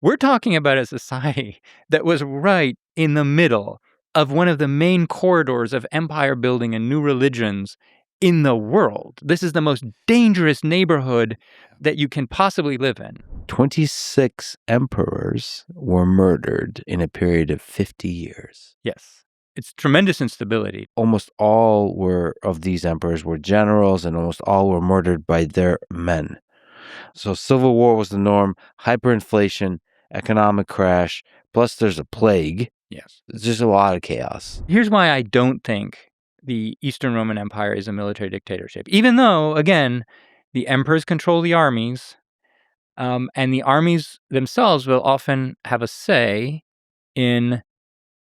We're talking about a society that was right in the middle of one of the main corridors of empire building and new religions in the world. This is the most dangerous neighborhood that you can possibly live in. 26 emperors were murdered in a period of 50 years. Yes. It's tremendous instability. Almost all of these emperors were generals, and almost all were murdered by their men. So civil war was the norm, hyperinflation, economic crash, plus there's a plague. Yes. It's just a lot of chaos. Here's why I don't think the Eastern Roman Empire is a military dictatorship, even though, again, the emperors control the armies, and the armies themselves will often have a say in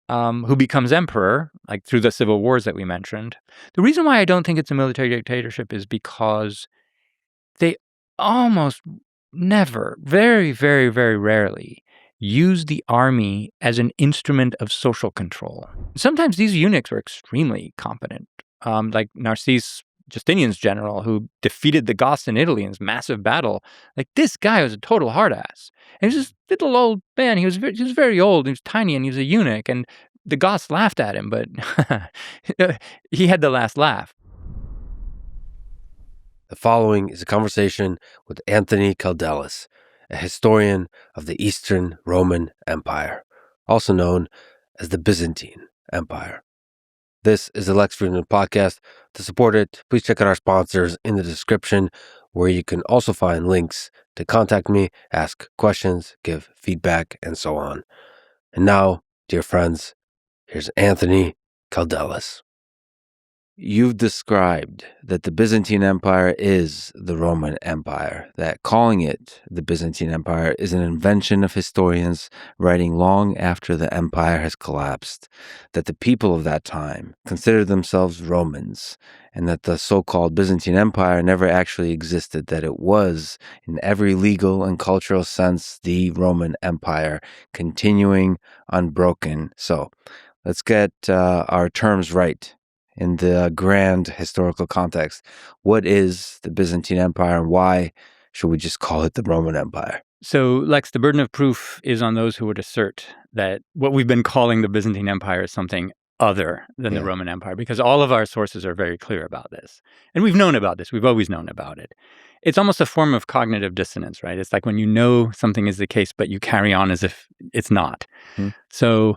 who becomes emperor, like through the civil wars that we mentioned. The reason why I don't think it's a military dictatorship is because they almost never, very, very, very rarely use the army as an instrument of social control. Sometimes these eunuchs were extremely competent, like Narcissus, Justinian's general, who defeated the Goths in Italy in this massive battle. Like, this guy was a total hard ass. And he was this little old man. He was very old. He was tiny, and he was a eunuch. And the Goths laughed at him, but he had the last laugh. The following is a conversation with Anthony Kaldellis, a historian of the Eastern Roman Empire, also known as the Byzantine Empire. This is the Lex Fridman podcast. To support it, please check out our sponsors in the description, where you can also find links to contact me, ask questions, give feedback, and so on. And now, dear friends, here's Anthony Kaldellis. You've described that the Byzantine Empire is the Roman Empire, that calling it the Byzantine Empire is an invention of historians writing long after the empire has collapsed, that the people of that time considered themselves Romans, and that the so-called Byzantine Empire never actually existed, that it was, in every legal and cultural sense, the Roman Empire, continuing unbroken. So, let's get our terms right. In the grand historical context, what is the Byzantine Empire, and why should we just call it the Roman Empire? So, Lex, the burden of proof is on those who would assert that what we've been calling the Byzantine Empire is something other than the Roman Empire, because all of our sources are very clear about this. And we've known about this. We've always known about it. It's almost a form of cognitive dissonance, right? It's like when you know something is the case, but you carry on as if it's not. So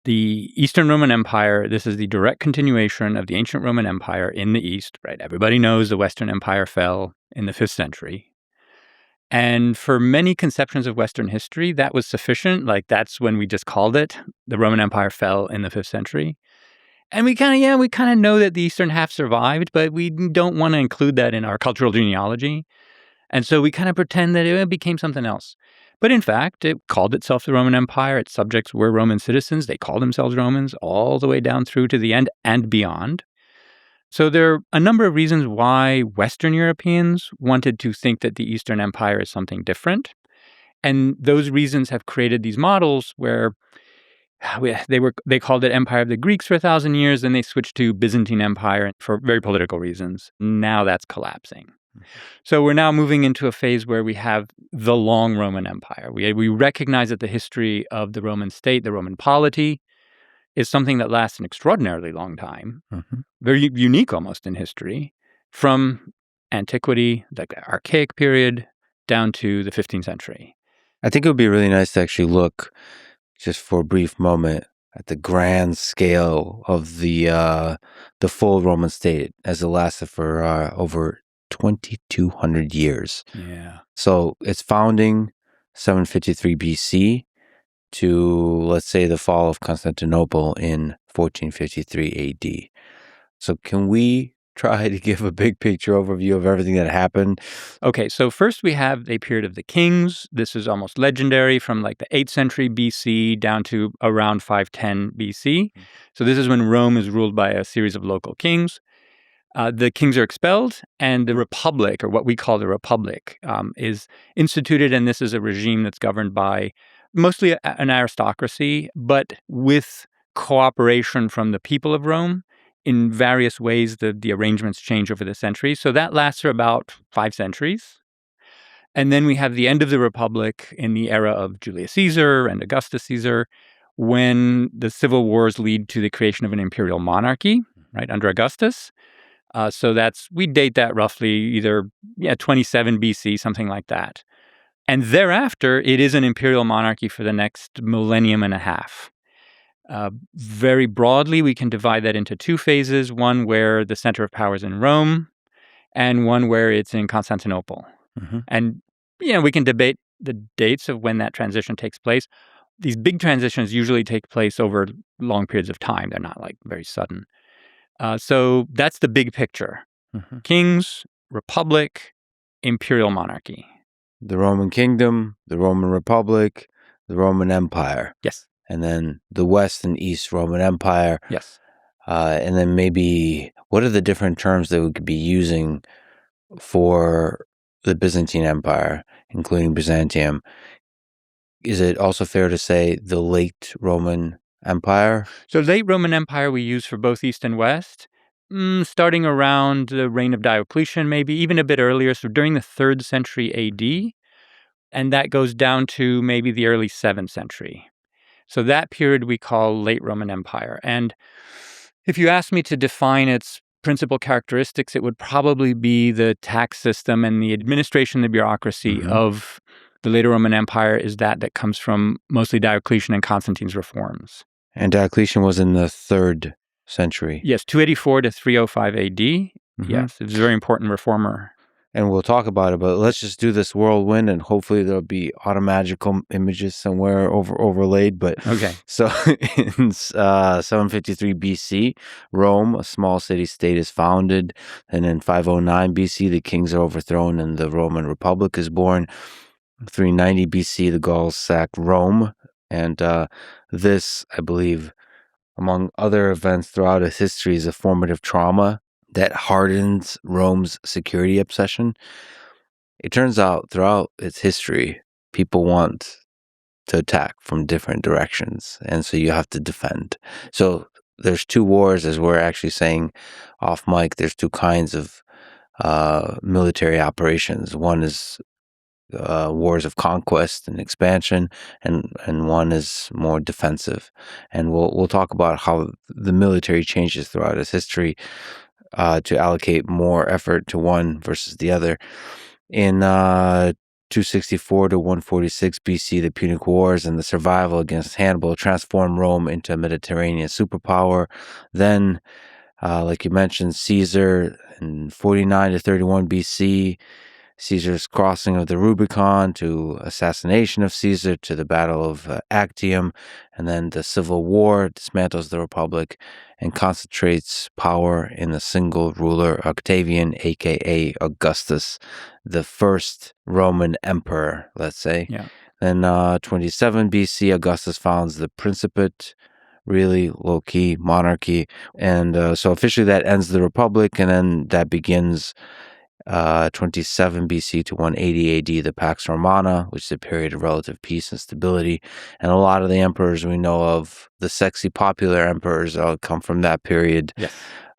the Eastern Roman Empire, this is the direct continuation of the ancient Roman Empire in the East, right? Everybody knows the Western Empire fell in the 5th century. And for many conceptions of Western history, that was sufficient. Like, that's when we just called it. The Roman Empire fell in the 5th century. And we kind of know that the Eastern half survived, but we don't want to include that in our cultural genealogy. And so we kind of pretend that it became something else. But in fact, it called itself the Roman Empire. Its subjects were Roman citizens. They called themselves Romans all the way down through to the end and beyond. So there are a number of reasons why Western Europeans wanted to think that the Eastern Empire is something different. And those reasons have created these models where they called it Empire of the Greeks for 1,000 years, then they switched to Byzantine Empire for very political reasons. Now that's collapsing. So we're now moving into a phase where we have the long Roman Empire. We recognize that the history of the Roman state, the Roman polity, is something that lasts an extraordinarily long time, very unique almost in history, from antiquity, like the archaic period, down to the 15th century. I think it would be really nice to actually look, just for a brief moment, at the grand scale of the full Roman state, as it lasted for over 2,200 years. Yeah. So its founding, 753 BC, to, let's say, the fall of Constantinople in 1453 AD. So can we try to give a big picture overview of everything that happened? Okay, so first we have a period of the kings. This is almost legendary, from like the 8th century BC down to around 510 BC. So this is when Rome is ruled by a series of local kings. The kings are expelled, and the republic, or what we call the republic, is instituted, and this is a regime that's governed by mostly an aristocracy, but with cooperation from the people of Rome. In various ways, the arrangements change over the centuries. So that lasts for about 5 centuries. And then we have the end of the Republic in the era of Julius Caesar and Augustus Caesar, when the civil wars lead to the creation of an imperial monarchy, right, under Augustus. So we date that roughly either 27 BC, something like that. And thereafter, it is an imperial monarchy for the next millennium and a half. Very broadly, we can divide that into two phases, one where the center of power is in Rome and one where it's in Constantinople. And, we can debate the dates of when that transition takes place. These big transitions usually take place over long periods of time. They're not like very sudden. So that's the big picture. Kings, republic, imperial monarchy. The Roman Kingdom, the Roman Republic, the Roman Empire. Yes. And then the West and East Roman Empire. Yes. And then maybe what are the different terms that we could be using for the Byzantine Empire, including Byzantium? Is it also fair to say the late Roman Empire? So late Roman Empire we use for both East and West, starting around the reign of Diocletian, maybe even a bit earlier, so during the 3rd century AD, and that goes down to maybe the early 7th century. So that period we call late Roman Empire. And if you ask me to define its principal characteristics, it would probably be the tax system and the administration, the bureaucracy of the later Roman Empire is that comes from mostly Diocletian and Constantine's reforms. And Diocletian was in the 3rd century. Yes, 284 to 305 AD. Yes, it was a very important reformer. And we'll talk about it, but let's just do this whirlwind, and hopefully there'll be automagical images somewhere overlaid. But okay. So in 753 BC, Rome, a small city-state, is founded. And in 509 BC, the kings are overthrown and the Roman Republic is born. 390 BC, the Gauls sack Rome. And this, I believe, among other events throughout its history, is a formative trauma that hardens Rome's security obsession. It turns out throughout its history, people want to attack from different directions, and so you have to defend. So there's two wars, as we're actually saying off mic, there's two kinds of military operations. One is wars of conquest and expansion, and one is more defensive. And we'll talk about how the military changes throughout its history to allocate more effort to one versus the other. In 264 to 146 BC, the Punic Wars and the survival against Hannibal transformed Rome into a Mediterranean superpower. Then, like you mentioned, Caesar in 49 to 31 BC, Caesar's crossing of the Rubicon to assassination of Caesar to the Battle of Actium, and then the Civil War dismantles the Republic and concentrates power in a single ruler, Octavian, aka Augustus, the first Roman emperor, let's say. Yeah. Then 27 BC, Augustus founds the Principate, really low-key monarchy. And so officially that ends the Republic, and then that begins 27 BC to 180 AD, the Pax Romana, which is a period of relative peace and stability. And a lot of the emperors we know of, the sexy popular emperors, come from that period. Yes.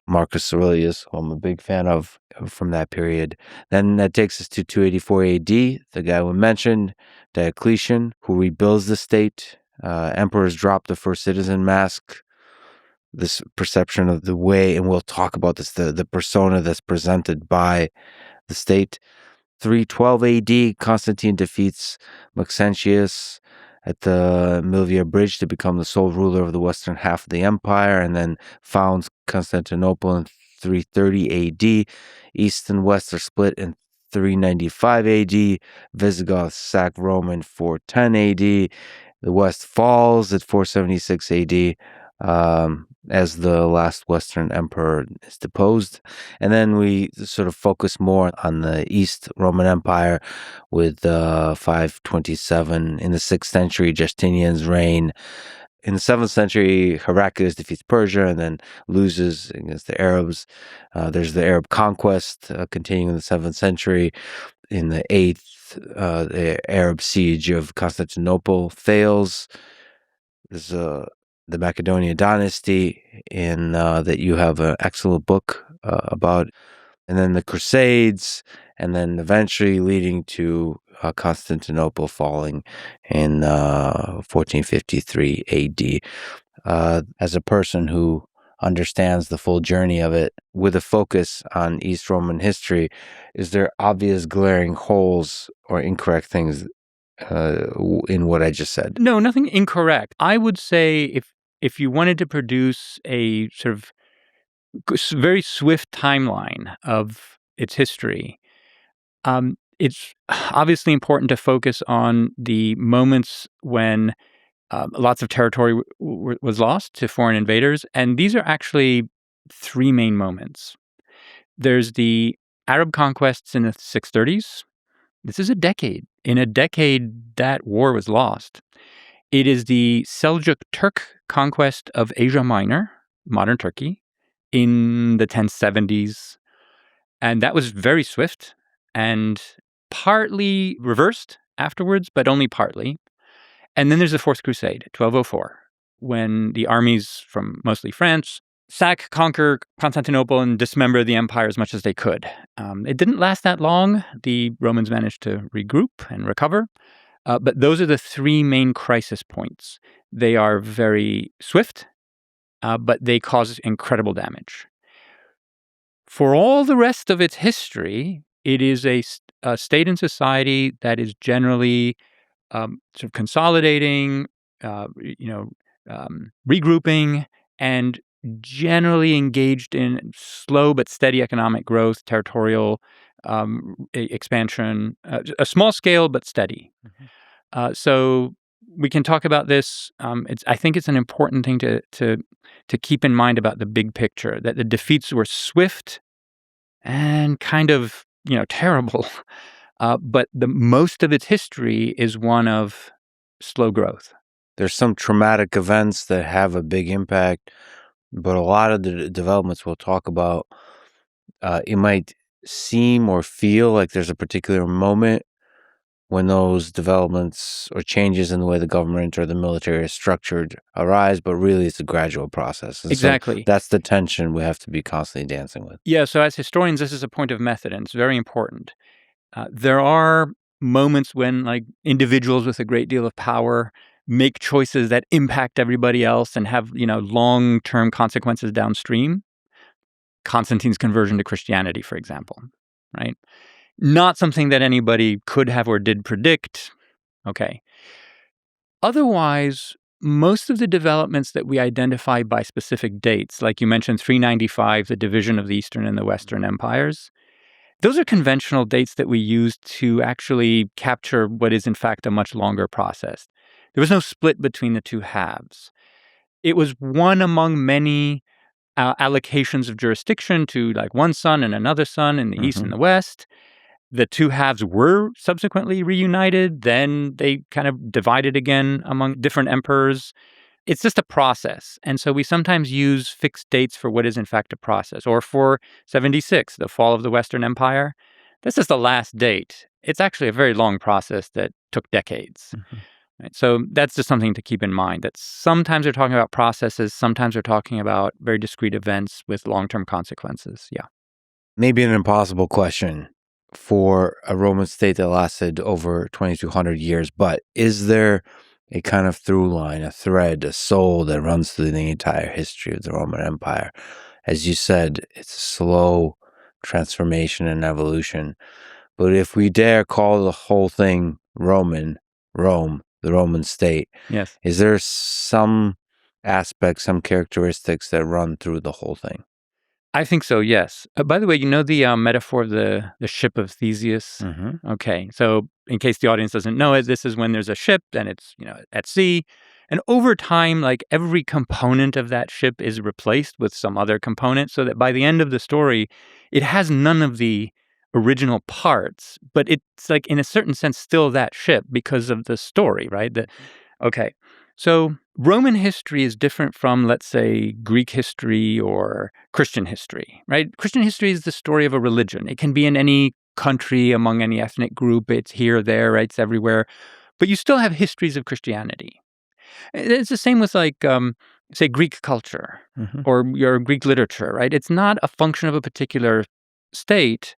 Marcus Aurelius, who I'm a big fan of from that period. Then that takes us to 284 AD, the guy we mentioned, Diocletian, who rebuilds the state. Emperors drop the first citizen mask. This perception of the way, and we'll talk about this, the persona that's presented by the state. 312 AD, Constantine defeats Maxentius at the Milvia Bridge to become the sole ruler of the western half of the empire, and then founds Constantinople in 330 AD. East and West are split in 395 AD. Visigoths sack Rome in 410 AD. The West falls at 476 AD. As the last Western emperor is deposed. And then we sort of focus more on the East Roman Empire with 527 in the 6th century, Justinian's reign. In the 7th century, Heraclius defeats Persia and then loses against the Arabs. There's the Arab conquest continuing in the 7th century. In the 8th, the Arab siege of Constantinople fails. There's the Macedonian dynasty, in that you have an excellent book about. and then the Crusades, and then eventually leading to Constantinople falling in 1453 AD. As a person who understands the full journey of it with a focus on East Roman history, is there obvious glaring holes or incorrect things in what I just said? No, nothing incorrect. I would say if you wanted to produce a sort of very swift timeline of its history, it's obviously important to focus on the moments when lots of territory was lost to foreign invaders. And these are actually three main moments. There's the Arab conquests in the 630s. This is a decade. In a decade, that war was lost. It is the Seljuk Turk conquest of Asia Minor, modern Turkey, in the 1070s. And that was very swift and partly reversed afterwards, but only partly. And then there's the Fourth Crusade, 1204, when the armies from mostly France conquer Constantinople and dismember the empire as much as they could. It didn't last that long. The Romans managed to regroup and recover. But those are the three main crisis points. They are very swift, but they cause incredible damage. For all the rest of its history, it is a state and society that is generally sort of consolidating, regrouping, and generally engaged in slow but steady economic growth, territorial expansion, a small scale but steady. Mm-hmm. So we can talk about this. I think it's an important thing to keep in mind about the big picture, that the defeats were swift and kind of terrible. But the most of its history is one of slow growth. There's some traumatic events that have a big impact, but a lot of the developments we'll talk about, it might seem or feel like there's a particular moment when those developments or changes in the way the government or the military is structured arise, but really it's a gradual process. And exactly. So that's the tension we have to be constantly dancing with. Yeah, so as historians, this is a point of method, and it's very important. There are moments when individuals with a great deal of power make choices that impact everybody else and have, long-term consequences downstream. Constantine's conversion to Christianity, for example, right? Not something that anybody could have or did predict. Okay. Otherwise, most of the developments that we identify by specific dates, like you mentioned 395, the division of the Eastern and the Western empires, those are conventional dates that we use to actually capture what is, in fact, a much longer process. There was no split between the two halves. It was one among many allocations of jurisdiction to one son and another son in the East and the West. The two halves were subsequently reunited. Then they kind of divided again among different emperors. It's just a process. And so we sometimes use fixed dates for what is in fact a process. Or for 76, the fall of the Western Empire, this is the last date. It's actually a very long process that took decades. Mm-hmm. Right? So that's just something to keep in mind, that sometimes we're talking about processes, sometimes we're talking about very discrete events with long-term consequences. Yeah. Maybe an impossible question for a Roman state that lasted over 2,200 years, but is there a kind of through line, a thread, a soul that runs through the entire history of the Roman Empire? As you said, it's a slow transformation and evolution. But if we dare call the whole thing Rome, the Roman state, yes, is there some aspects, some characteristics that run through the whole thing? I think so, yes. By the way, you know the metaphor of the ship of Theseus? Mm-hmm. Okay, so in case the audience doesn't know it, this is when there's a ship and it's at sea. And over time, every component of that ship is replaced with some other component, so that by the end of the story, it has none of the original parts, but it's in a certain sense still that ship because of the story, right? Okay. So Roman history is different from, let's say, Greek history or Christian history, right? Christian history is the story of a religion. It can be in any country, among any ethnic group. It's here, there, right? It's everywhere. But you still have histories of Christianity. It's the same with, say, Greek culture or your Greek literature, right? It's not a function of a particular state.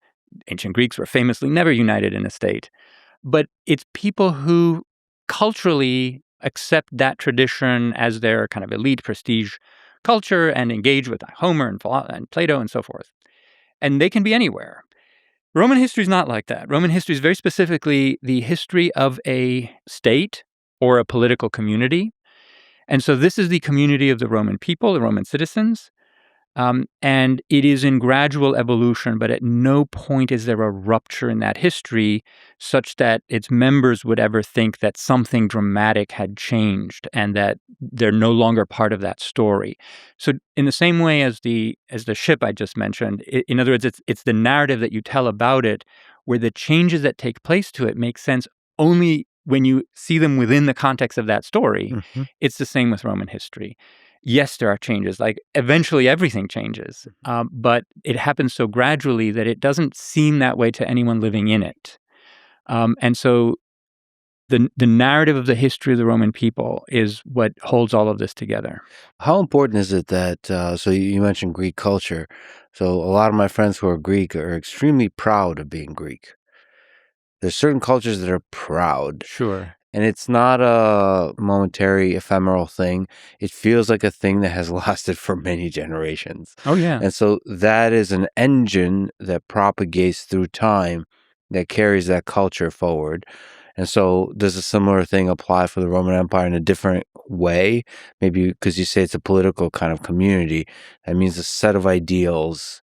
Ancient Greeks were famously never united in a state. But it's people who culturally accept that tradition as their kind of elite prestige culture and engage with Homer and Plato and so forth. And they can be anywhere. Roman history is not like that. Roman history is very specifically the history of a state or a political community. And so this is the community of the Roman people, the Roman citizens. And it is in gradual evolution, but at no point is there a rupture in that history such that its members would ever think that something dramatic had changed and that they're no longer part of that story. So in the same way as the ship I just mentioned, in other words, it's the narrative that you tell about it where the changes that take place to it make sense only when you see them within the context of that story. Mm-hmm. It's the same with Roman history. Yes, there are changes. Like eventually everything changes, but it happens so gradually that it doesn't seem that way to anyone living in it. And so the narrative of the history of the Roman people is what holds all of this together. How important is it that, so you mentioned Greek culture. So a lot of my friends who are Greek are extremely proud of being Greek. There's certain cultures that are proud. Sure. And it's not a momentary, ephemeral thing. It feels like a thing that has lasted for many generations. Oh, yeah. And so that is an engine that propagates through time that carries that culture forward. And so does a similar thing apply for the Roman Empire in a different way? Maybe because you say it's a political kind of community. That means a set of ideals.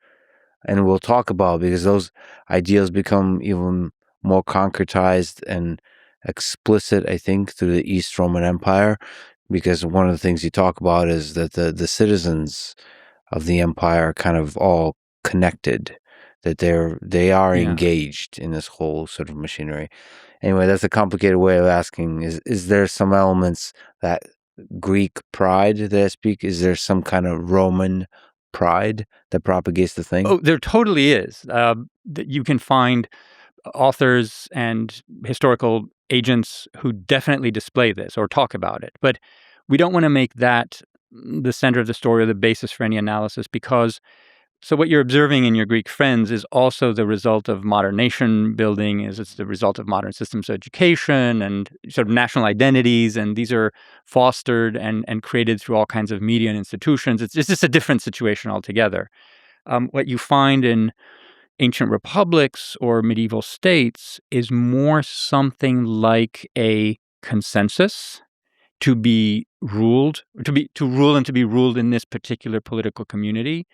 And we'll talk about because those ideals become even more concretized and explicit, I think, through the East Roman Empire, because one of the things you talk about is that the citizens of the empire are kind of all connected, that they are engaged in this whole sort of machinery. Anyway, that's a complicated way of asking. Is there some elements that Greek pride that I speak? Is there some kind of Roman pride that propagates the thing? Oh, there totally is. You can find authors and historical agents who definitely display this or talk about it. But we don't want to make that the center of the story or the basis for any analysis because so what you're observing in your Greek friends is also the result of modern nation building, it's the result of modern systems of education and sort of national identities, and these are fostered and created through all kinds of media and institutions. It's just a different situation altogether. What you find in ancient republics or medieval states is more something like a consensus to be ruled, to rule and to be ruled in this particular political community.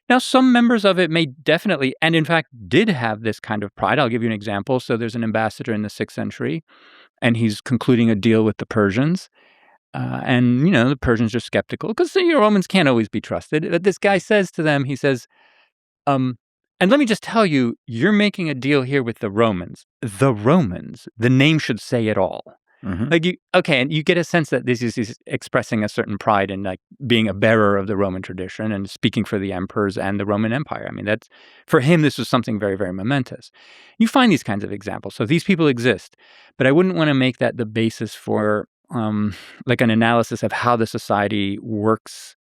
Now, some members of it may definitely, and in fact did have this kind of pride. I'll give you an example. So there's an ambassador in the 6th century, and he's concluding a deal with the Persians. And, the Persians are skeptical because the Romans can't always be trusted. But this guy says to them, he says, and let me just tell you, you're making a deal here with the Romans. The Romans, the name should say it all. Mm-hmm. And you get a sense that this is expressing a certain pride in like being a bearer of the Roman tradition and speaking for the emperors and the Roman Empire. I mean, that's for him, this was something very, very momentous. You find these kinds of examples. So these people exist, but I wouldn't want to make that the basis for like an analysis of how the society works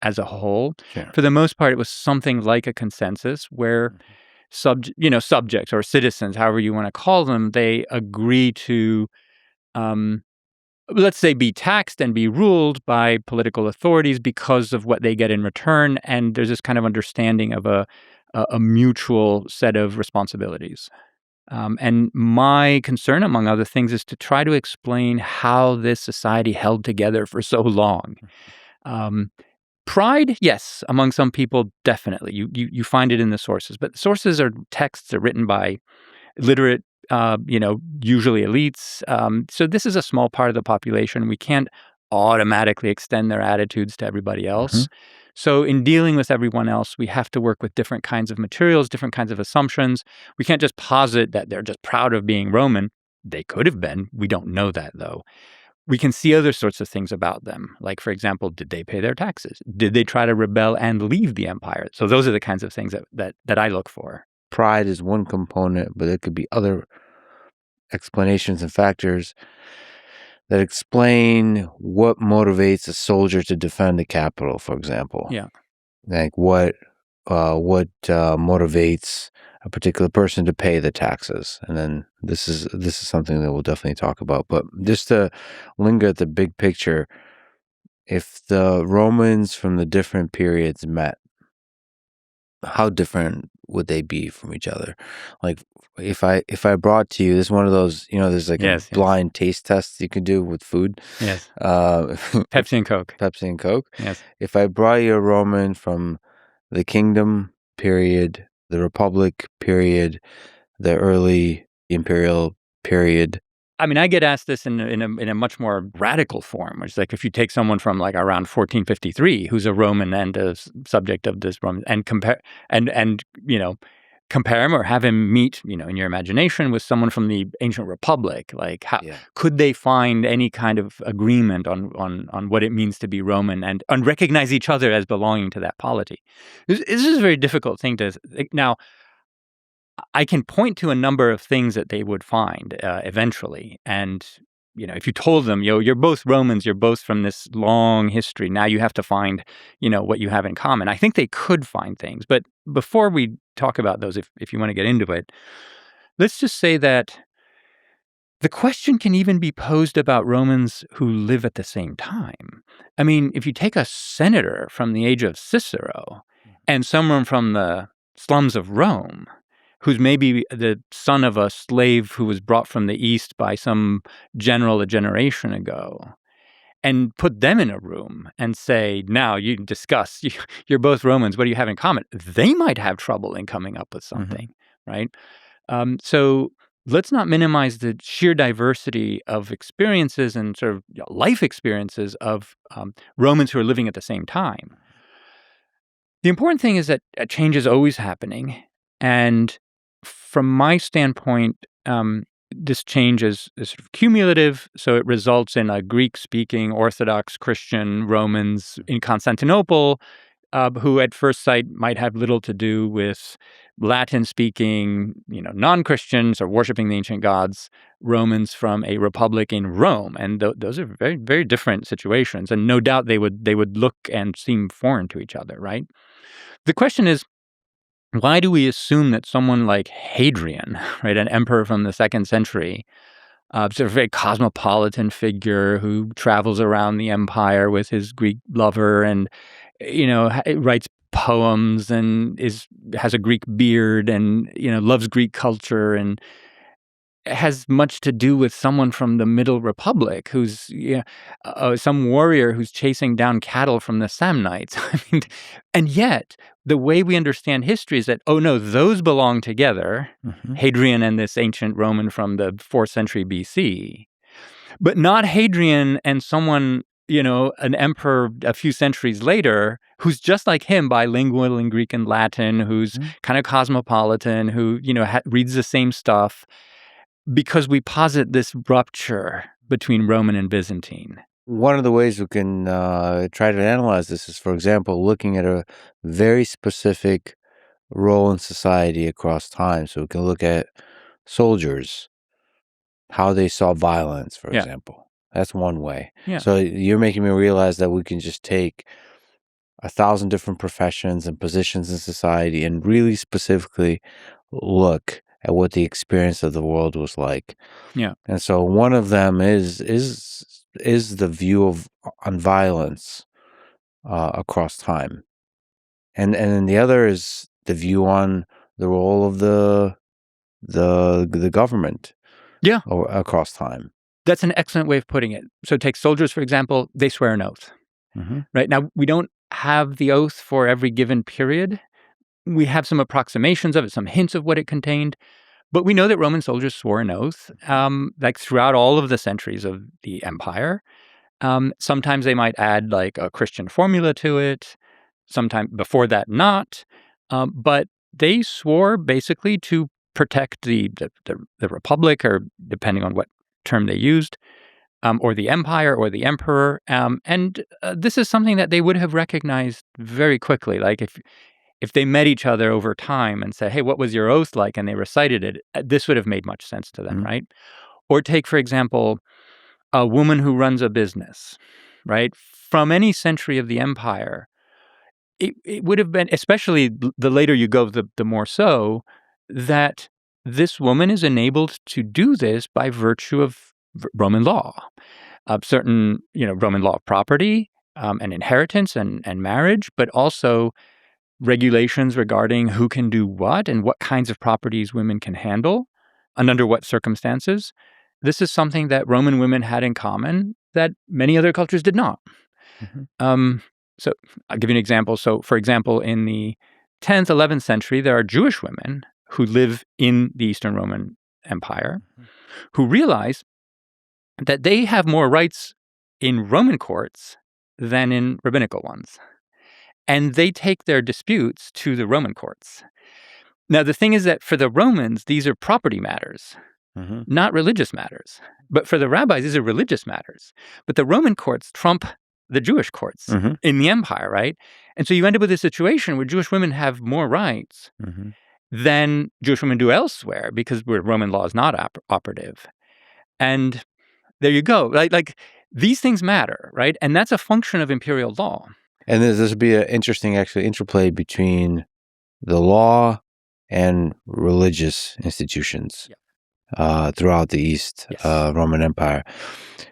as a whole. Sure. For the most part, it was something like a consensus where subjects or citizens, however you want to call them, they agree to let's say, be taxed and be ruled by political authorities because of what they get in return. And there's this kind of understanding of a mutual set of responsibilities. And my concern, among other things, is to try to explain how this society held together for so long. Pride, yes, among some people, definitely. You find it in the sources. But the sources are texts that are written by literate, usually elites. So this is a small part of the population. We can't automatically extend their attitudes to everybody else. Mm-hmm. So in dealing with everyone else, we have to work with different kinds of materials, different kinds of assumptions. We can't just posit that they're just proud of being Roman. They could have been. We don't know that, though. We can see other sorts of things about them. Like, for example, did they pay their taxes? Did they try to rebel and leave the empire? So those are the kinds of things that I look for. Pride is one component, but it could be other explanations and factors that explain what motivates a soldier to defend the capital, for example. Yeah. Like what what motivates a particular person to pay the taxes, and then this is something that we'll definitely talk about. But just to linger at the big picture, if the Romans from the different periods met, how different would they be from each other? Like if I brought to you, this is one of those, there's like Yes, a yes. blind taste test you can do with food. Yes. Uh, Pepsi and Coke. Pepsi and Coke. Yes. If I brought you a Roman from the Kingdom period, the Republic period, the early Imperial period. I mean, I get asked this in a much more radical form, which is like if you take someone from like around 1453 who's a Roman and a subject of this Roman and compare him or have him meet, in your imagination with someone from the ancient Republic, like how could they find any kind of agreement on what it means to be Roman and recognize each other as belonging to that polity? This is a very difficult thing to now. I can point to a number of things that they would find eventually. And, if you told them, you're both Romans, you're both from this long history, now you have to find, what you have in common. I think they could find things. But before we talk about those, if you want to get into it, let's just say that the question can even be posed about Romans who live at the same time. I mean, if you take a senator from the age of Cicero and someone from the slums of Rome, who's maybe the son of a slave who was brought from the East by some general a generation ago, and put them in a room and say, now you can discuss, you're both Romans, what do you have in common? They might have trouble in coming up with something, right? So let's not minimize the sheer diversity of experiences and sort of life experiences of Romans who are living at the same time. The important thing is that change is always happening. And from my standpoint, this change is sort of cumulative, so it results in a Greek-speaking Orthodox Christian Romans in Constantinople who at first sight might have little to do with Latin-speaking, non-Christians or worshiping the ancient gods, Romans from a republic in Rome. And those are very, very different situations. And no doubt they would look and seem foreign to each other, right? The question is, why do we assume that someone like Hadrian, right, an emperor from the 2nd century, sort of a very cosmopolitan figure who travels around the empire with his Greek lover and, writes poems and has a Greek beard and, loves Greek culture and has much to do with someone from the Middle Republic who's some warrior who's chasing down cattle from the Samnites. I mean, and yet the way we understand history is that, oh no, those belong together, Hadrian and this ancient Roman from the 4th century BC, but not Hadrian and someone, an emperor a few centuries later who's just like him, bilingual in Greek and Latin, who's kind of cosmopolitan, who, reads the same stuff. Because we posit this rupture between Roman and Byzantine. One of the ways we can try to analyze this is, for example, looking at a very specific role in society across time. So we can look at soldiers, how they saw violence, for example. That's one way. Yeah. So you're making me realize that we can just take 1,000 different professions and positions in society and really specifically look at what the experience of the world was like. Yeah. And so one of them is the view on violence across time. And then the other is the view on the role of the government across time. That's an excellent way of putting it. So take soldiers, for example, they swear an oath. Right? Now, we don't have the oath for every given period. We have some approximations of it, some hints of what it contained. But we know that Roman soldiers swore an oath, like throughout all of the centuries of the empire. Sometimes they might add like a Christian formula to it. Sometime before that, not. But they swore basically to protect the republic, or depending on what term they used, or the empire or the emperor. And this is something that they would have recognized very quickly. Like if they met each other over time and said, hey, what was your oath like? And they recited it, this would have made much sense to them, right? Or take, for example, a woman who runs a business, right? From any century of the empire, it would have been, especially the later you go, the more so, that this woman is enabled to do this by virtue of Roman law, of certain, Roman law of property and inheritance and marriage, but also regulations regarding who can do what and what kinds of properties women can handle and under what circumstances. This is something that Roman women had in common that many other cultures did not. So I'll give you an example. So, for example, in the 10th, 11th century, there are Jewish women who live in the Eastern Roman Empire who realize that they have more rights in Roman courts than in rabbinical ones. And they take their disputes to the Roman courts. Now, the thing is that for the Romans, these are property matters, not religious matters. But for the rabbis, these are religious matters. But the Roman courts trump the Jewish courts in the empire, right? And so you end up with a situation where Jewish women have more rights than Jewish women do elsewhere because Roman law is not operative. And there you go. Like these things matter, right? And that's a function of imperial law. And this would be an interesting, actually, interplay between the law and religious institutions throughout the East Roman Empire.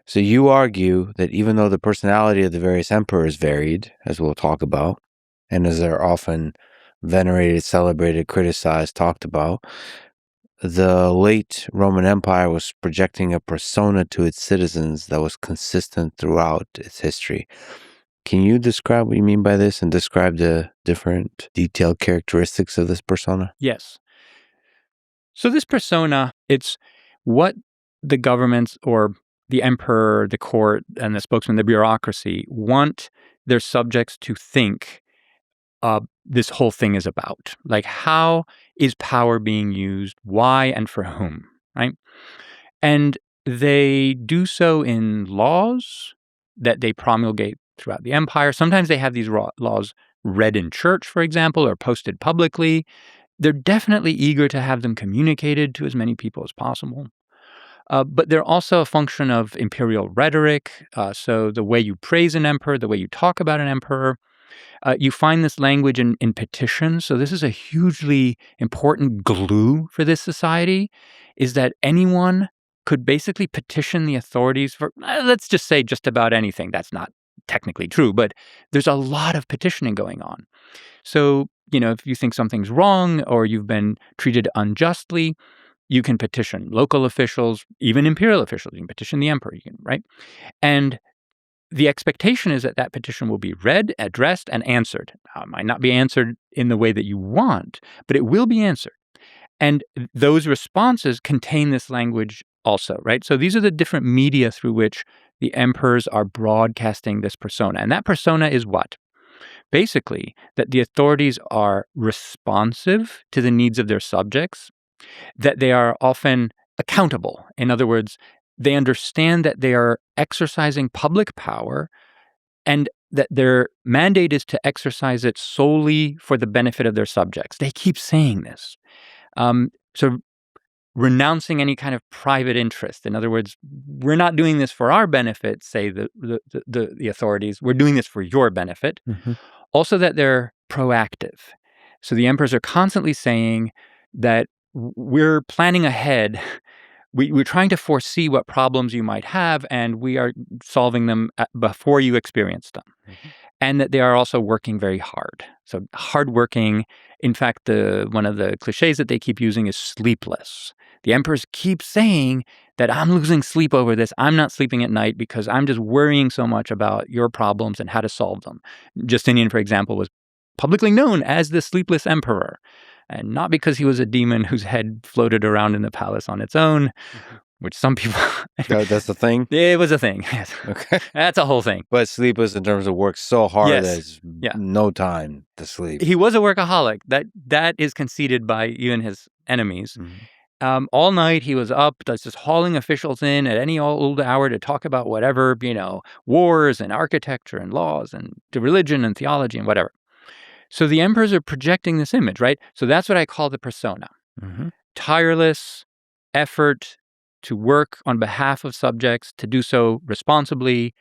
So you argue that even though the personality of the various emperors varied, as we'll talk about, and as they're often venerated, celebrated, criticized, talked about, the late Roman Empire was projecting a persona to its citizens that was consistent throughout its history. Can you describe what you mean by this and describe the different detailed characteristics of this persona? Yes. So this persona, it's what the governments or the emperor, the court, and the spokesman, the bureaucracy want their subjects to think this whole thing is about. Like, how is power being used? Why and for whom, right? And they do so in laws that they promulgate throughout the empire. Sometimes they have these laws read in church, for example, or posted publicly. They're definitely eager to have them communicated to as many people as possible. But they're also a function of imperial rhetoric. So the way you praise an emperor, the way you talk about an emperor. You find this language in petitions. So this is a hugely important glue for this society, is that anyone could basically petition the authorities for, let's just say, just about anything. That's not technically true, but there's a lot of petitioning going on. So, if you think something's wrong or you've been treated unjustly, you can petition local officials, even imperial officials. You can petition the emperor, right? And the expectation is that that petition will be read, addressed, and answered. It might not be answered in the way that you want, but it will be answered. And those responses contain this language also, right? So these are the different media through which the emperors are broadcasting this persona. And that persona is what? Basically, that the authorities are responsive to the needs of their subjects, that they are often accountable. In other words, they understand that they are exercising public power and that their mandate is to exercise it solely for the benefit of their subjects. They keep saying this. So renouncing any kind of private interest. In other words, we're not doing this for our benefit, say the authorities. We're doing this for your benefit. Also that they're proactive. So the emperors are constantly saying that we're planning ahead. We're trying to foresee what problems you might have, and we are solving them before you experience them. And that they are also working very hard. So hardworking. In fact, one of the cliches that they keep using is sleepless. The emperors keep saying that I'm losing sleep over this. I'm not sleeping at night because I'm just worrying so much about your problems and how to solve them. Justinian, for example, was publicly known as the sleepless emperor. And not because he was a demon whose head floated around in the palace on its own, which some people... That's the thing? It was a thing, yes. Okay. That's a whole thing. But sleepless in terms of work so hard Yes. there's no time to sleep. He was a workaholic. That is conceded by even his enemies. All night he was up, just hauling officials in at any old hour to talk about whatever, wars and architecture and laws and religion and theology and whatever. So the emperors are projecting this image, right? So that's what I call the persona. Tireless effort to work on behalf of subjects, to do so responsibly,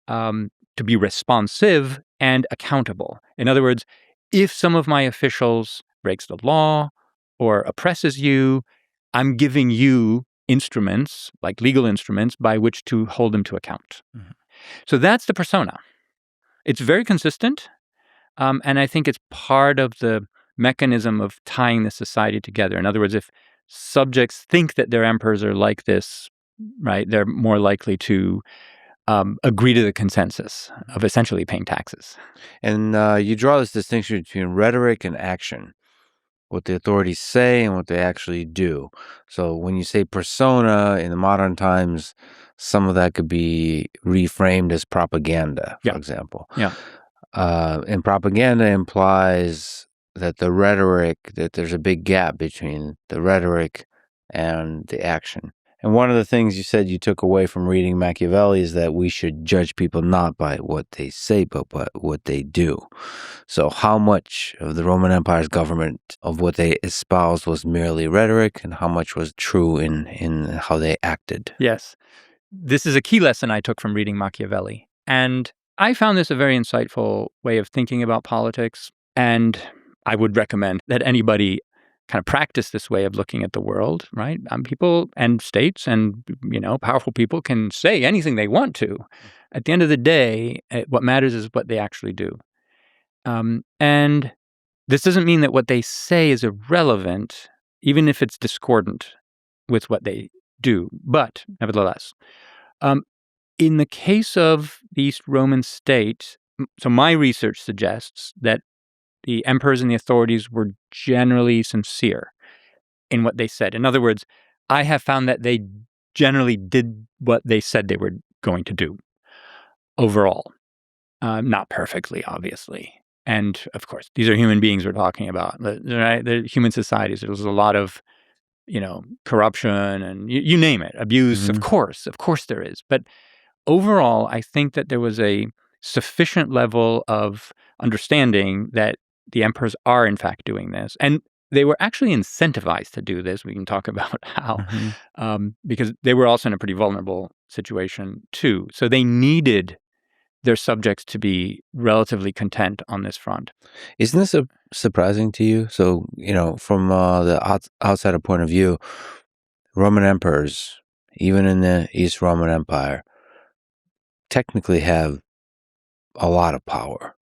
to be responsive, and accountable. In other words, if some of my officials breaks the law or oppresses you, I'm giving you instruments, like legal instruments, by which to hold them to account. Mm-hmm. So that's the persona. It's very consistent, and I think it's part of the mechanism of tying the society together. In other words, if subjects think that their emperors are like this, right, they're more likely to agree to the consensus of essentially paying taxes. And you draw this distinction between rhetoric and action, what the authorities say and what they actually do. So when you say persona in the modern times, some of that could be reframed as propaganda, for example. Yeah. And propaganda implies that that there's a big gap between the rhetoric and the action. And one of the things you said you took away from reading Machiavelli is that we should judge people not by what they say, but by what they do. So how much of the Roman Empire's government of what they espoused was merely rhetoric, and how much was true in how they acted? Yes. This is a key lesson I took from reading Machiavelli. And I found this a very insightful way of thinking about politics. And I would recommend that anybody kind of practice this way of looking at the world, right? People and states and, powerful people can say anything they want to. At the end of the day, what matters is what they actually do. And this doesn't mean that what they say is irrelevant, even if it's discordant with what they do. But nevertheless, in the case of the East Roman state, so my research suggests that the emperors and the authorities were generally sincere in what they said. In other words, I have found that they generally did what they said they were going to do overall. Not perfectly, obviously. And of course, these are human beings we're talking about, right? They're human societies. There's a lot of, corruption and you name it, abuse. Mm-hmm. Of course there is. But overall, I think that there was a sufficient level of understanding that the emperors are in fact doing this. And they were actually incentivized to do this. We can talk about how, because they were also in a pretty vulnerable situation too. So they needed their subjects to be relatively content on this front. Isn't this surprising to you? So, from the outsider point of view, Roman emperors, even in the East Roman Empire, technically have a lot of power.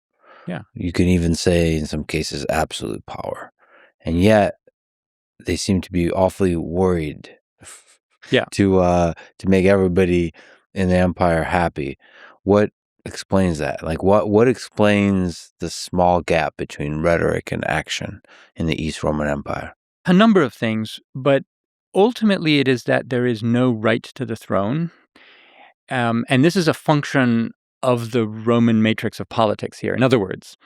Yeah. You can even say, in some cases, absolute power. And yet, they seem to be awfully worried to make everybody in the empire happy. What explains that? Like, what explains the small gap between rhetoric and action in the East Roman Empire? A number of things, but ultimately it is that there is no right to the throne. And this is a function of the Roman matrix of politics here. In other words,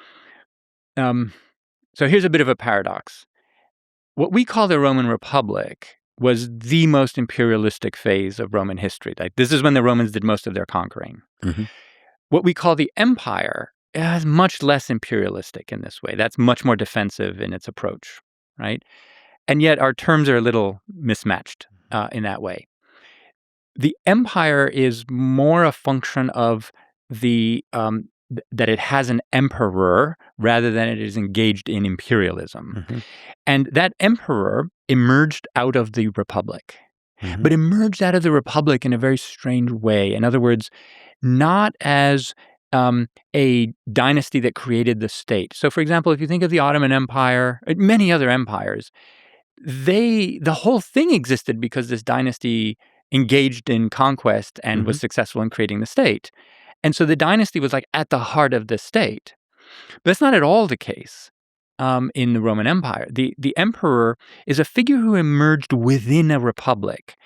so here's a bit of a paradox. What we call the Roman Republic was the most imperialistic phase of Roman history. Like, this is when the Romans did most of their conquering. Mm-hmm. What we call the empire is much less imperialistic in this way. That's much more defensive in its approach, right? And yet our terms are a little mismatched in that way. The empire is more a function of that it has an emperor rather than it is engaged in imperialism. Mm-hmm. And that emperor emerged out of the republic, but emerged out of the republic in a very strange way. In other words, not as a dynasty that created the state. So, for example, if you think of the Ottoman Empire, many other empires, the whole thing existed because this dynasty engaged in conquest and was successful in creating the state. And so the dynasty was like at the heart of the state. But that's not at all the case in the Roman Empire. The emperor is a figure who emerged within a republic.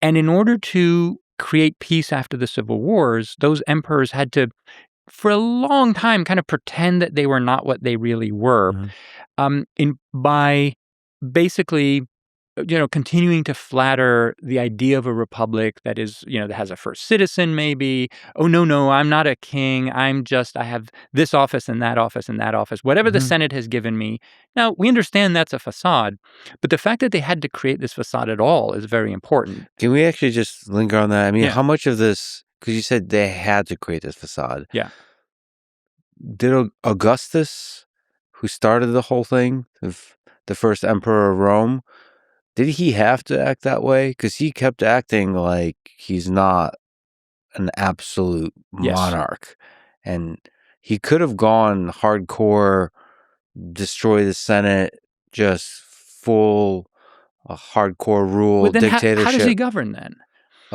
And in order to create peace after the civil wars, those emperors had to, for a long time, kind of pretend that they were not what they really were, by basically, continuing to flatter the idea of a republic that is, that has a first citizen maybe. Oh, no, I'm not a king. I have this office and that office and that office, whatever the Senate has given me. Now, we understand that's a facade, but the fact that they had to create this facade at all is very important. Can we actually just linger on that? I mean, how much of this, because you said they had to create this facade. Yeah. did Augustus, who started the whole thing, the first emperor of Rome, did he have to act that way? Because he kept acting like he's not an absolute monarch. And he could have gone hardcore, destroy the Senate, just full hardcore rule, dictatorship. How does he govern then?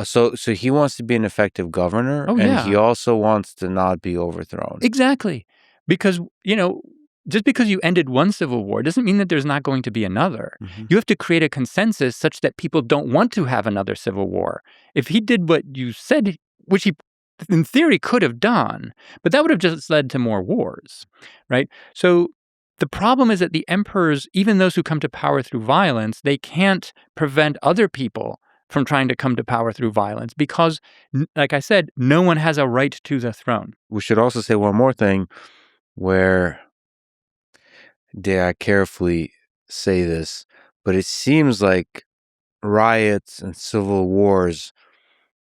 So he wants to be an effective governor, and he also wants to not be overthrown. Exactly. Because, just because you ended one civil war doesn't mean that there's not going to be another. Mm-hmm. You have to create a consensus such that people don't want to have another civil war. If he did what you said, which he in theory could have done, but that would have just led to more wars, right? So the problem is that the emperors, even those who come to power through violence, they can't prevent other people from trying to come to power through violence because, like I said, no one has a right to the throne. We should also say one more thing where, dare I carefully say this, but it seems like riots and civil wars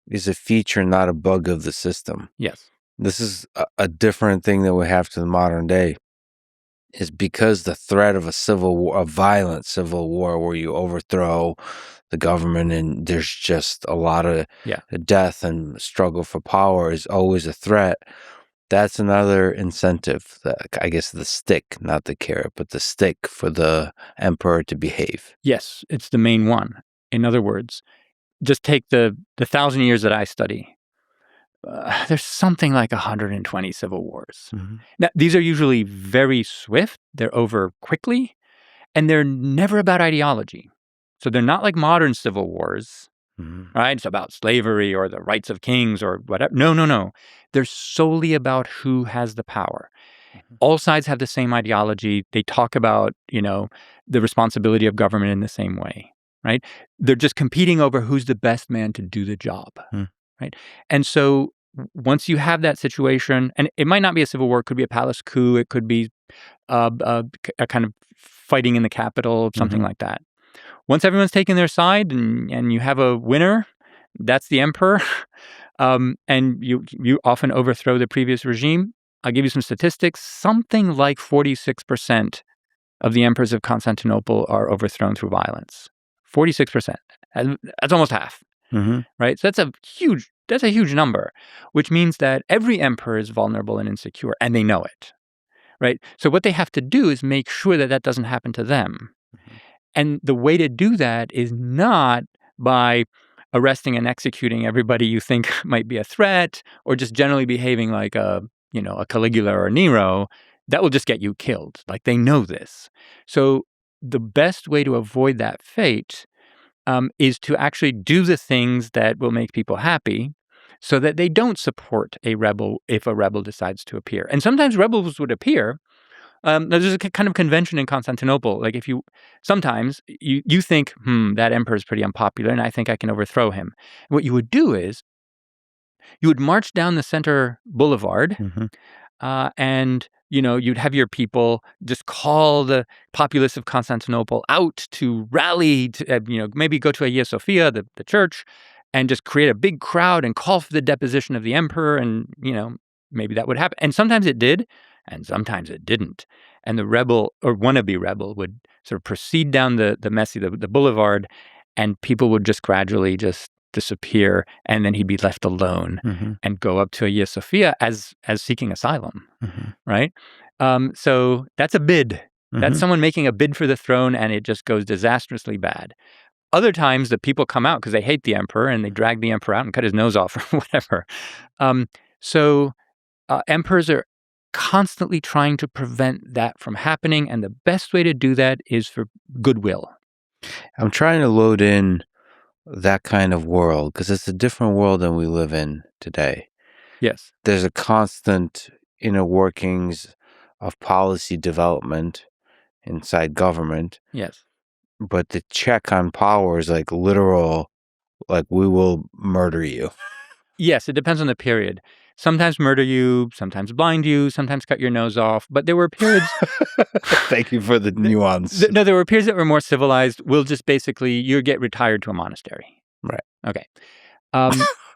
is a feature, not a bug of the system. Yes. This is a different thing that we have to the modern day. Is because the threat of a civil war, a violent civil war where you overthrow the government and there's just a lot of death and struggle for power is always a threat. That's another incentive, I guess the stick, not the carrot, but the stick for the emperor to behave. Yes, it's the main one. In other words, just take the 1,000 years that I study. There's something like 120 civil wars. Mm-hmm. Now, these are usually very swift. They're over quickly, and they're never about ideology. So they're not like modern civil wars, right? It's about slavery or the rights of kings or whatever. No. They're solely about who has the power. Mm-hmm. All sides have the same ideology. They talk about, the responsibility of government in the same way, right? They're just competing over who's the best man to do the job, right? And so once you have that situation, and it might not be a civil war, it could be a palace coup, it could be a kind of fighting in the capital, something like that. Once everyone's taken their side and you have a winner, that's the emperor, and you often overthrow the previous regime. I'll give you some statistics. Something like 46% of the emperors of Constantinople are overthrown through violence. 46%. That's almost half, right? So that's a huge number, which means that every emperor is vulnerable and insecure, and they know it, right? So what they have to do is make sure that that doesn't happen to them. And the way to do that is not by arresting and executing everybody you think might be a threat or just generally behaving like a Caligula or a Nero. That will just get you killed. Like, they know this. So the best way to avoid that fate is to actually do the things that will make people happy so that they don't support a rebel if a rebel decides to appear. And sometimes rebels would appear. There's a kind of convention in Constantinople. Like, sometimes you think, that emperor is pretty unpopular and I think I can overthrow him. And what you would do is you would march down the center boulevard and, you'd have your people just call the populace of Constantinople out to rally, to, maybe go to Hagia Sophia, the church, and just create a big crowd and call for the deposition of the emperor. And, maybe that would happen. And sometimes it did. And sometimes it didn't. And the rebel or wannabe rebel would sort of proceed down the boulevard, and people would just gradually just disappear, and then he'd be left alone and go up to Hagia Sophia as seeking asylum, right? So that's a bid. That's someone making a bid for the throne, and it just goes disastrously bad. Other times, the people come out because they hate the emperor, and they drag the emperor out and cut his nose off or whatever. So emperors are constantly trying to prevent that from happening, and the best way to do that is for goodwill. I'm trying to load in that kind of world because it's a different world than we live in today. Yes. There's a constant inner workings of policy development inside government. Yes. But the check on power is like literal, like, we will murder you. Yes, it depends on the period. Sometimes murder you, sometimes blind you, sometimes cut your nose off. But there were periods... Thank you for the nuance. There were periods that were more civilized. We'll just basically, you get retired to a monastery. Right. Okay.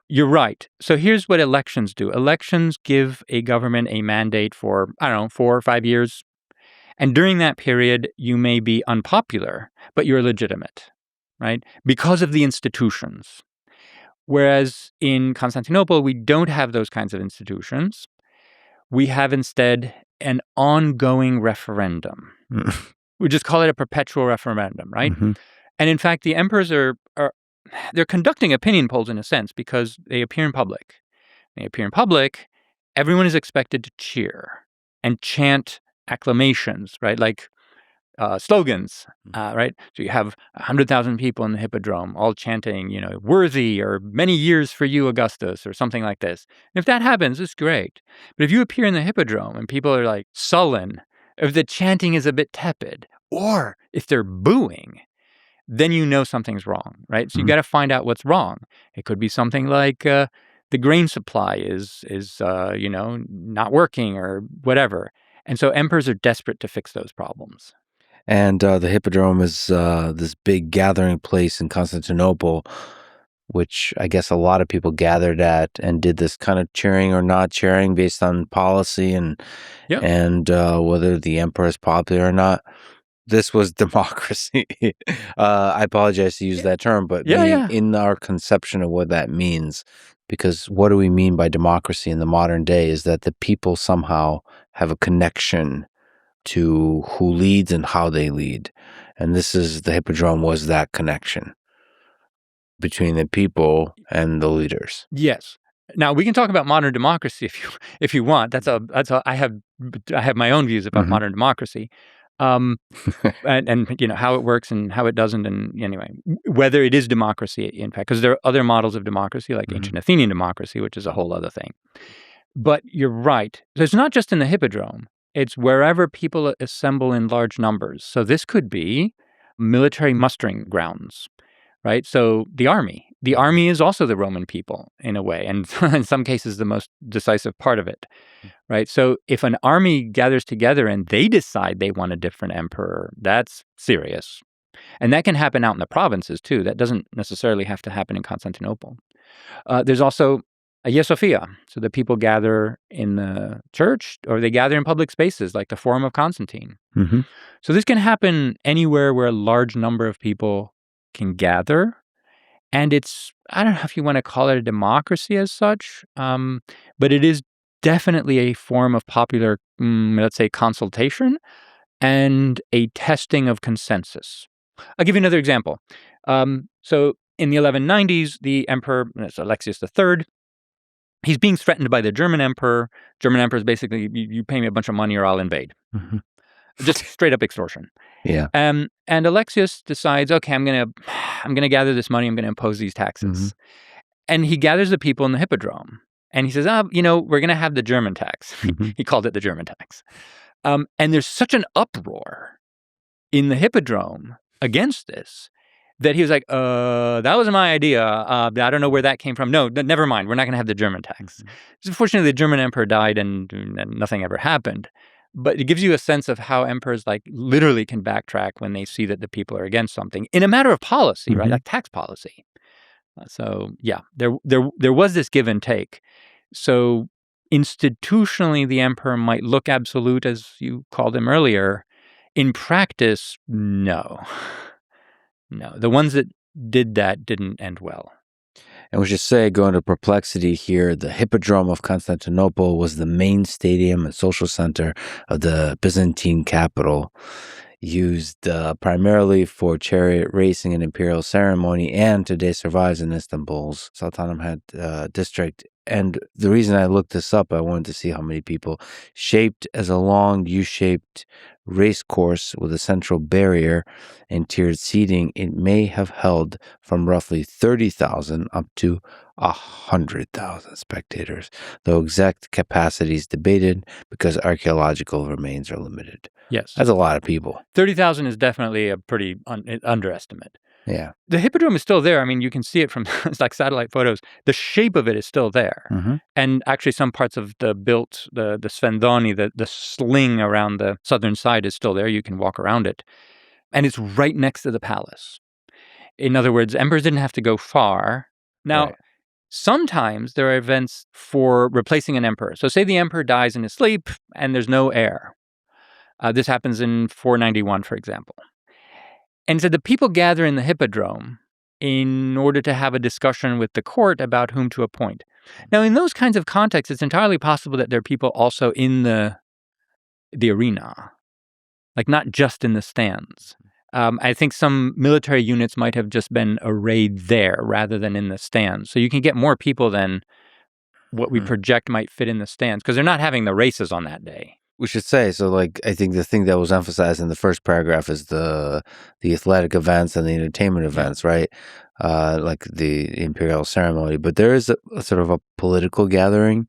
You're right. So here's what elections do. Elections give a government a mandate for, 4 or 5 years. And during that period, you may be unpopular, but you're legitimate, right? Because of the institutions. Whereas in Constantinople, we don't have those kinds of institutions. We have instead an ongoing referendum. We just call it a perpetual referendum, right? Mm-hmm. And in fact, the emperors they're conducting opinion polls in a sense because they appear in public. They appear in public, everyone is expected to cheer and chant acclamations, right? Like slogans, right? So you have 100,000 people in the Hippodrome all chanting, worthy or many years for you, Augustus, or something like this. And if that happens, it's great. But if you appear in the Hippodrome and people are like sullen, if the chanting is a bit tepid, or if they're booing, then you know something's wrong, right? So you got to find out what's wrong. It could be something like the grain supply is not working or whatever. And so emperors are desperate to fix those problems. And the Hippodrome is this big gathering place in Constantinople, which I guess a lot of people gathered at and did this kind of cheering or not cheering based on policy and whether the emperor is popular or not. This was democracy. I apologize to use that term, but in our conception of what that means, because what do we mean by democracy in the modern day is that the people somehow have a connection to who leads and how they lead. And the Hippodrome was that connection between the people and the leaders. Yes. Now we can talk about modern democracy if you want. I have my own views about modern democracy. And how it works and how it doesn't, and anyway, whether it is democracy, in fact, because there are other models of democracy, like ancient Athenian democracy, which is a whole other thing. But you're right. So it's not just in the Hippodrome. It's wherever people assemble in large numbers. So this could be military mustering grounds, right? So the army is also the Roman people in a way, and in some cases the most decisive part of it, right? So if an army gathers together and they decide they want a different emperor, that's serious. And that can happen out in the provinces too. That doesn't necessarily have to happen in Constantinople. There's also Hagia Sophia. So the people gather in the church or they gather in public spaces like the Forum of Constantine. Mm-hmm. So this can happen anywhere where a large number of people can gather. And it's, I don't know if you want to call it a democracy as such, but it is definitely a form of popular, let's say, consultation and a testing of consensus. I'll give you another example. So in the 1190s, the emperor, Alexius III, he's being threatened by the German emperor. German emperor is basically, you pay me a bunch of money or I'll invade. Mm-hmm. Just straight up extortion. Yeah. And Alexius decides, okay, I'm gonna gather this money. I'm gonna impose these taxes. And he gathers the people in the Hippodrome. And he says, we're gonna have the German tax. He called it the German tax. And there's such an uproar in the Hippodrome against this that he was like, that wasn't my idea. I don't know where that came from. No, never mind. We're not going to have the German tax. Fortunately, the German emperor died and nothing ever happened. But it gives you a sense of how emperors literally can backtrack when they see that the people are against something in a matter of policy, right? Like tax policy. So yeah, there was this give and take. So institutionally, the emperor might look absolute, as you called him earlier. In practice, no. The ones that did that didn't end well. And we should say, going to Perplexity here, the Hippodrome of Constantinople was the main stadium and social center of the Byzantine capital, used primarily for chariot racing and imperial ceremony, and today survives in Istanbul's Sultanahmet district. And the reason I looked this up, I wanted to see how many people. Shaped as a long U-shaped race course with a central barrier and tiered seating, it may have held from roughly 30,000 up to 100,000 spectators, though exact capacity is debated because archaeological remains are limited. Yes. That's a lot of people. 30,000 is definitely a pretty underestimate. Yeah. The Hippodrome is still there. I mean, you can see it from it's like satellite photos. The shape of it is still there. And actually some parts of the Sfendoni, the sling around the southern side is still there. You can walk around it. And it's right next to the palace. In other words, emperors didn't have to go far. Now, Sometimes there are events for replacing an emperor. So say the emperor dies in his sleep and there's no heir. This happens in 491, for example. And so the people gather in the hippodrome in order to have a discussion with the court about whom to appoint. Now, in those kinds of contexts, it's entirely possible that there are people also in the arena, like not just in the stands. I think some military units might have just been arrayed there rather than in the stands. So you can get more people than what we project might fit in the stands because they're not having the races on that day. We should say, so like, I think the thing that was emphasized in the first paragraph is the athletic events and the entertainment events, right? Like the imperial ceremony. But there is a sort of a political gathering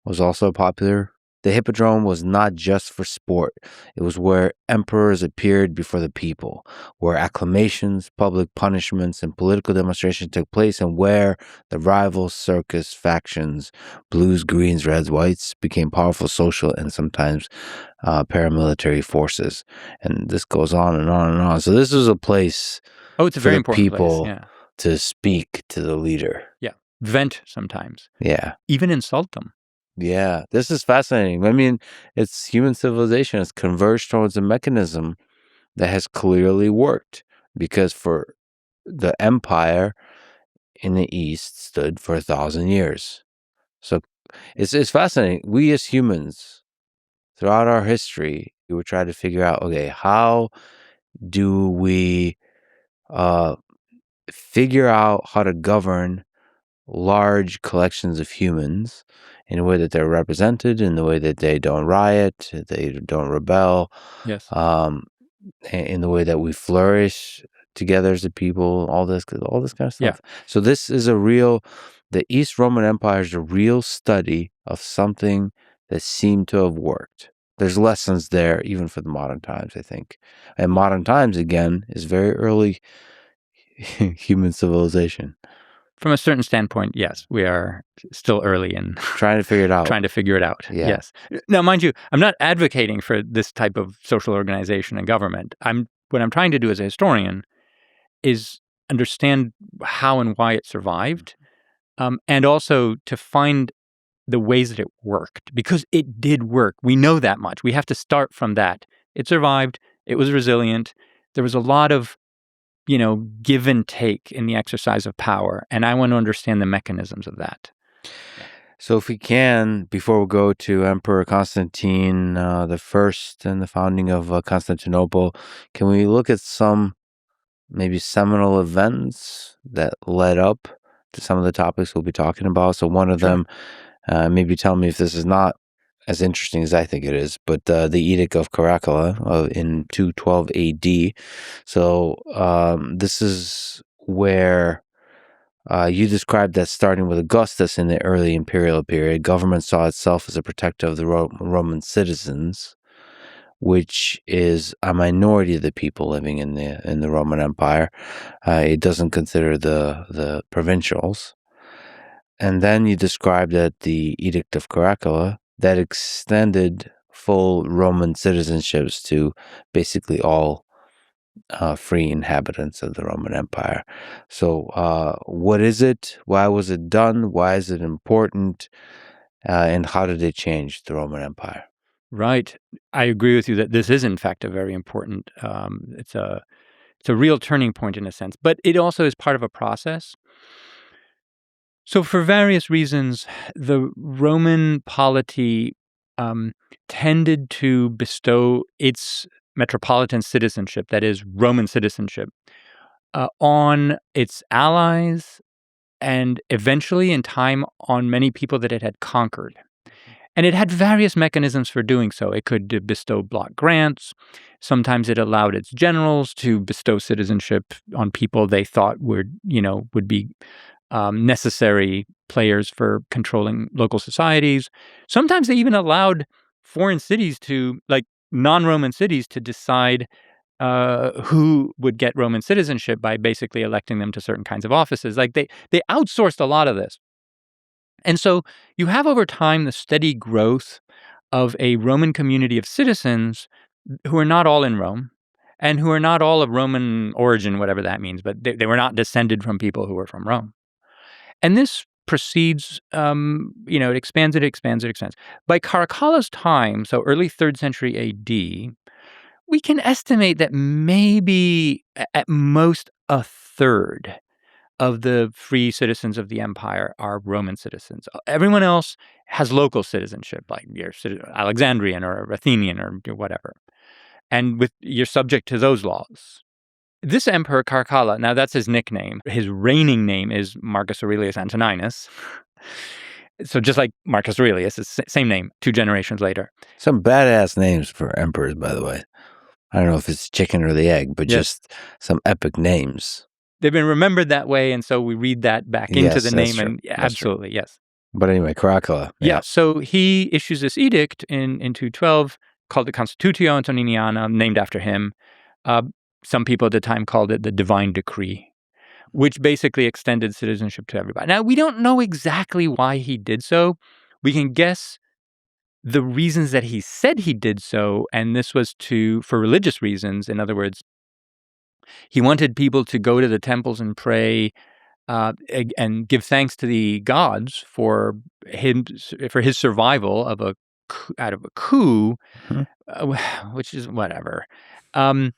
was also popular. The hippodrome was not just for sport. It was where emperors appeared before the people, where acclamations, public punishments, and political demonstrations took place, and where the rival circus factions, blues, greens, reds, whites, became powerful social and sometimes paramilitary forces. And this goes on and on and on. So this was a place it's a very important people place, to speak to the leader. Yeah. Vent sometimes. Yeah. Even insult them. Yeah, this is fascinating. I mean, it's human civilization has converged towards a mechanism that has clearly worked because for the empire in the East stood for 1,000 years. So it's fascinating. We as humans, throughout our history, we would try to figure out, okay, how do we figure out how to govern large collections of humans in a way that they're represented, in the way that they don't riot, they don't rebel, Yes. in the way that we flourish together as a people, all this kind of stuff. Yeah. So this is the East Roman Empire is a real study of something that seemed to have worked. There's lessons there, even for the modern times, I think. And modern times, again, is very early human civilization. From a certain standpoint, yes, we are still early in trying to figure it out. Yeah. Yes. Now, mind you, I'm not advocating for this type of social organization and government. What I'm trying to do as a historian is understand how and why it survived, and also to find the ways that it worked, because it did work. We know that much. We have to start from that. It survived. It was resilient. There was a lot of give and take in the exercise of power. And I want to understand the mechanisms of that. So if we can, before we go to Emperor Constantine the First and the founding of Constantinople, can we look at some maybe seminal events that led up to some of the topics we'll be talking about? So one of them, maybe tell me if this is not as interesting as I think it is, but the Edict of Caracalla in 212 AD. So this is where you described that starting with Augustus in the early imperial period, government saw itself as a protector of the Roman citizens, which is a minority of the people living in the Roman Empire. It doesn't consider the provincials. And then you described that the Edict of Caracalla that extended full Roman citizenships to basically all free inhabitants of the Roman Empire. So what is it? Why was it done? Why is it important? And how did it change the Roman Empire? Right. I agree with you that this is, in fact, a very important, it's a real turning point in a sense, but it also is part of a process. So for various reasons, the Roman polity tended to bestow its metropolitan citizenship, that is Roman citizenship, on its allies and eventually in time on many people that it had conquered. And it had various mechanisms for doing so. It could bestow block grants. Sometimes it allowed its generals to bestow citizenship on people they thought would be necessary players for controlling local societies. Sometimes they even allowed foreign cities like non-Roman cities, to decide who would get Roman citizenship by basically electing them to certain kinds of offices. Like they outsourced a lot of this. And so you have over time the steady growth of a Roman community of citizens who are not all in Rome and who are not all of Roman origin, whatever that means, but they were not descended from people who were from Rome. And this proceeds, it expands. By Caracalla's time, so early 3rd century AD, we can estimate that maybe at most a third of the free citizens of the empire are Roman citizens. Everyone else has local citizenship, like you're Alexandrian or Athenian or whatever. And you're subject to those laws. This emperor, Caracalla, now that's his nickname. His reigning name is Marcus Aurelius Antoninus. So just like Marcus Aurelius, it's the same name, 2 generations later. Some badass names for emperors, by the way. I don't know if it's chicken or the egg, but just some epic names. They've been remembered that way, and so we read that back into the name. And absolutely, yes. But anyway, Caracalla. Yeah, so he issues this edict in 212 called the Constitutio Antoniniana, named after him. Some people at the time called it the Divine Decree, which basically extended citizenship to everybody. Now, we don't know exactly why he did so. We can guess the reasons that he said he did so, and this was for religious reasons. In other words, he wanted people to go to the temples and pray and give thanks to the gods for his survival out of a coup, which is whatever. And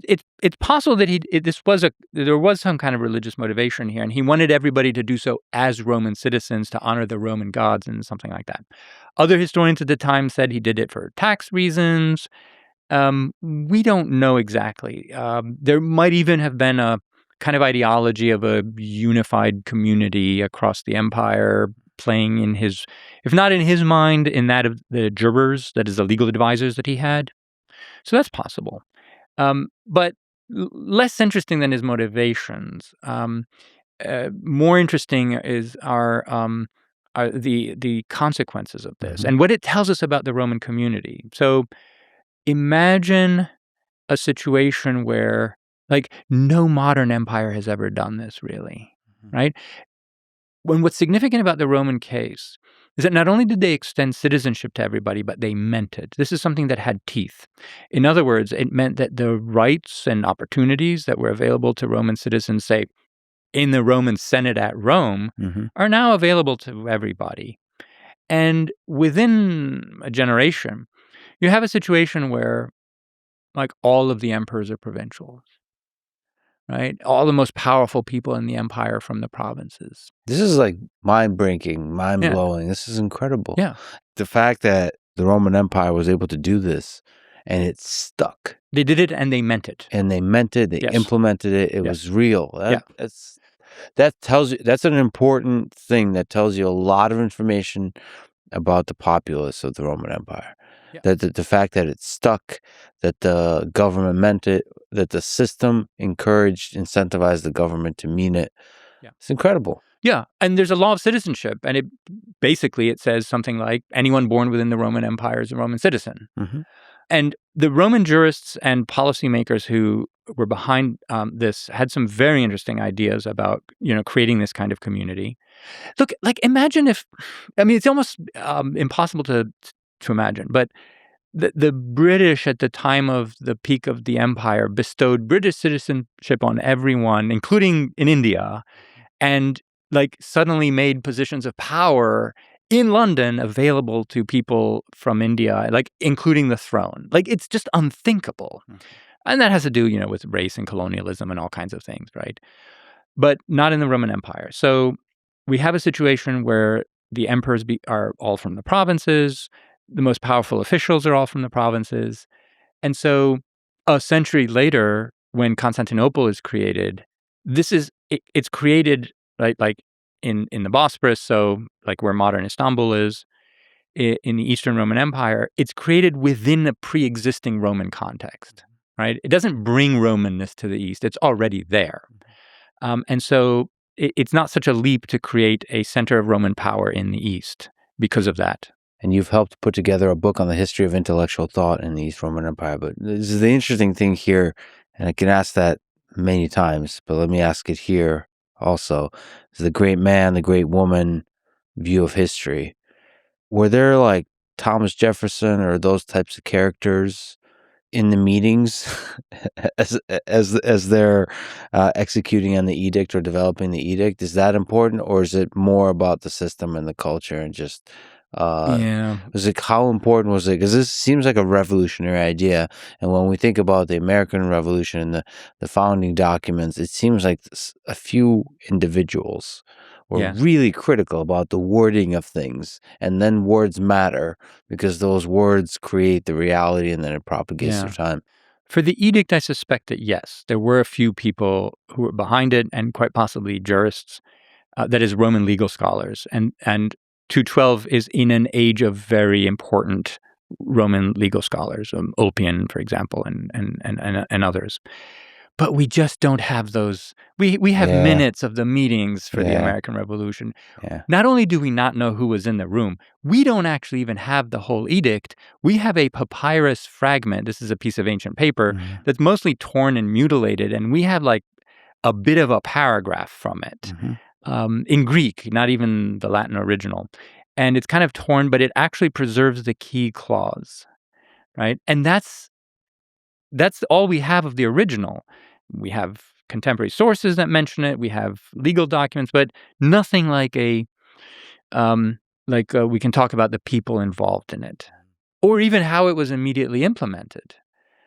it's possible that there was some kind of religious motivation here, and he wanted everybody to do so as Roman citizens to honor the Roman gods and something like that. Other historians at the time said he did it for tax reasons. We don't know exactly. There might even have been a kind of ideology of a unified community across the empire playing in his, if not in his mind, in that of the jurors, that is the legal advisors that he had. So that's possible. But less interesting than his motivations. More interesting are the consequences of this and what it tells us about the Roman community. So imagine a situation where, like, no modern empire has ever done this, really, right? What's significant about the Roman case is that not only did they extend citizenship to everybody, but they meant it. This is something that had teeth. In other words, it meant that the rights and opportunities that were available to Roman citizens, say, in the Roman Senate at Rome, are now available to everybody. And within a generation, you have a situation where, like, all of the emperors are provincials, right? All the most powerful people in the empire from the provinces. This is like mind-breaking, mind-blowing. This is incredible. Yeah. The fact that the Roman Empire was able to do this and it stuck. They did it and they meant it. And they meant it. They implemented it. It was real. That tells you, that's an important thing that tells you a lot of information about the populace of the Roman Empire. Yeah. That the fact that it stuck, that the government meant it, that the system incentivized the government to mean it. Yeah. It's incredible. Yeah, and there's a law of citizenship, and it says something like anyone born within the Roman Empire is a Roman citizen. And the Roman jurists and policymakers who were behind this had some very interesting ideas about, creating this kind of community. Look, like, imagine it's almost impossible to imagine, but the British at the time of the peak of the empire bestowed British citizenship on everyone, including in India, and like suddenly made positions of power in London available to people from India, like including the throne. Like, it's just unthinkable. And that has to do, with race and colonialism and all kinds of things, right? But not in the Roman Empire. So we have a situation where the emperors are all from the provinces. The most powerful officials are all from the provinces. And so a century later, when Constantinople is created, it's created, right, like in the Bosporus, so like where modern Istanbul is, in the Eastern Roman Empire, it's created within a pre-existing Roman context, right? It doesn't bring Romanness to the East. It's already there. And so it's not such a leap to create a center of Roman power in the East because of that. And you've helped put together a book on the history of intellectual thought in the East Roman Empire. But this is the interesting thing here, and I can ask that many times, but let me ask it here also. Is the great man, the great woman view of history. Were there like Thomas Jefferson or those types of characters in the meetings as they're executing on the edict or developing the edict? Is that important, or is it more about the system and the culture and just Yeah. was it how important was it? Because this seems like a revolutionary idea, and when we think about the American Revolution and the founding documents, it seems like a few individuals were Yeah. really critical about the wording of things, and then words matter because those words create the reality and then it propagates through time. For the edict, I suspect that yes, there were a few people who were behind it, and quite possibly jurists, that is, Roman legal scholars. And 212 is in an age of very important Roman legal scholars, Ulpian, for example, and others. But we just don't have those. We have Yeah. minutes of the meetings for the Yeah. American Revolution. Yeah. Not only do we not know who was in the room, we don't actually even have the whole edict. We have a papyrus fragment. This is a piece of ancient paper that's mostly torn and mutilated, and we have like a bit of a paragraph from it in Greek, not even the Latin original. And it's kind of torn, but it actually preserves the key clause, right? And that's all we have of the original. We have contemporary sources that mention it. We have legal documents, but nothing like we can talk about the people involved in it, or even how it was immediately implemented.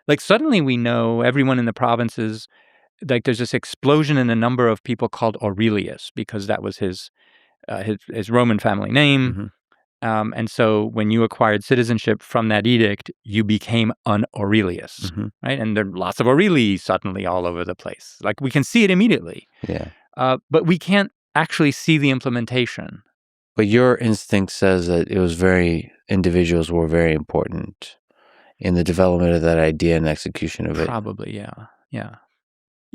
Like suddenly we know everyone in the provinces. Like there's this explosion in the number of people called Aurelius because that was his Roman family name. And so when you acquired citizenship from that edict, you became an Aurelius, right? And there are lots of Aurelii suddenly all over the place. Like we can see it immediately. Yeah. But we can't actually see the implementation. But your instinct says that individuals were very important in the development of that idea and execution of it. Probably, yeah. Yeah.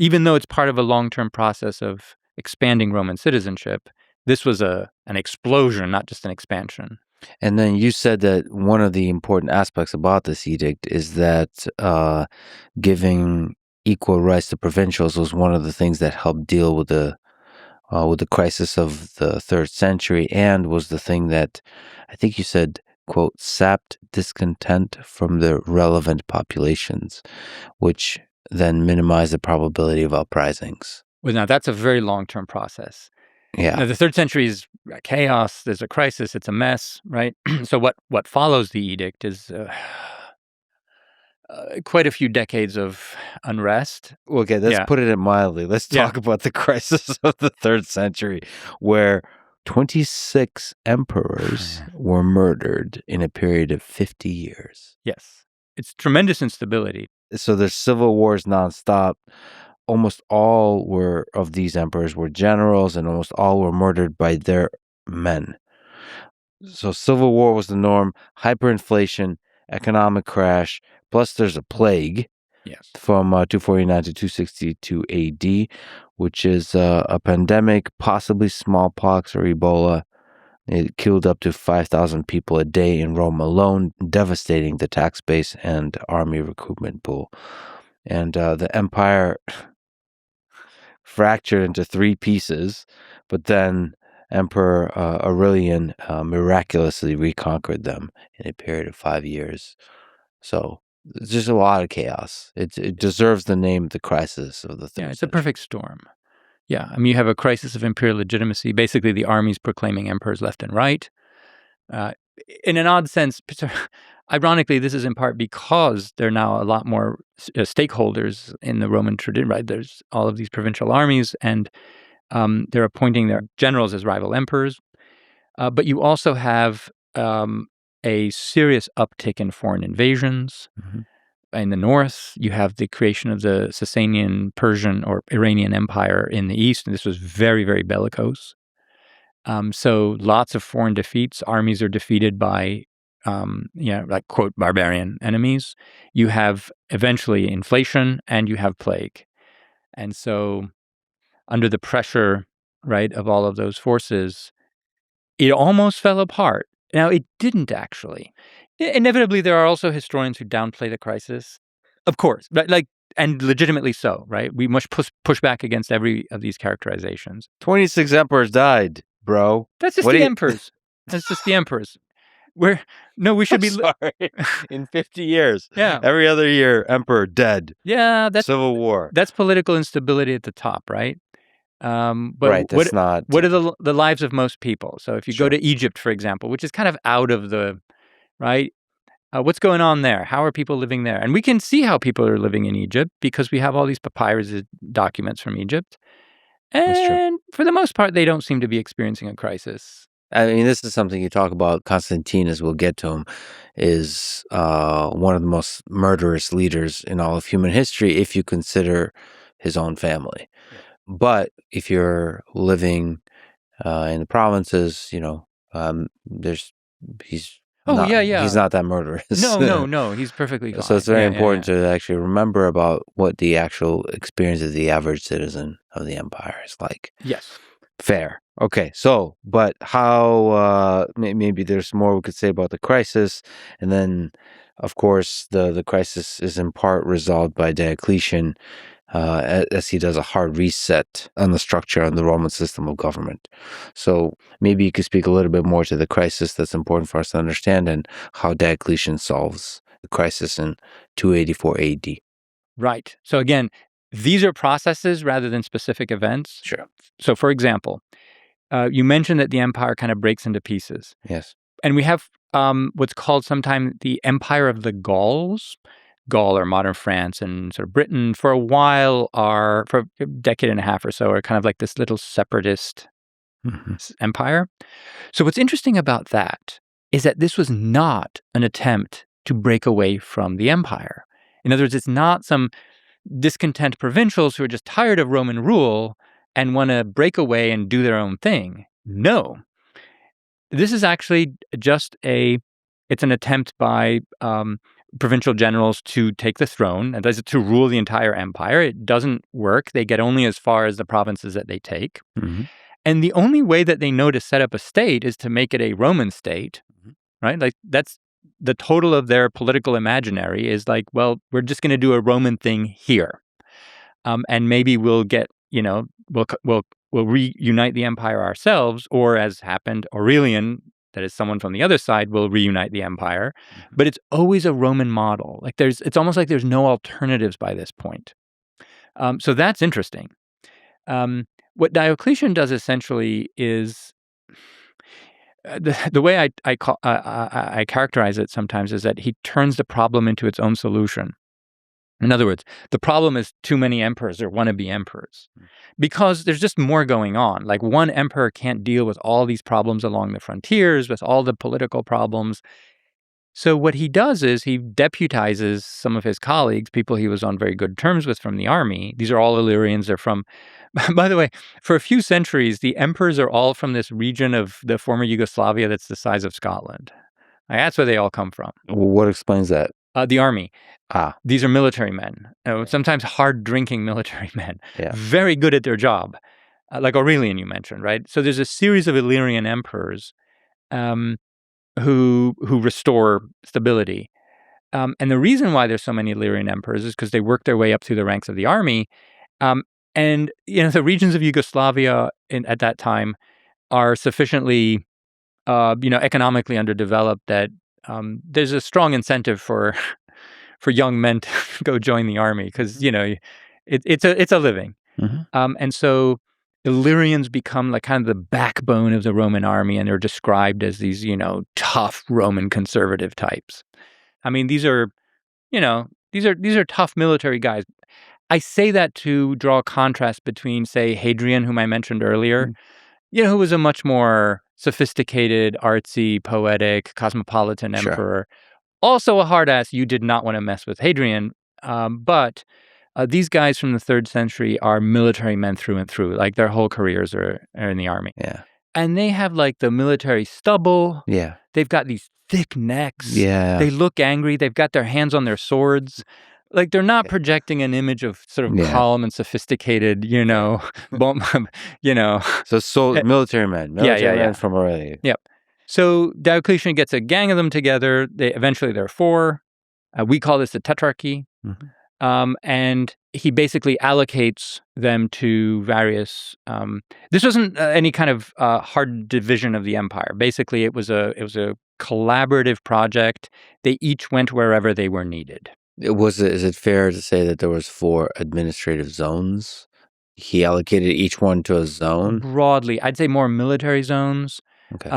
Even though it's part of a long-term process of expanding Roman citizenship, this was an explosion, not just an expansion. And then you said that one of the important aspects about this edict is that giving equal rights to provincials was one of the things that helped deal with the crisis of the 3rd century, and was the thing that I think you said, quote, sapped discontent from the relevant populations, which then minimized the probability of uprisings. Well, now that's a very long-term process. Yeah. Now, the 3rd century is chaos. There's a crisis. It's a mess, right? So what follows the edict is quite a few decades of unrest. Okay, let's put it mildly. Let's talk about the crisis of the 3rd century, where 26 emperors were murdered in a period of 50 years. Yes. It's tremendous instability. So there's civil wars nonstop. Almost all of these emperors were generals, and almost all were murdered by their men. So civil war was the norm, hyperinflation, economic crash, plus there's a plague. Yes. From 249 to 262 AD, which is a pandemic, possibly smallpox or Ebola. It killed up to 5,000 people a day in Rome alone, devastating the tax base and army recruitment pool. And the empire fractured into 3 pieces, but then Emperor Aurelian miraculously reconquered them in a period of 5 years. So it's just a lot of chaos. It deserves the name the crisis of the 3rd century. It's a perfect storm. Yeah, I mean, you have a crisis of imperial legitimacy, basically the armies proclaiming emperors left and right. In an odd sense, ironically, this is in part because there are now a lot more stakeholders in the Roman tradition, right? There's all of these provincial armies, and they're appointing their generals as rival emperors. But you also have a serious uptick in foreign invasions. In the north, you have the creation of the Sasanian, Persian, or Iranian Empire in the east, and this was very, very bellicose. So lots of foreign defeats. Armies are defeated by, like, quote, barbarian enemies. You have eventually inflation, and you have plague. And so under the pressure, right, of all of those forces, it almost fell apart. Now, it didn't actually. Inevitably, there are also historians who downplay the crisis. Of course, but and legitimately so, right? We must push back against every of these characterizations. 26 emperors died, bro. That's just the emperors. That's just the emperors. we should be. Sorry, in 50 years. Yeah. Every other year, emperor dead. Yeah, that's Civil war. That's political instability at the top, right? But Right, that's not... what are the lives of most people? So if you go Sure. to Egypt, for example, which is kind of out of the right, what's going on there? How are people living there? And we can see how people are living in Egypt because we have all these papyrus documents from Egypt, That's true. and for the most part, they don't seem to be experiencing a crisis. I mean, this is something you talk about. Constantine, as we'll get to him, is one of the most murderous leaders in all of human history if you consider his own family. Yeah. But if you're living in the provinces, he's he's not that murderous. No, he's perfectly fine. So it's very important to actually remember about what the actual experience of the average citizen of the empire is like. Yes. Fair. Okay. So, but how, maybe there's more we could say about the crisis. And then, of course, the crisis is in part resolved by Diocletian, as he does a hard reset on the structure and the Roman system of government. So maybe you could speak a little bit more to the crisis that's important for us to understand and how Diocletian solves the crisis in 284 AD. Right. So again, these are processes rather than specific events. Sure. So for example, you mentioned that the empire kind of breaks into pieces. Yes. And we have what's called sometimes the Empire of the Gauls. Gaul or modern France and sort of Britain for a while for a decade and a half or so are kind of like this little separatist empire. So what's interesting about that is that this was not an attempt to break away from the empire. In other words, it's not some discontent provincials who are just tired of Roman rule and want to break away and do their own thing. No. This is actually just it's an attempt by provincial generals to take the throne, and that's to rule the entire empire. It doesn't work. They get only as far as the provinces that they take. Mm-hmm. And the only way that they know to set up a state is to make it a Roman state, right? Like that's the total of their political imaginary is like, well, we're just going to do a Roman thing here. And maybe we'll get, we'll reunite the empire ourselves, or as happened, Aurelian, that is someone from the other side, will reunite the empire. But it's always a Roman model. Like it's almost like there's no alternatives by this point. So that's interesting. What Diocletian does essentially is the way I characterize it sometimes is that he turns the problem into its own solution. In other words, the problem is too many emperors or wannabe emperors because there's just more going on. Like one emperor can't deal with all these problems along the frontiers, with all the political problems. So what he does is he deputizes some of his colleagues, people he was on very good terms with from the army. These are all Illyrians. They're from, by the way, for a few centuries, the emperors are all from this region of the former Yugoslavia that's the size of Scotland. That's where they all come from. What explains that? The army. These are military men, sometimes hard-drinking military men, very good at their job, like Aurelian you mentioned, right? So there's a series of Illyrian emperors who restore stability. And the reason why there's so many Illyrian emperors is because they work their way up through the ranks of the army. And the regions of Yugoslavia at that time are sufficiently, economically underdeveloped that there's a strong incentive for young men to go join the army because it's a living, and so Illyrians become like kind of the backbone of the Roman army, and they're described as these tough Roman conservative types. I mean, these are tough military guys. I say that to draw a contrast between, say, Hadrian, whom I mentioned earlier, who was a much more sophisticated, artsy, poetic, cosmopolitan emperor. Also a hard ass. You did not want to mess with Hadrian. But these guys from the 3rd century are military men through and through. Like their whole careers are in the army. Yeah. And they have like the military stubble. Yeah. They've got these thick necks. Yeah. They look angry. They've got their hands on their swords. Like they're not projecting an image of sort of calm and sophisticated, So military men. Military men from Aurelia. Yep. So Diocletian gets a gang of them together. They're 4. We call this the Tetrarchy. And he basically allocates them to various. This wasn't any kind of hard division of the empire. Basically, it was a collaborative project. They each went wherever they were needed. Is it fair to say that there was 4 administrative zones? He allocated each one to a zone? Broadly, I'd say more military zones. Okay.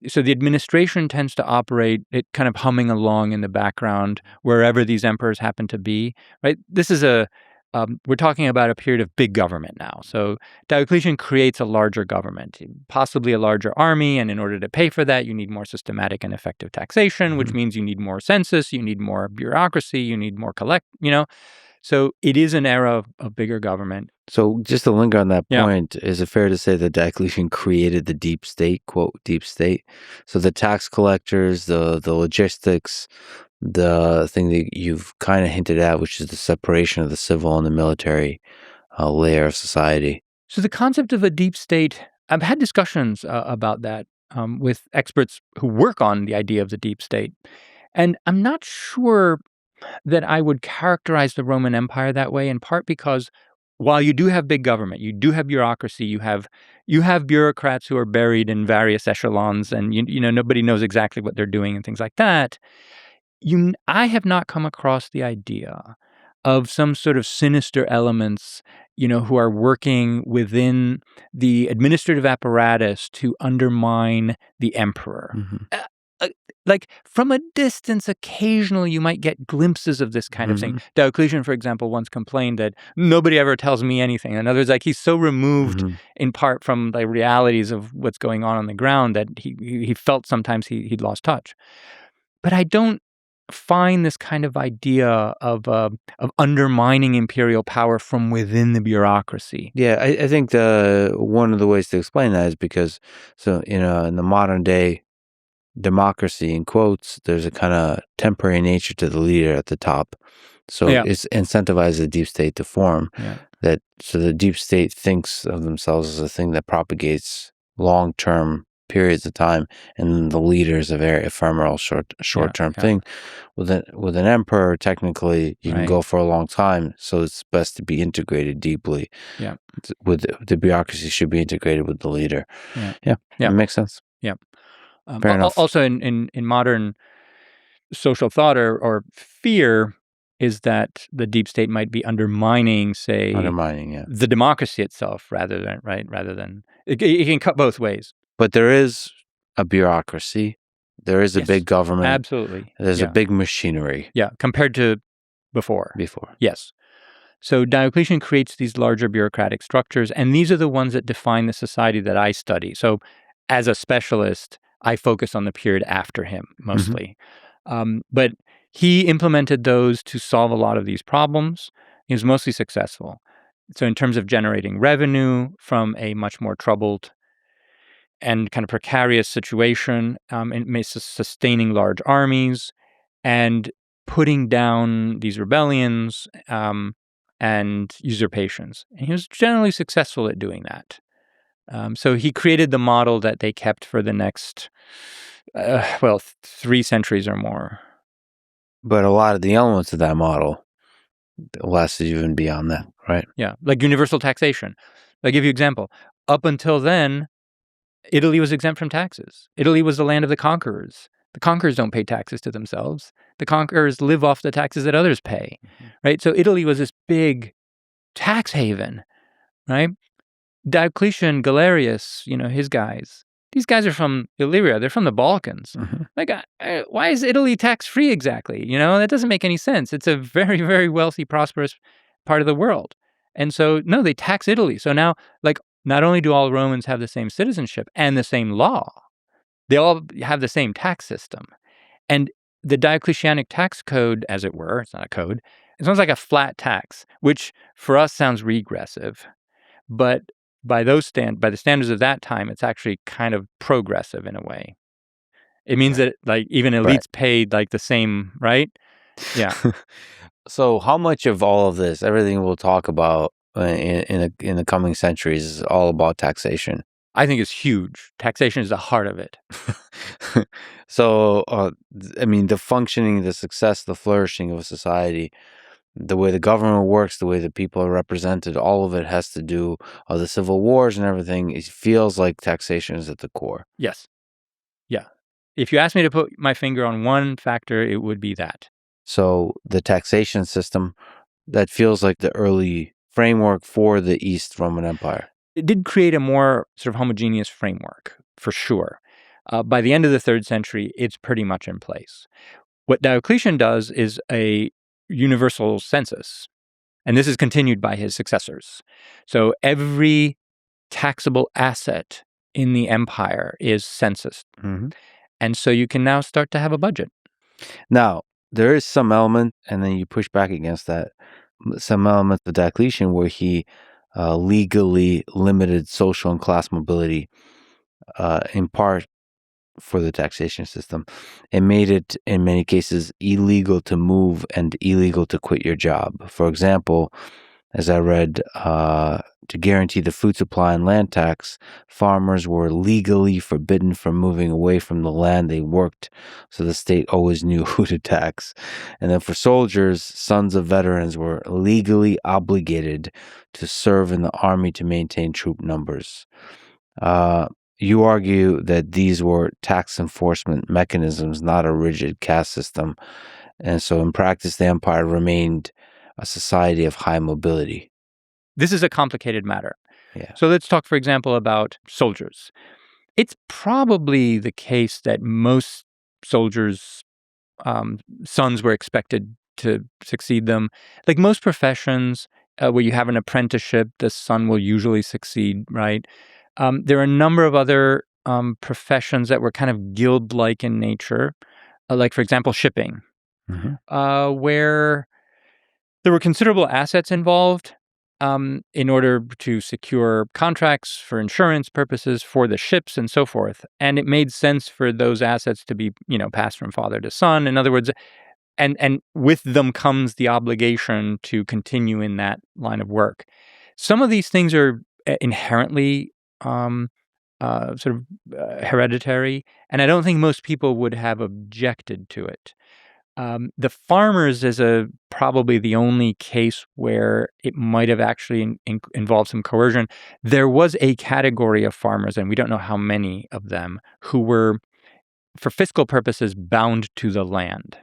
So the administration tends to operate it kind of humming along in the background wherever these emperors happen to be, right? This is we're talking about a period of big government now. So Diocletian creates a larger government, possibly a larger army, and in order to pay for that, you need more systematic and effective taxation, which means you need more census, you need more bureaucracy, you need more So it is an era of bigger government. So just to linger on that point, is it fair to say that Diocletian created the deep state, quote, deep state? So the tax collectors, the logistics, the thing that you've kind of hinted at, which is the separation of the civil and the military layer of society. So the concept of a deep state, I've had discussions about that with experts who work on the idea of the deep state. And I'm not sure that I would characterize the Roman Empire that way, in part because while you do have big government, you do have bureaucracy, you have bureaucrats who are buried in various echelons, and nobody knows exactly what they're doing and things like that. I have not come across the idea of some sort of sinister elements, who are working within the administrative apparatus to undermine the emperor. Like from a distance, occasionally you might get glimpses of this kind of thing. Diocletian, for example, once complained that nobody ever tells me anything. In other words, like he's so removed in part from the realities of what's going on the ground that he felt sometimes he'd lost touch. But I don't find this kind of idea of undermining imperial power from within the bureaucracy. Yeah, I think one of the ways to explain that is because, in the modern day democracy, in quotes, there's a kind of temporary nature to the leader at the top. So it's incentivized the deep state to form. So the deep state thinks of themselves as a thing that propagates long-term periods of time, and the leader is a very ephemeral short-term thing. With an emperor, technically, you can go for a long time, so it's best to be integrated deeply. With the bureaucracy should be integrated with the leader. It makes sense. Fair enough. Also, in modern social thought or fear is that the deep state might be undermining, the democracy itself, rather than it can cut both ways. But there is a bureaucracy. There is a big government. Absolutely. There's a big machinery. Yeah, compared to before. Yes. So Diocletian creates these larger bureaucratic structures, and these are the ones that define the society that I study. So as a specialist, I focus on the period after him mostly. But he implemented those to solve a lot of these problems. He was mostly successful. So in terms of generating revenue from a much more troubled and kind of precarious situation, sustaining large armies and putting down these rebellions and usurpations. And he was generally successful at doing that. So he created the model that they kept for the next, 3 centuries or more. But a lot of the elements of that model lasted even beyond that, right? Yeah, like universal taxation. I'll give you an example. Up until then, Italy was exempt from taxes. Italy was the land of the conquerors. The conquerors don't pay taxes to themselves. The conquerors live off the taxes that others pay, right? So Italy was this big tax haven, right? Diocletian, Galerius, his guys. These guys are from Illyria. They're from the Balkans. Like, why is Italy tax-free exactly? That doesn't make any sense. It's a very, very wealthy, prosperous part of the world. And so, no, they tax Italy. So now, not only do all Romans have the same citizenship and the same law, they all have the same tax system. And the Diocletianic tax code, as it were, it's not a code, it sounds like a flat tax, which for us sounds regressive. But by the standards of that time, it's actually kind of progressive in a way. It means that even elites paid the same, right? Yeah. So how much of all of this, everything we'll talk about in the coming centuries, is all about taxation? I think it's huge. Taxation is the heart of it. So, the functioning, the success, the flourishing of a society the way the government works, the way the people are represented, all of it has to do with the civil wars and everything. It feels like taxation is at the core. Yes. Yeah. If you ask me to put my finger on one factor, it would be that. So the taxation system, that feels like the early framework for the East Roman Empire. It did create a more sort of homogeneous framework, for sure. By the end of the 3rd century, it's pretty much in place. What Diocletian does is a universal census, and this is continued by his successors. So every taxable asset in the empire is censused. Mm-hmm. And so you can now start to have a budget. Now, there is some element, and then you push back against that, some element of Diocletian where he legally limited social and class mobility, in part for the taxation system, and made it, in many cases, illegal to move and illegal to quit your job. For example, as I read, to guarantee the food supply and land tax, farmers were legally forbidden from moving away from the land they worked, so the state always knew who to tax. And then for soldiers, sons of veterans were legally obligated to serve in the army to maintain troop numbers. You argue that these were tax enforcement mechanisms, not a rigid caste system. And so in practice, the empire remained a society of high mobility. This is a complicated matter. Yeah. So let's talk, for example, about soldiers. It's probably the case that most soldiers' sons were expected to succeed them. Like most professions where you have an apprenticeship, the son will usually succeed, right? There are a number of other professions that were kind of guild-like in nature, like, for example, shipping, where there were considerable assets involved in order to secure contracts for insurance purposes for the ships and so forth. And it made sense for those assets to be, passed from father to son. In other words, and with them comes the obligation to continue in that line of work. Some of these things are inherently hereditary, and I don't think most people would have objected to it. The farmers is probably the only case where it might have actually involved some coercion. There was a category of farmers, and we don't know how many of them, who were, for fiscal purposes, bound to the land.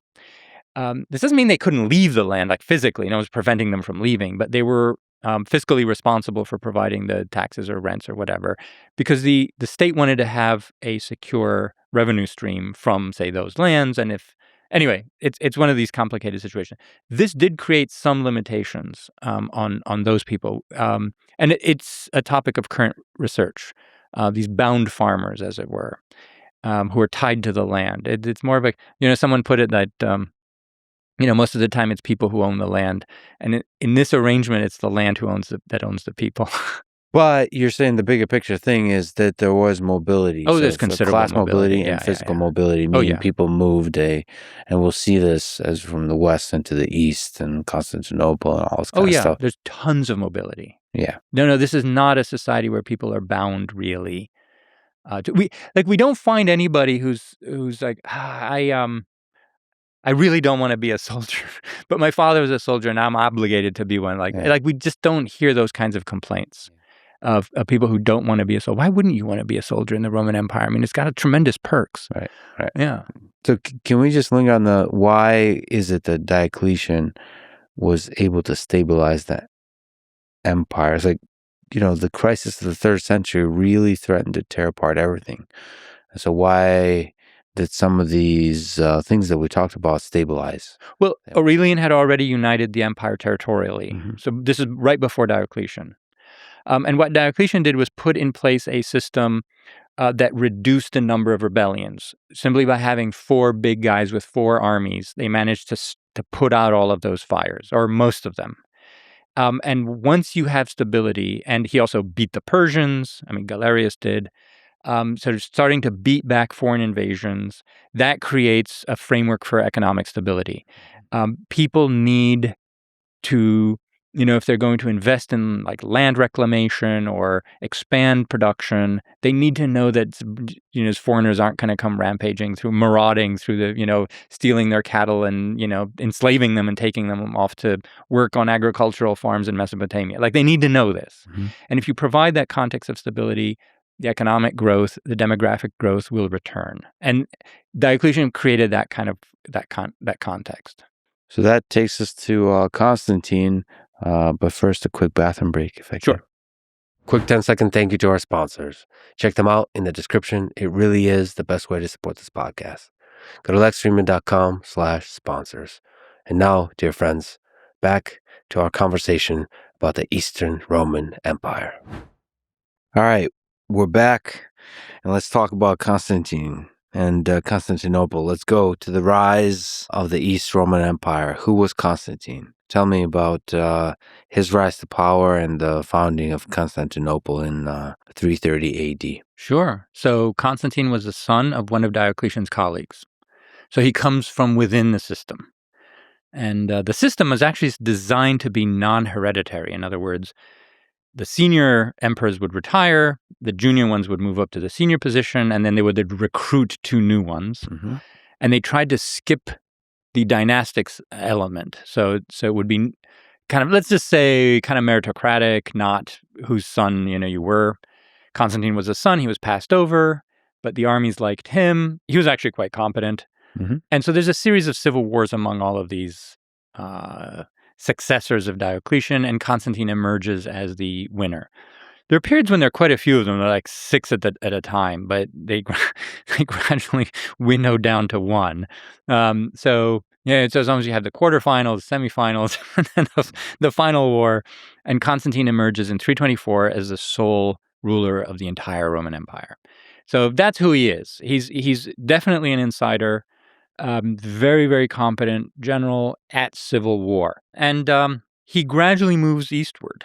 This doesn't mean they couldn't leave the land, like physically, it was preventing them from leaving, but they were fiscally responsible for providing the taxes or rents or whatever, because the state wanted to have a secure revenue stream from, say, those lands. And anyway, it's one of these complicated situations. This did create some limitations on those people, and it's a topic of current research. These bound farmers, as it were, who are tied to the land. It's more of a, someone put it that. Most of the time it's people who own the land, and in this arrangement, it's the land that owns the people. But you're saying the bigger picture thing is that there was mobility. Oh, there's considerable class mobility and yeah, physical mobility, meaning people moved and we'll see this as from the west into the east and Constantinople and all this kind of stuff. There's tons of mobility. Yeah. No, this is not a society where people are bound really. We don't find anybody who's like, I really don't want to be a soldier, but my father was a soldier and I'm obligated to be one. Like we just don't hear those kinds of complaints of people who don't want to be a soldier. Why wouldn't you want to be a soldier in the Roman Empire? I mean, it's got tremendous perks. Right. Yeah. So can we just linger on why is it that Diocletian was able to stabilize that empire? It's like, the crisis of the 3rd century really threatened to tear apart everything. So why did some of these things that we talked about stabilize? Well, Aurelian had already united the empire territorially. Mm-hmm. So this is right before Diocletian. And what Diocletian did was put in place a system that reduced the number of rebellions. Simply by having 4 big guys with 4 armies, they managed to put out all of those fires, or most of them. And once you have stability, and he also beat the Persians, Galerius did, so starting to beat back foreign invasions, that creates a framework for economic stability. People need to if they're going to invest in like land reclamation or expand production, they need to know that foreigners aren't going to come rampaging through, marauding through the, stealing their cattle and enslaving them and taking them off to work on agricultural farms in Mesopotamia. Like, they need to know this. And if you provide that context of stability, the economic growth, the demographic growth will return. And Diocletian created that kind of that context. So that takes us to Constantine. But first, a quick bathroom break, if I can. Sure. Quick 10-second thank you to our sponsors. Check them out in the description. It really is the best way to support this podcast. Go to lexfridman.com/sponsors. And now, dear friends, back to our conversation about the Eastern Roman Empire. All right, we're back, and let's talk about Constantine and Constantinople. Let's go to the rise of the East Roman Empire. Who was Constantine? Tell me about his rise to power and the founding of Constantinople in 330 AD. Sure. So Constantine was the son of one of Diocletian's colleagues. So he comes from within the system. And the system was actually designed to be non-hereditary. In other words, the senior emperors would retire, the junior ones would move up to the senior position, and then they would recruit two new ones. And they tried to skip the dynastics element. So it would be kind of, let's just say, kind of meritocratic, not whose son, you were. Constantine was a son. He was passed over, but the armies liked him. He was actually quite competent. And so there's a series of civil wars among all of these successors of Diocletian, and Constantine emerges as the winner. There are periods when there are quite a few of them. There are like 6 at a time, but they gradually winnow down to 1. So as long as you have the quarterfinals, semifinals, and then the final war, and Constantine emerges in 324 as the sole ruler of the entire Roman Empire. So that's who he is. He's definitely an insider, very, very competent general at civil war. And he gradually moves eastward.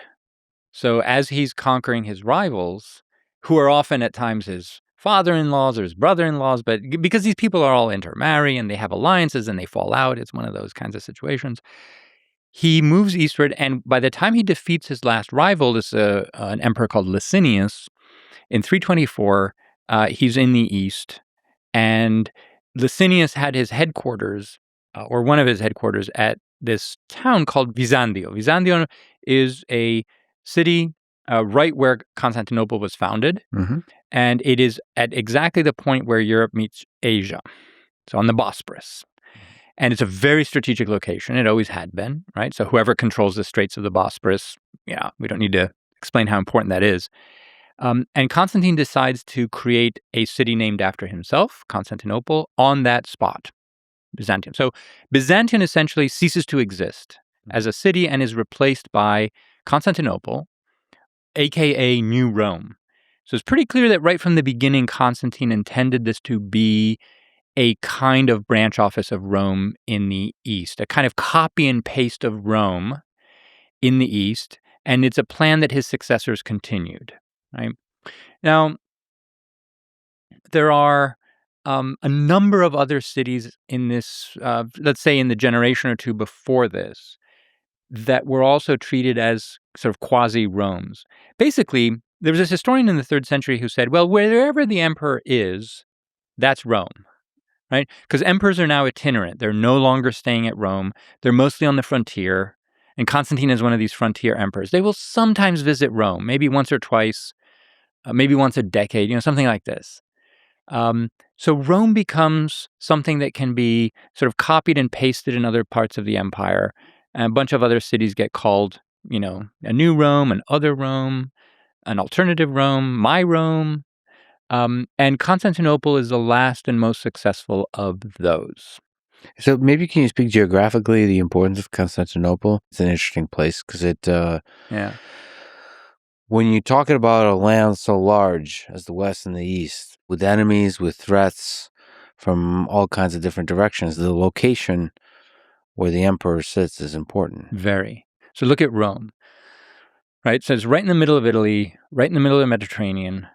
So as he's conquering his rivals, who are often at times his father-in-laws or his brother-in-laws, but because these people are all intermarry and they have alliances and they fall out, it's one of those kinds of situations. He moves eastward, and by the time he defeats his last rival, this an emperor called Licinius, in 324, he's in the east, and Licinius had his headquarters, or one of his headquarters, at this town called Byzantium. Byzantium is a city right where Constantinople was founded, and it is at exactly the point where Europe meets Asia, so on the Bosporus. And it's a very strategic location. It always had been, right? So whoever controls the Straits of the Bosporus, we don't need to explain how important that is. And Constantine decides to create a city named after himself, Constantinople, on that spot, Byzantium. So Byzantium essentially ceases to exist as a city and is replaced by Constantinople, aka New Rome. So it's pretty clear that right from the beginning, Constantine intended this to be a kind of branch office of Rome in the East, a kind of copy and paste of Rome in the East, and it's a plan that his successors continued. Right? Now, there are a number of other cities in this, let's say in the generation or two before this, that were also treated as sort of quasi-Romes. Basically, there was this historian in the 3rd century who said, well, wherever the emperor is, that's Rome, right? Because emperors are now itinerant. They're no longer staying at Rome. They're mostly on the frontier, and Constantine is one of these frontier emperors. They will sometimes visit Rome, maybe once or twice, maybe once a decade, something like this. So Rome becomes something that can be sort of copied and pasted in other parts of the empire. And a bunch of other cities get called, a new Rome, an other Rome, an alternative Rome, my Rome. And Constantinople is the last and most successful of those. So maybe can you speak geographically the importance of Constantinople? It's an interesting place because it... When you're talking about a land so large as the West and the East, with enemies, with threats from all kinds of different directions, the location where the emperor sits is important. Very. So look at Rome, right? So it's right in the middle of Italy, right in the middle of the Mediterranean.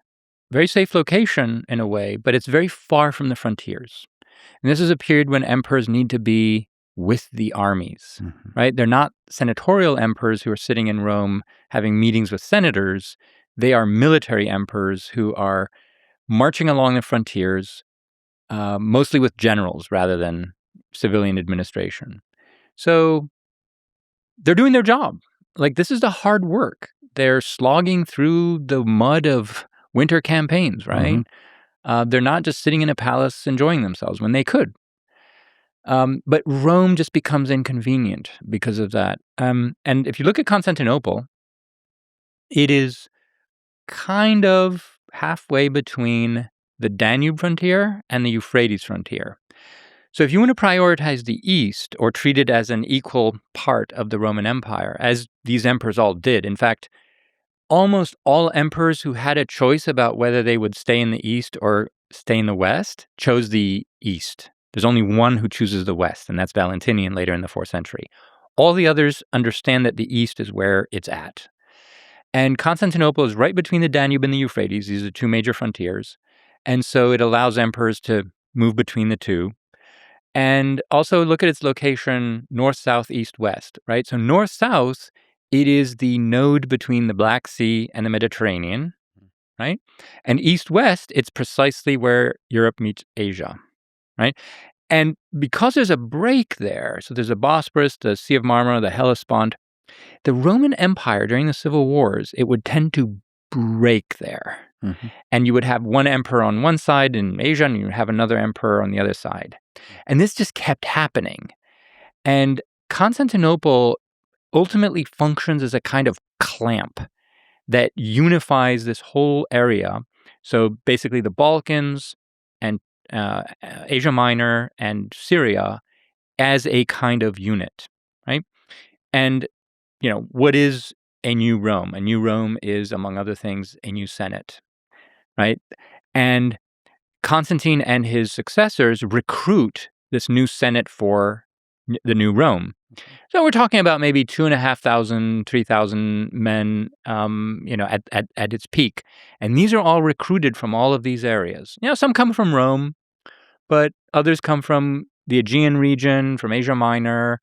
Very safe location in a way, but it's very far from the frontiers. And this is a period when emperors need to be with the armies, right? They're not senatorial emperors who are sitting in Rome having meetings with senators. They are military emperors who are marching along the frontiers, mostly with generals rather than civilian administration. So they're doing their job. Like, this is the hard work. They're slogging through the mud of winter campaigns, right? They're not just sitting in a palace enjoying themselves when they could. But Rome just becomes inconvenient because of that. And if you look at Constantinople, it is kind of halfway between the Danube frontier and the Euphrates frontier. So if you want to prioritize the East or treat it as an equal part of the Roman Empire, as these emperors all did, in fact, almost all emperors who had a choice about whether they would stay in the East or stay in the West chose the East. There's only one who chooses the West, and that's Valentinian later in the 4th century. All the others understand that the East is where it's at. And Constantinople is right between the Danube and the Euphrates. These are two major frontiers. And so it allows emperors to move between the two. And also look at its location north, south, east, west, right? So north, south, it is the node between the Black Sea and the Mediterranean, right? And east, west, it's precisely where Europe meets Asia, right? And because there's a break there, so there's a Bosporus, the Sea of Marmara, the Hellespont, the Roman Empire during the civil wars, it would tend to break there. And you would have one emperor on one side in Asia, and you would have another emperor on the other side. And this just kept happening. And Constantinople ultimately functions as a kind of clamp that unifies this whole area. So basically the Balkans and Asia Minor and Syria as a kind of unit, right? And, you know, what is a new Rome? A new Rome is, among other things, a new Senate, right? And Constantine and his successors recruit this new Senate for the new Rome. So we're talking about maybe 2,500, 3,000 men, at its peak. And these are all recruited from all of these areas. You know, some come from Rome, but others come from the Aegean region, from Asia Minor,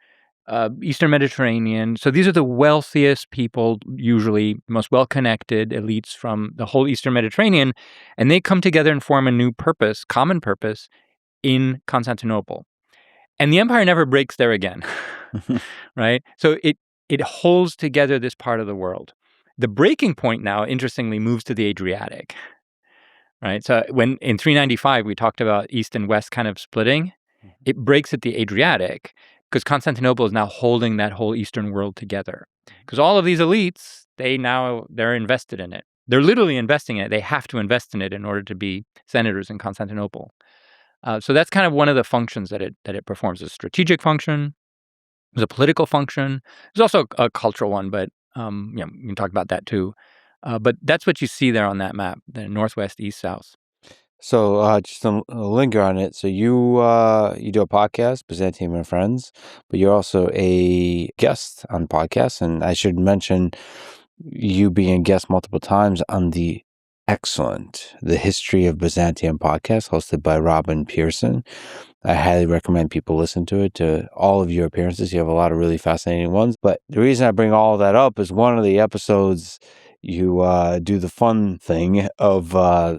Eastern Mediterranean. So these are the wealthiest people, usually most well-connected elites from the whole Eastern Mediterranean, and they come together and form a new purpose, common purpose, in Constantinople. And the empire never breaks there again, right? So it holds together this part of the world. The breaking point now, interestingly, moves to the Adriatic, right? So when in 395 we talked about East and West kind of splitting, it breaks at the Adriatic, because Constantinople is now holding that whole Eastern world together. Because all of these elites, they're invested in it. They're literally investing in it. They have to invest in it in order to be senators in Constantinople. So that's kind of one of the functions that it performs. A strategic function, there's a political function. There's also a cultural one, but we can talk about that too. But that's what you see there on that map: the northwest, east, south. So just to linger on it, so you do a podcast, Byzantine and Friends, but you're also a guest on podcasts, and I should mention you being a guest multiple times on the History of Byzantium podcast, hosted by Robin Pearson. I highly recommend people listen to it, to all of your appearances. You have a lot of really fascinating ones. But the reason I bring all of that up is one of the episodes you do the fun thing of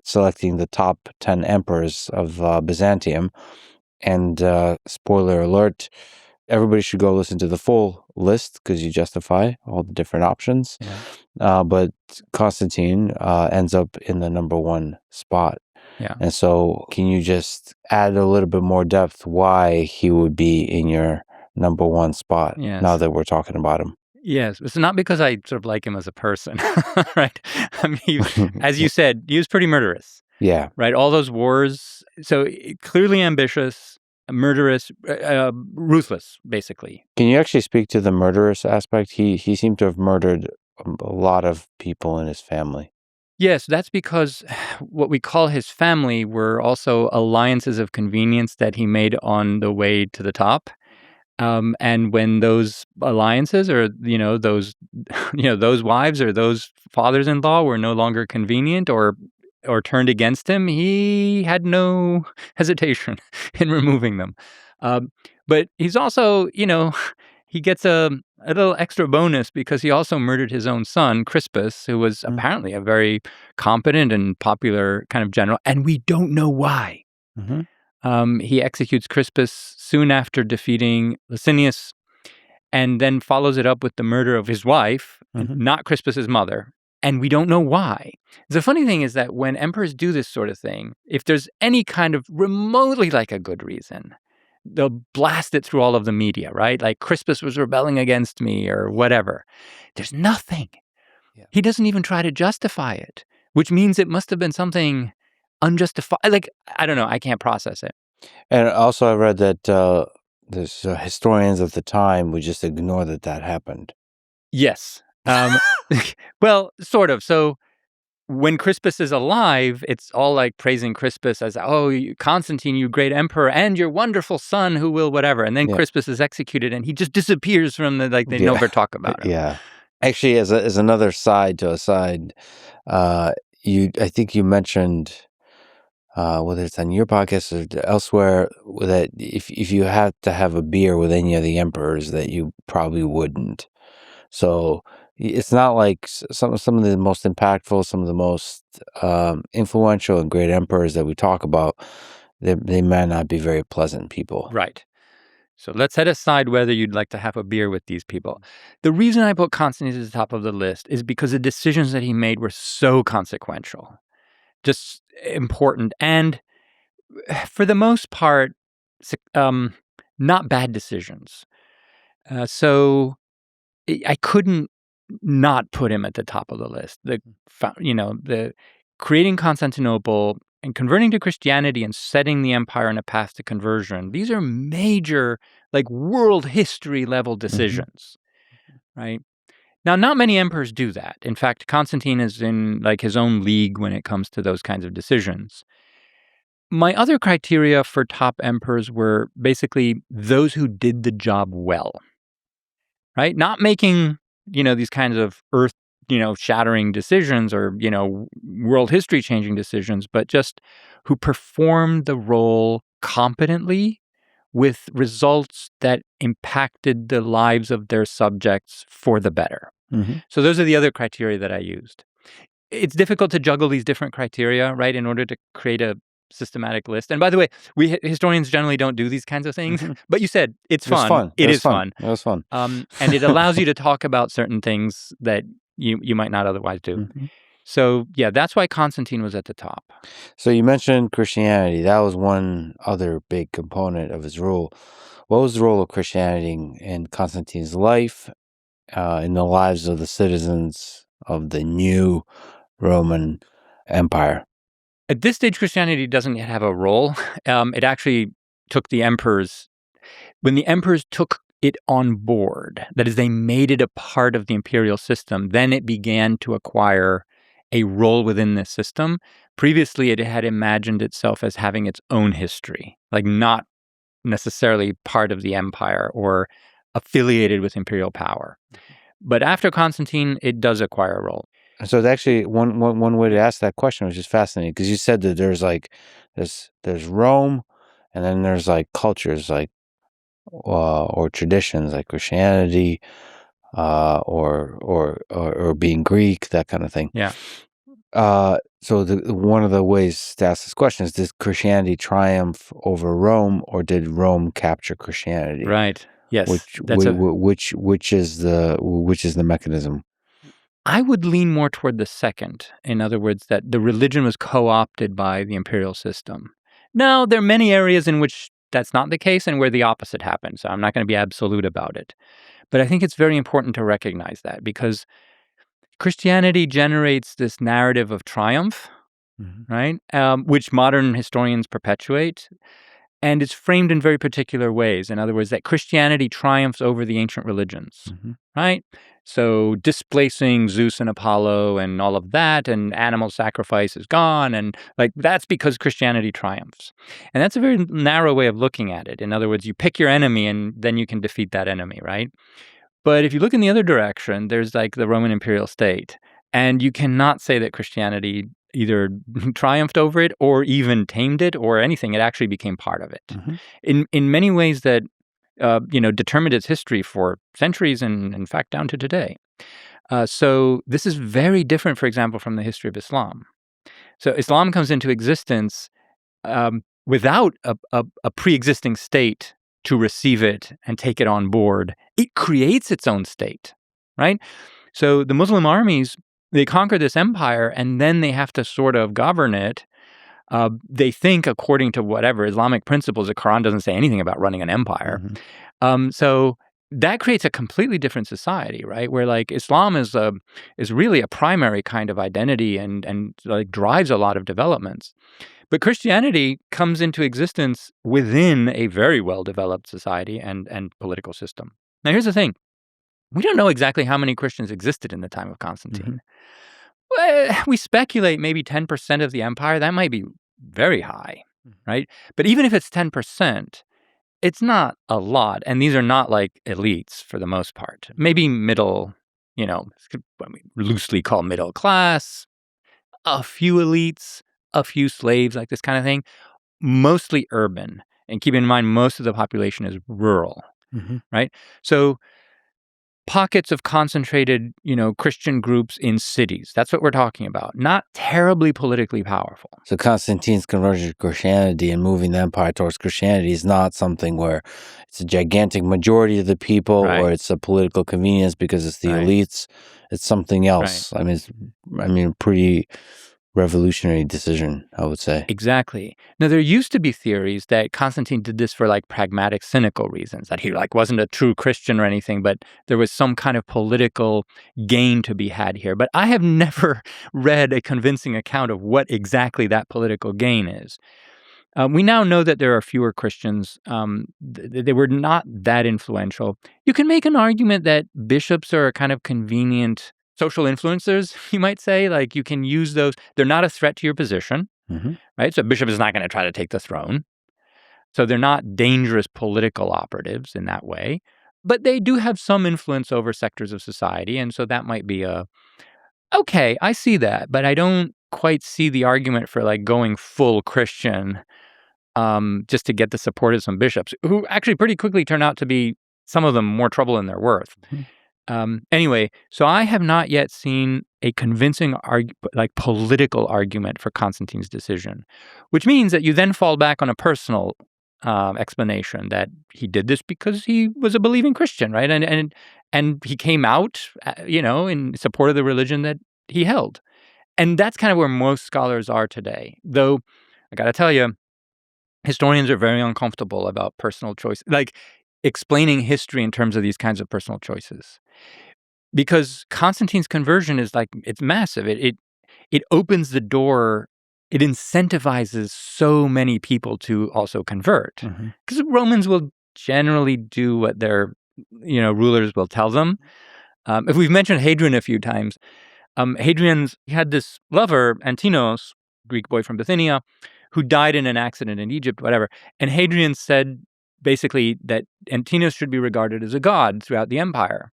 selecting the top 10 emperors of Byzantium. And spoiler alert, everybody should go listen to the full list because you justify all the different options. Yeah. But Constantine ends up in the number 1 spot. Yeah. And so can you just add a little bit more depth why he would be in your number 1 spot now that we're talking about him? Yes, it's not because I sort of like him as a person, right? I mean, as you said, he was pretty murderous. Yeah. Right? All those wars. So clearly ambitious, murderous, ruthless, basically. Can you actually speak to the murderous aspect? He seemed to have murdered a lot of people in his family. Yes, that's because what we call his family were also alliances of convenience that he made on the way to the top. And when those alliances or, those wives or those fathers-in-law were no longer convenient or or turned against him, he had no hesitation in removing them. But he's also, he gets a little extra bonus because he also murdered his own son, Crispus, who was apparently a very competent and popular kind of general, and we don't know why. He executes Crispus soon after defeating Licinius, and then follows it up with the murder of his wife, not Crispus's mother, and we don't know why. The funny thing is that when emperors do this sort of thing, if there's any kind of remotely like a good reason, they'll blast it through all of the media, right? Like Crispus was rebelling against me or whatever. There's nothing. Yeah. He doesn't even try to justify it, which means it must have been something unjustified. Like, I don't know. I can't process it. And also I read that there's historians of the time would just ignore that happened. Yes. Well, sort of. So when Crispus is alive, it's all like praising Crispus as, Constantine, you great emperor, and your wonderful son who will whatever. And then Crispus is executed and he just disappears from they never talk about him. Yeah. Actually, as another side to a side, I think you mentioned, whether it's on your podcast or elsewhere, that if you had to have a beer with any of the emperors, that you probably wouldn't. So it's not like some of the most impactful, some of the most influential and great emperors that we talk about, they might not be very pleasant people. Right. So let's set aside whether you'd like to have a beer with these people. The reason I put Constantine at the top of the list is because the decisions that he made were so consequential, just important, and for the most part, not bad decisions. So I couldn't not put him at the top of the list. The creating Constantinople and converting to Christianity and setting the empire on a path to conversion. These are major, like world history level decisions, right? Now, not many emperors do that. In fact, Constantine is in like his own league when it comes to those kinds of decisions. My other criteria for top emperors were basically those who did the job well, right? Not making, these kinds of shattering decisions or, world history changing decisions, but just who performed the role competently with results that impacted the lives of their subjects for the better. So those are the other criteria that I used. It's difficult to juggle these different criteria, right, in order to create a systematic list. And by the way, we historians generally don't do these kinds of things, but you said it's fun. It is fun. It was fun. And it allows you to talk about certain things that you might not otherwise do. So, yeah, that's why Constantine was at the top. So you mentioned Christianity. That was one other big component of his rule. What was the role of Christianity in Constantine's life, in the lives of the citizens of the new Roman Empire? At this stage, Christianity doesn't yet have a role. It actually took the emperors, when the emperors took it on board, that is, they made it a part of the imperial system, then it began to acquire a role within this system. Previously, it had imagined itself as having its own history, like not necessarily part of the empire or affiliated with imperial power. But after Constantine, it does acquire a role. So it's actually one way to ask that question, which is fascinating, because you said that there's Rome, and then there's like cultures like or traditions like Christianity, or being Greek, that kind of thing. Yeah. So one of the ways to ask this question is: did Christianity triumph over Rome, or did Rome capture Christianity? Right. Yes. Which is the mechanism? I would lean more toward the second. In other words, that the religion was co-opted by the imperial system. Now, there are many areas in which that's not the case and where the opposite happens. So I'm not going to be absolute about it. But I think it's very important to recognize that, because Christianity generates this narrative of triumph, right? Which modern historians perpetuate. And it's framed in very particular ways. In other words, that Christianity triumphs over the ancient religions, right? So displacing Zeus and Apollo and all of that, and animal sacrifice is gone. And like that's because Christianity triumphs. And that's a very narrow way of looking at it. In other words, you pick your enemy and then you can defeat that enemy, right? But if you look in the other direction, there's like the Roman imperial state. And you cannot say that Christianity either triumphed over it or even tamed it or anything. It actually became part of it in many ways that determined its history for centuries and, in fact, down to today. So this is very different, for example, from the history of Islam. So Islam comes into existence without a pre-existing state to receive it and take it on board. It creates its own state, right? So the Muslim armies, they conquer this empire, and then they have to sort of govern it. They think according to whatever Islamic principles. The Quran doesn't say anything about running an empire. So that creates a completely different society, right? Where like Islam is really a primary kind of identity and like drives a lot of developments. But Christianity comes into existence within a very well-developed society and political system. Now, here's the thing. We don't know exactly how many Christians existed in the time of Constantine. We speculate maybe 10% of the empire. That might be very high, right? But even if it's 10%, it's not a lot. And these are not like elites for the most part. Maybe middle, what we loosely call middle class, a few elites, a few slaves, like this kind of thing. Mostly urban. And keep in mind, most of the population is rural, right? So pockets of concentrated, Christian groups in cities. That's what we're talking about. Not terribly politically powerful. So Constantine's conversion to Christianity and moving the empire towards Christianity is not something where it's a gigantic majority of the people or it's a political convenience because it's the elites. It's something else. Right. I mean, pretty revolutionary decision, I would say. Exactly. Now, there used to be theories that Constantine did this for like pragmatic, cynical reasons, that he like wasn't a true Christian or anything, but there was some kind of political gain to be had here. But I have never read a convincing account of what exactly that political gain is. We now know that there are fewer Christians. They were not that influential. You can make an argument that bishops are a kind of convenient social influencers, you might say. Like you can use those. They're not a threat to your position, right? So a bishop is not going to try to take the throne. So they're not dangerous political operatives in that way. But they do have some influence over sectors of society. And so that might be okay, I see that. But I don't quite see the argument for like going full Christian just to get the support of some bishops, who actually pretty quickly turn out to be, some of them, more trouble than they're worth. Anyway, so I have not yet seen a convincing political argument for Constantine's decision, which means that you then fall back on a personal explanation that he did this because he was a believing Christian, right? And he came out, in support of the religion that he held. And that's kind of where most scholars are today. Though, I got to tell you, historians are very uncomfortable about personal choice, like explaining history in terms of these kinds of personal choices. Because Constantine's conversion is like, it's massive. It opens the door. It incentivizes so many people to also convert. Because Romans will generally do what their, rulers will tell them. If we've mentioned Hadrian a few times, he had this lover, Antinos, Greek boy from Bithynia, who died in an accident in Egypt, whatever. And Hadrian said basically that Antinos should be regarded as a god throughout the empire.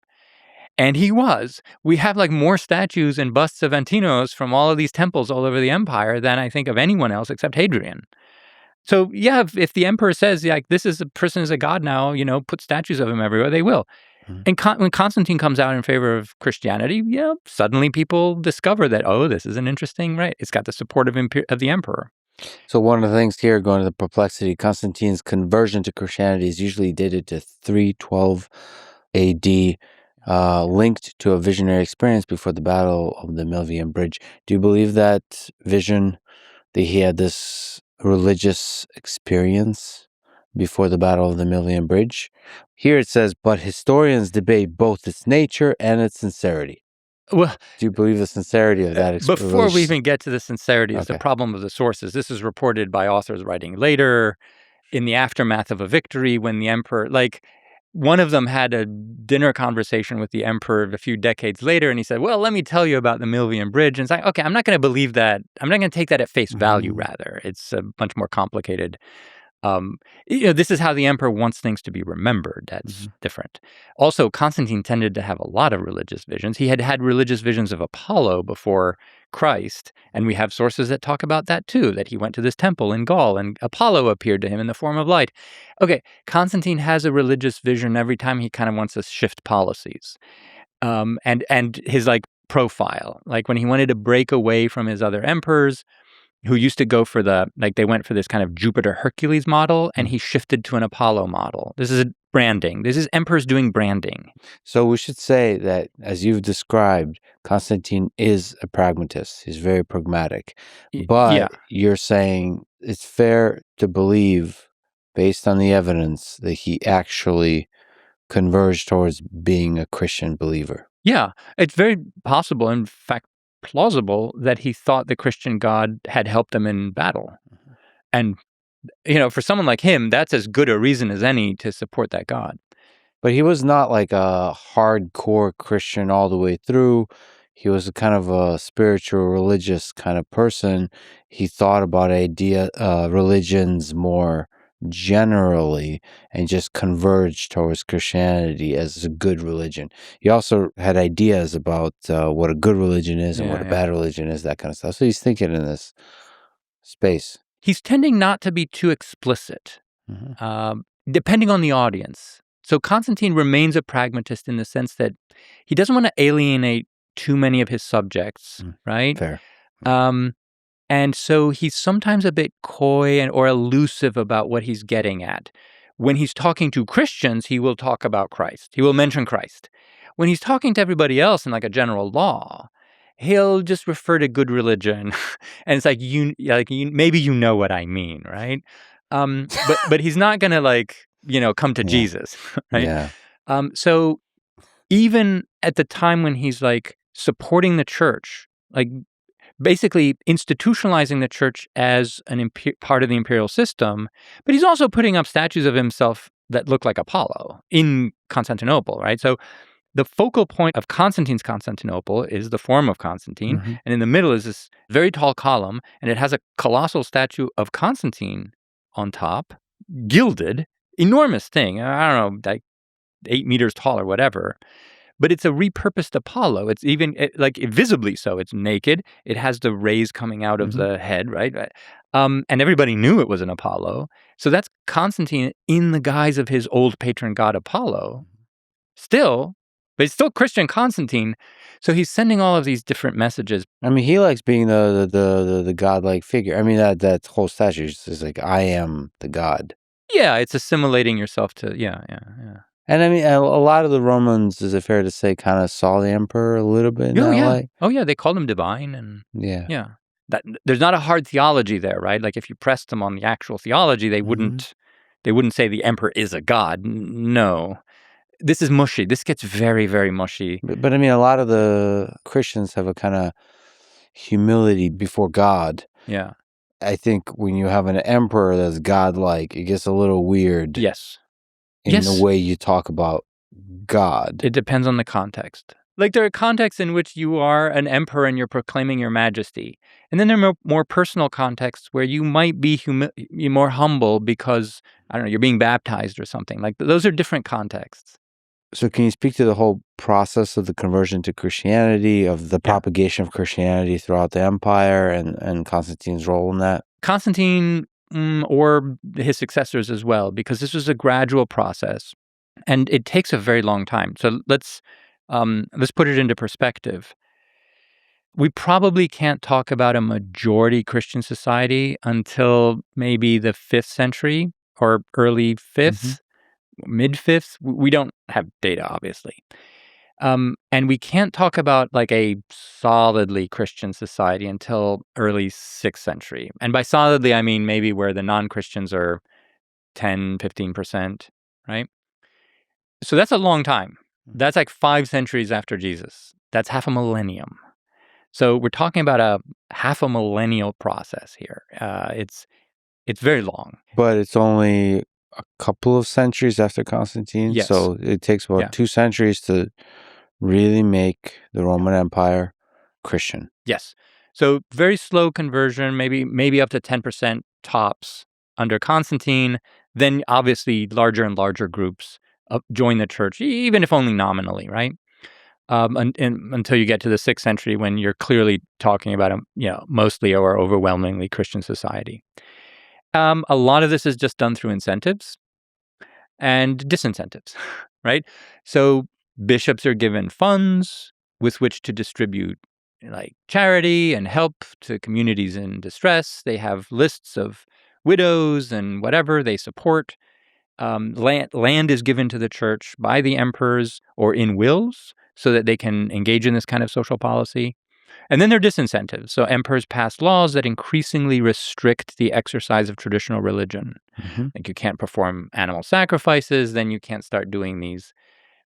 And he was. We have like more statues and busts of Antinos from all of these temples all over the empire than I think of anyone else except Hadrian. So yeah, if the emperor says like this is a person is a god now, put statues of him everywhere, they will. And when Constantine comes out in favor of Christianity, suddenly people discover that, this is an interesting, right? It's got the support of the emperor. So one of the things here, going to the Perplexity, Constantine's conversion to Christianity is usually dated to 312 AD, linked to a visionary experience before the Battle of the Milvian Bridge. Do you believe that vision, that he had this religious experience before the Battle of the Milvian Bridge? Here it says, but historians debate both its nature and its sincerity. Well, do you believe the sincerity of that experience? Before we even get to the sincerity, is the problem of the sources. This is reported by authors writing later, in the aftermath of a victory, when the emperor, one of them had a dinner conversation with the emperor a few decades later, and he said, well, let me tell you about the Milvian Bridge. And it's like, okay, I'm not going to believe that. I'm not going to take that at face value, rather. It's a much more complicated. This is how the emperor wants things to be remembered. That's different. Also, Constantine tended to have a lot of religious visions. He had had religious visions of Apollo before Christ. And we have sources that talk about that too, that he went to this temple in Gaul and Apollo appeared to him in the form of light. Okay, Constantine has a religious vision every time he kind of wants to shift policies. And his like profile, like when he wanted to break away from his other emperors who used to go for they went for this kind of Jupiter Hercules model, and he shifted to an Apollo model. This is branding. This is emperors doing branding. So we should say that, as you've described, Constantine is a pragmatist. He's very pragmatic. But you're saying it's fair to believe, based on the evidence, that he actually converged towards being a Christian believer. Yeah, it's very possible, in fact, plausible, that he thought the Christian God had helped them in battle. And, for someone like him, that's as good a reason as any to support that God. But he was not like a hardcore Christian all the way through. He was a kind of a spiritual, religious kind of person. He thought about religions more generally and just converged towards Christianity as a good religion. He also had ideas about what a good religion is and what a bad religion is, that kind of stuff. So he's thinking in this space. He's tending not to be too explicit, depending on the audience. So Constantine remains a pragmatist in the sense that he doesn't want to alienate too many of his subjects, right? Fair. And so he's sometimes a bit coy or elusive about what he's getting at. When he's talking to Christians, he will talk about Christ. He will mention Christ. When he's talking to everybody else in like a general law, he'll just refer to good religion. And it's like, maybe you know what I mean, right? But he's not going to come to Jesus, right? Yeah. So even at the time when he's like supporting the church, like basically institutionalizing the church as part of the imperial system, but he's also putting up statues of himself that look like Apollo in Constantinople, right? So the focal point of Constantine's Constantinople is the Forum of Constantine, and in the middle is this very tall column, and it has a colossal statue of Constantine on top, gilded, enormous thing. I don't know, like 8 meters tall or whatever. But it's a repurposed Apollo. It's even visibly so. It's naked. It has the rays coming out of the head, right? And everybody knew it was an Apollo. So that's Constantine in the guise of his old patron god Apollo. But it's still Christian Constantine. So he's sending all of these different messages. I mean, he likes being the godlike figure. I mean, that whole statue is like, I am the god. Yeah, it's assimilating yourself to, yeah. And I mean, a lot of the Romans, is it fair to say, kind of saw the emperor a little bit in that light? Oh, yeah, they called him divine. And yeah. There's not a hard theology there, right? Like if you pressed them on the actual theology, they wouldn't say the emperor is a god. No. This is mushy. This gets very, very mushy. But I mean, a lot of the Christians have a kind of humility before God. Yeah. I think when you have an emperor that's godlike, it gets a little weird. Yes. In the way you talk about God. It depends on the context. Like there are contexts in which you are an emperor and you're proclaiming your majesty. And then there are more personal contexts where you might be more humble because, I don't know, you're being baptized or something. Like those are different contexts. So can you speak to the whole process of the conversion to Christianity, of the propagation of Christianity throughout the empire and Constantine's role in that? Constantine or his successors as well, because this was a gradual process and it takes a very long time. So let's put it into perspective. We probably can't talk about a majority Christian society until maybe the 5th century or early 5th, mid 5th. We don't have data, obviously. And we can't talk about like a solidly Christian society until early 6th century. And by solidly, I mean maybe where the non-Christians are 10, 15%, right? So that's a long time. That's like 5 centuries after Jesus. That's half a millennium. So we're talking about a half a millennial process here. It's very long. But it's only a couple of centuries after Constantine. Yes. So it takes about 2 centuries to really make the Roman Empire Christian. Yes. So very slow conversion, maybe up to 10% tops under Constantine. Then obviously larger and larger groups join the church, even if only nominally, right? until you get to the 6th century when you're clearly talking about a mostly or overwhelmingly Christian society. A lot of this is just done through incentives and disincentives, right? So bishops are given funds with which to distribute like charity and help to communities in distress. They have lists of widows and whatever they support. Land is given to the church by the emperors or in wills so that they can engage in this kind of social policy. And then there are disincentives. So emperors pass laws that increasingly restrict the exercise of traditional religion. Mm-hmm. Like you can't perform animal sacrifices, then you can't start doing these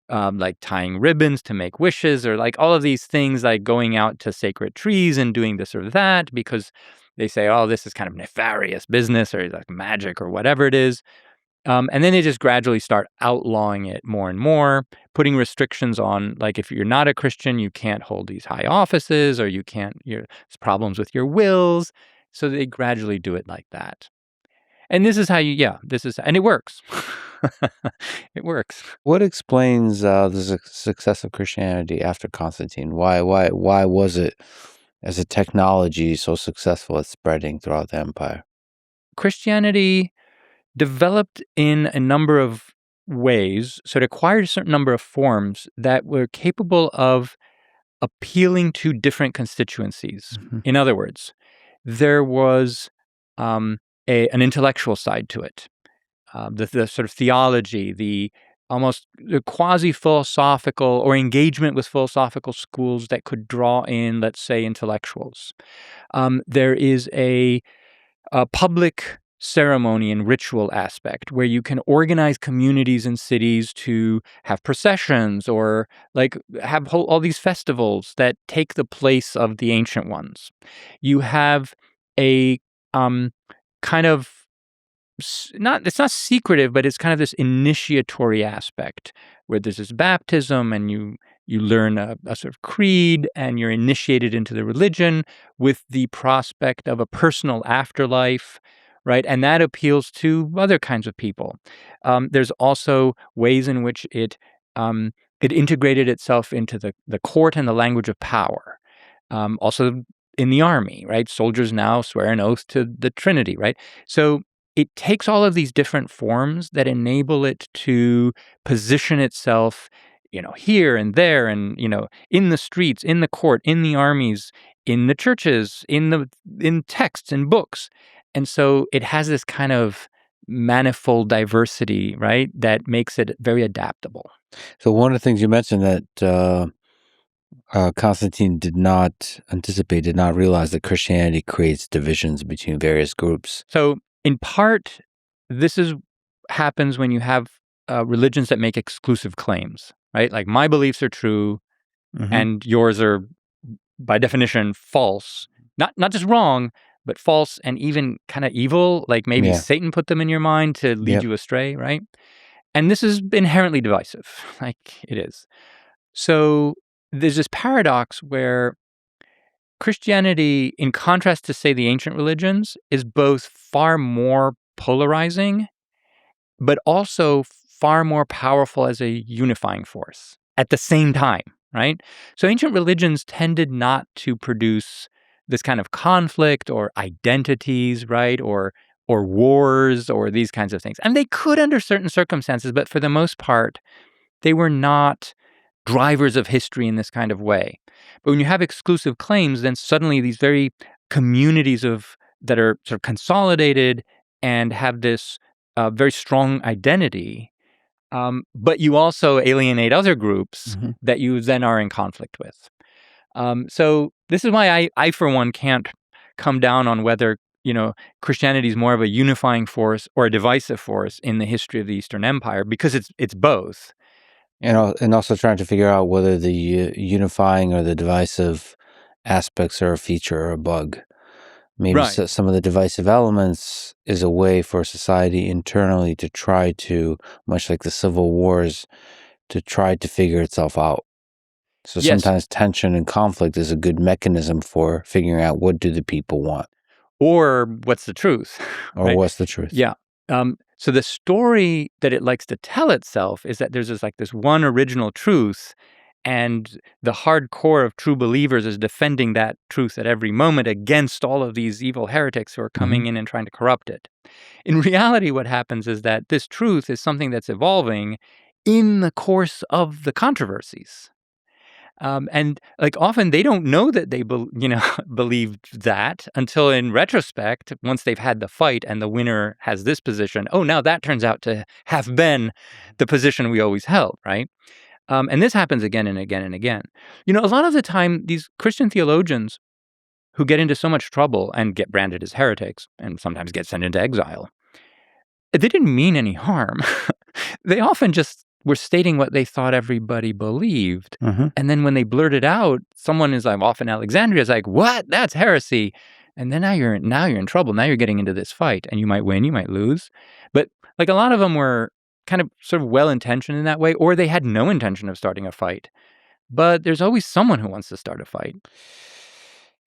like tying ribbons to make wishes, or like all of these things like going out to sacred trees and doing this or that, because they say, oh, this is kind of nefarious business or like magic or whatever it is. And then they just gradually start outlawing it more and more, putting restrictions on, like if you're not a Christian, you can't hold these high offices, or you can't, there's problems with your wills. So they gradually do it like that. And this is how and it works. It works. What explains the success of Christianity after Constantine? Why was it, as a technology, so successful at spreading throughout the empire? Christianity developed in a number of ways, so it acquired a certain number of forms that were capable of appealing to different constituencies. Mm-hmm. In other words, there was an intellectual side to it, the sort of theology, the almost the quasi-philosophical or engagement with philosophical schools that could draw in, let's say, intellectuals. There is a public ceremony and ritual aspect where you can organize communities and cities to have processions or like have all these festivals that take the place of the ancient ones. You have a kind of it's not secretive, but it's kind of this initiatory aspect where there's this baptism and you learn a sort of creed and you're initiated into the religion with the prospect of a personal afterlife, right? And that appeals to other kinds of people. There's also ways in which it integrated itself into the court and the language of power. Also in the army, right? Soldiers now swear an oath to the Trinity, right? So it takes all of these different forms that enable it to position itself, here and there and, in the streets, in the court, in the armies, in the churches, in texts and books. And so it has this kind of manifold diversity, right, that makes it very adaptable. So one of the things you mentioned that Constantine did not anticipate, did not realize that Christianity creates divisions between various groups. So in part, this happens when you have religions that make exclusive claims, right? Like my beliefs are true, Mm-hmm. and yours are, by definition, false. Not just wrong, but false and even kind of evil. Like maybe Satan put them in your mind to lead you astray, right? And this is inherently divisive, like it is. So there's this paradox where Christianity, in contrast to, say, the ancient religions, is both far more polarizing, but also far more powerful as a unifying force at the same time, right? So ancient religions tended not to produce this kind of conflict or identities, right? Or wars or these kinds of things. And they could under certain circumstances, but for the most part, they were not drivers of history in this kind of way. But when you have exclusive claims, then suddenly these very communities that are sort of consolidated and have this very strong identity, but you also alienate other groups that you then are in conflict with. So this is why I for one, can't come down on whether Christianity is more of a unifying force or a divisive force in the history of the Eastern Empire, because it's both. And also trying to figure out whether the unifying or the divisive aspects are a feature or a bug. Maybe some of the divisive elements is a way for society internally to try to, much like the civil wars, to try to figure itself out. So sometimes tension and conflict is a good mechanism for figuring out what do the people want. Or what's the truth. Or right? What's the truth. Yeah. So the story that it likes to tell itself is that there's this one original truth, And the hardcore of true believers is defending that truth at every moment against all of these evil heretics who are coming in and trying to corrupt it. In reality, what happens is that this truth is something that's evolving in the course of the controversies. And like often they don't know that they believed that until in retrospect, once they've had the fight and the winner has this position. Oh, now that turns out to have been the position we always held, right? And this happens again and again and again. A lot of the time, these Christian theologians who get into so much trouble and get branded as heretics and sometimes get sent into exile, they didn't mean any harm. They often just were stating what they thought everybody believed. And then when they blurted out, someone is like, often Alexandria is like, what? That's heresy. And then now you're in trouble. Now you're getting into this fight and you might win, you might lose. But like a lot of them were kind of sort of well-intentioned in that way, or they had no intention of starting a fight. But there's always someone who wants to start a fight.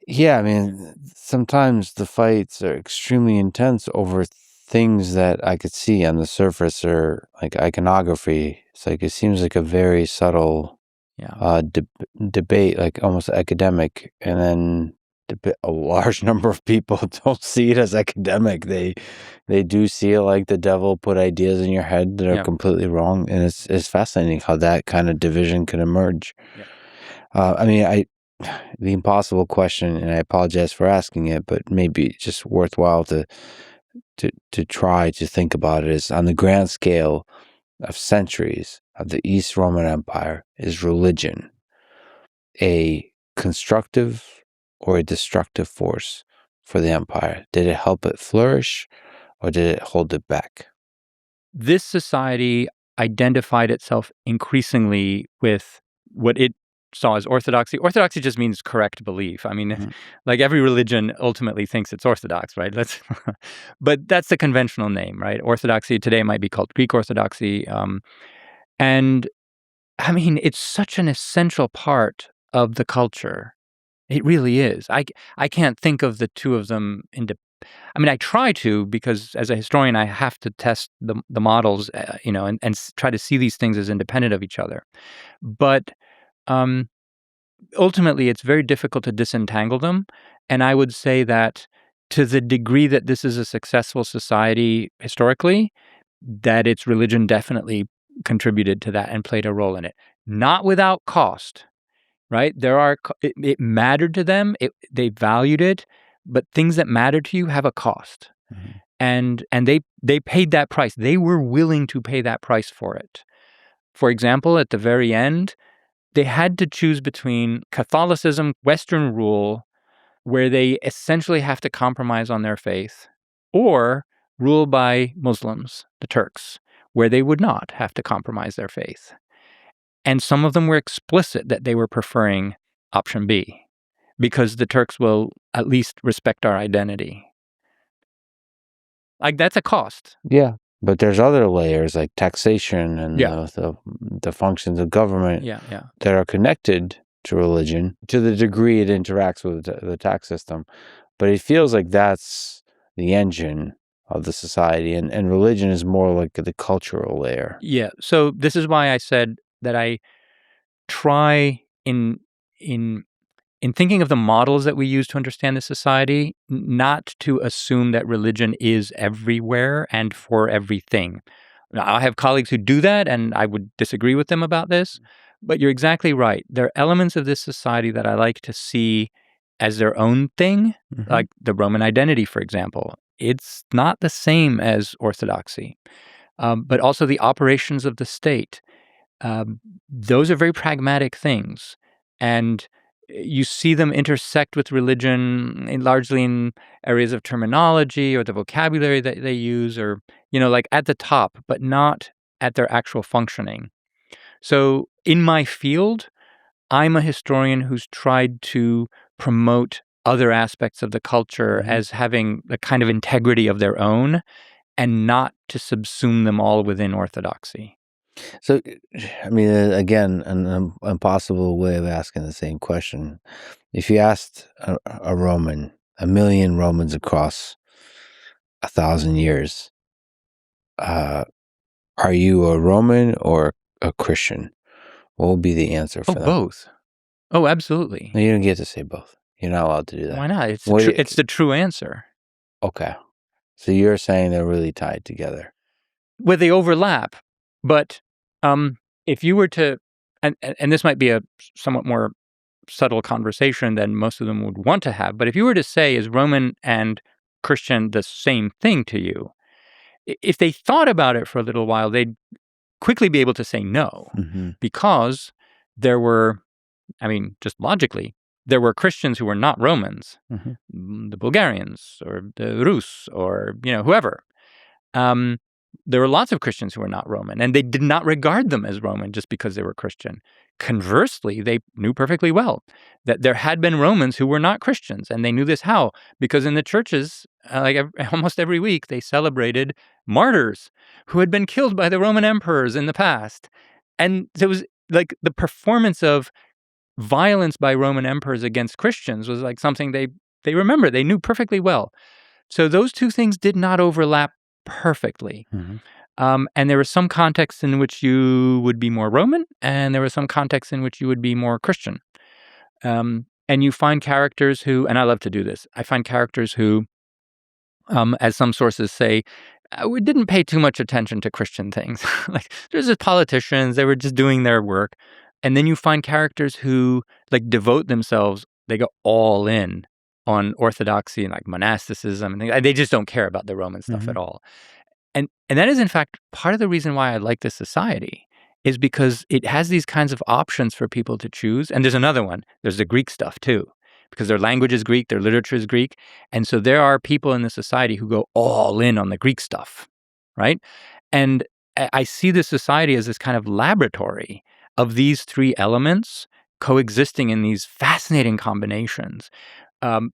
Yeah, I mean, sometimes the fights are extremely intense over things that I could see on the surface or like iconography. It's like it seems like a very subtle debate, like almost academic, and then a large number of people don't see it as academic. They do see it like the devil put ideas in your head that are completely wrong, and it's fascinating how that kind of division can emerge. I mean, the impossible question, and I apologize for asking it, but maybe it's just worthwhile to try to think about it, is on the grand scale of centuries of the East Roman Empire, is religion a constructive or a destructive force for the empire? Did it help it flourish or did it hold it back? This society identified itself increasingly with what it saw as orthodoxy. Orthodoxy just means correct belief. I mean, like every religion ultimately thinks it's orthodox, right? But that's the conventional name, right? Orthodoxy today might be called Greek Orthodoxy. And I mean, it's such an essential part of the culture. It really is. I can't think of the two of them I mean, I try to, because as a historian, I have to test the models, and try to see these things as independent of each other. But ultimately, it's very difficult to disentangle them. And I would say that to the degree that this is a successful society historically, that its religion definitely contributed to that and played a role in it. Not without cost, right? It mattered to them. They valued it. But things that matter to you have a cost. And they paid that price. They were willing to pay that price for it. For example, at the very end, they had to choose between Catholicism, Western rule, where they essentially have to compromise on their faith, or rule by Muslims, the Turks, where they would not have to compromise their faith. And some of them were explicit that they were preferring option B, because the Turks will at least respect our identity. Like, that's a cost. Yeah, but there's other layers like taxation and the functions of government that are connected to religion to the degree it interacts with the tax system. But it feels like that's the engine of the society, and religion is more like the cultural layer. Yeah, so this is why I said that I try in thinking of the models that we use to understand the society, not to assume that religion is everywhere and for everything. Now, I have colleagues who do that, and I would disagree with them about this, but you're exactly right. There are elements of this society that I like to see as their own thing, like the Roman identity, for example. It's not the same as Orthodoxy, but also the operations of the state. Those are very pragmatic things, and you see them intersect with religion largely in areas of terminology or the vocabulary that they use, or, like at the top, but not at their actual functioning. So in my field, I'm a historian who's tried to promote other aspects of the culture as having the kind of integrity of their own and not to subsume them all within orthodoxy. So, I mean, again, an impossible way of asking the same question. If you asked a Roman, 1 million Romans across 1,000 years, are you a Roman or a Christian? What would be the answer for them? Both. Oh, absolutely. No, you don't get to say both. You're not allowed to do that. Why not? It's What- it's the true answer. Okay. So you're saying they're really tied together. Where they overlap, but if you were to, and this might be a somewhat more subtle conversation than most of them would want to have, but if you were to say, is Roman and Christian the same thing to you? If they thought about it for a little while, they'd quickly be able to say no, because there were, just logically, there were Christians who were not Romans, the Bulgarians or the Rus or, whoever. There were lots of Christians who were not Roman, and they did not regard them as Roman just because they were Christian. Conversely, they knew perfectly well that there had been Romans who were not Christians, and they knew this how? Because in the churches, almost every week, they celebrated martyrs who had been killed by the Roman emperors in the past. And there was like the performance of violence by Roman emperors against Christians was like something they remember, they knew perfectly well. So those two things did not overlap perfectly. And there were some contexts in which you would be more Roman, and there were some contexts in which you would be more Christian. And you find characters who, and I love to do this, I find characters who, as some sources say, we didn't pay too much attention to Christian things. Like, there's just politicians, they were just doing their work. And then you find characters who, like, devote themselves, they go all in on orthodoxy and, like, monasticism, and they just don't care about the Roman stuff at all. And that is, in fact, part of the reason why I like this society, is because it has these kinds of options for people to choose. And there's another one. There's the Greek stuff, too, because their language is Greek, their literature is Greek. And so there are people in the society who go all in on the Greek stuff, right? And I see this society as this kind of laboratory of these three elements coexisting in these fascinating combinations.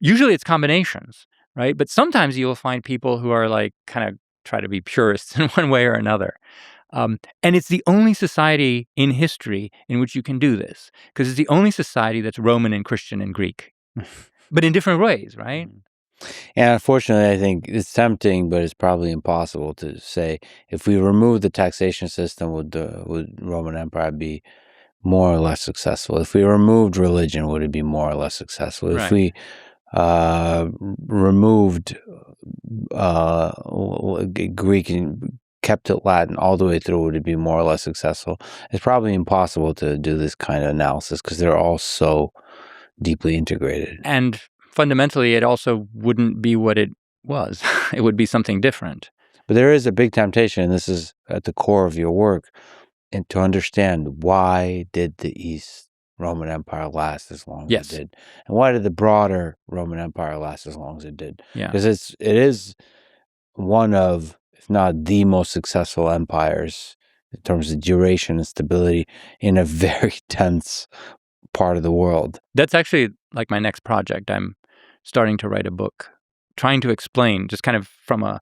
Usually it's combinations, right? But sometimes you'll find people who are like kind of try to be purists in one way or another. And it's the only society in history in which you can do this, because it's the only society that's Roman and Christian and Greek, but in different ways, right? And unfortunately, I think it's tempting, but it's probably impossible to say, if we remove the taxation system, would Roman Empire be more or less successful? If we removed religion, would it be more or less successful? Right. If we removed Greek and kept it Latin all the way through, would it be more or less successful? It's probably impossible to do this kind of analysis because they're all so deeply integrated. And fundamentally, it also wouldn't be what it was. It would be something different. But there is a big temptation, and this is at the core of your work, and to understand, why did the East Roman Empire last as long as it did? And why did the broader Roman Empire last as long as it did? Yeah. Because it is one of, if not the most successful empires in terms of duration and stability in a very tense part of the world. That's actually like my next project. I'm starting to write a book trying to explain, just kind of from a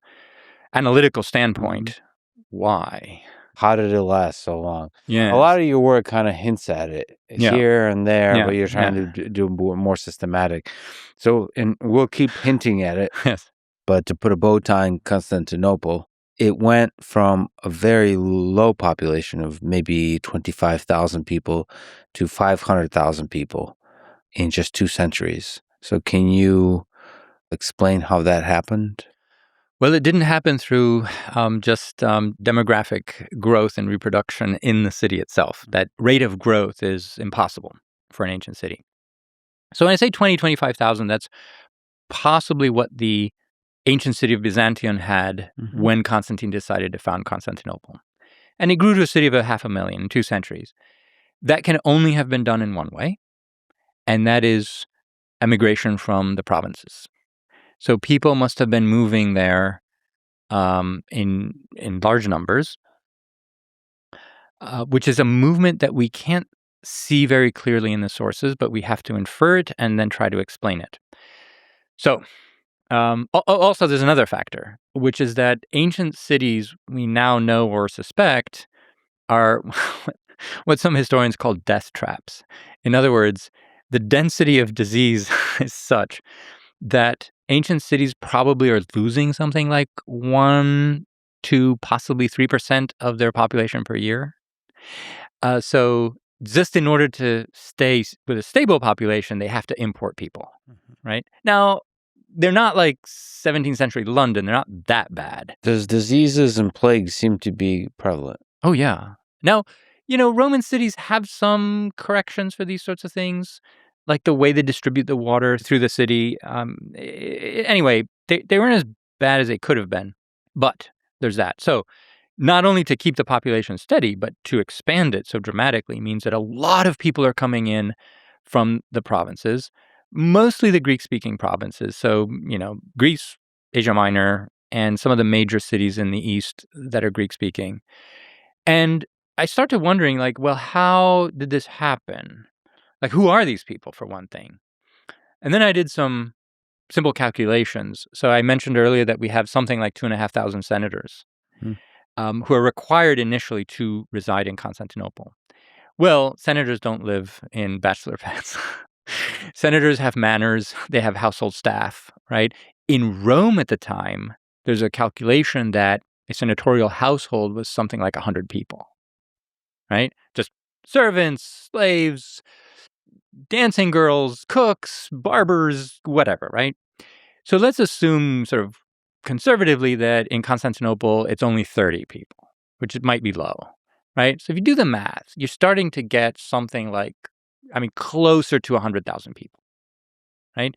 analytical standpoint, why. How did it last so long? Yeah. A lot of your work kind of hints at it here and there, but you're trying to do more systematic. So, and we'll keep hinting at it. Yes. But to put a bow tie in Constantinople, it went from a very low population of maybe 25,000 people to 500,000 people in just 2 centuries. So can you explain how that happened? Well, it didn't happen through just demographic growth and reproduction in the city itself. That rate of growth is impossible for an ancient city. So when I say 20, 25,000, that's possibly what the ancient city of Byzantium had when Constantine decided to found Constantinople. And it grew to a city of 500,000 in 2 centuries. That can only have been done in one way, and that is emigration from the provinces. So people must have been moving there in large numbers, which is a movement that we can't see very clearly in the sources, but we have to infer it and then try to explain it. So also there's another factor, which is that ancient cities we now know or suspect are what some historians call death traps. In other words, the density of disease is such that ancient cities probably are losing something like 1 to possibly 3% of their population per year. So just in order to stay with a stable population, they have to import people, right? Now, they're not like 17th century London. They're not that bad. Does diseases and plagues seem to be prevalent? Oh, yeah. Now, Roman cities have some corrections for these sorts of things, like the way they distribute the water through the city. Anyway, they weren't as bad as they could have been, but there's that. So not only to keep the population steady, but to expand it so dramatically means that a lot of people are coming in from the provinces, mostly the Greek-speaking provinces. So, Greece, Asia Minor, and some of the major cities in the east that are Greek-speaking. And I started wondering, well, how did this happen? Who are these people, for one thing? And then I did some simple calculations. So I mentioned earlier that we have something like 2,500 senators who are required initially to reside in Constantinople. Well, senators don't live in bachelor pads. Senators have manors. They have household staff, right? In Rome at the time, there's a calculation that a senatorial household was something like 100 people, right? Just servants, slaves, dancing girls, cooks, barbers, whatever, right? So let's assume sort of conservatively that in Constantinople, it's only 30 people, which it might be low, right? So if you do the math, you're starting to get something like, closer to 100,000 people, right?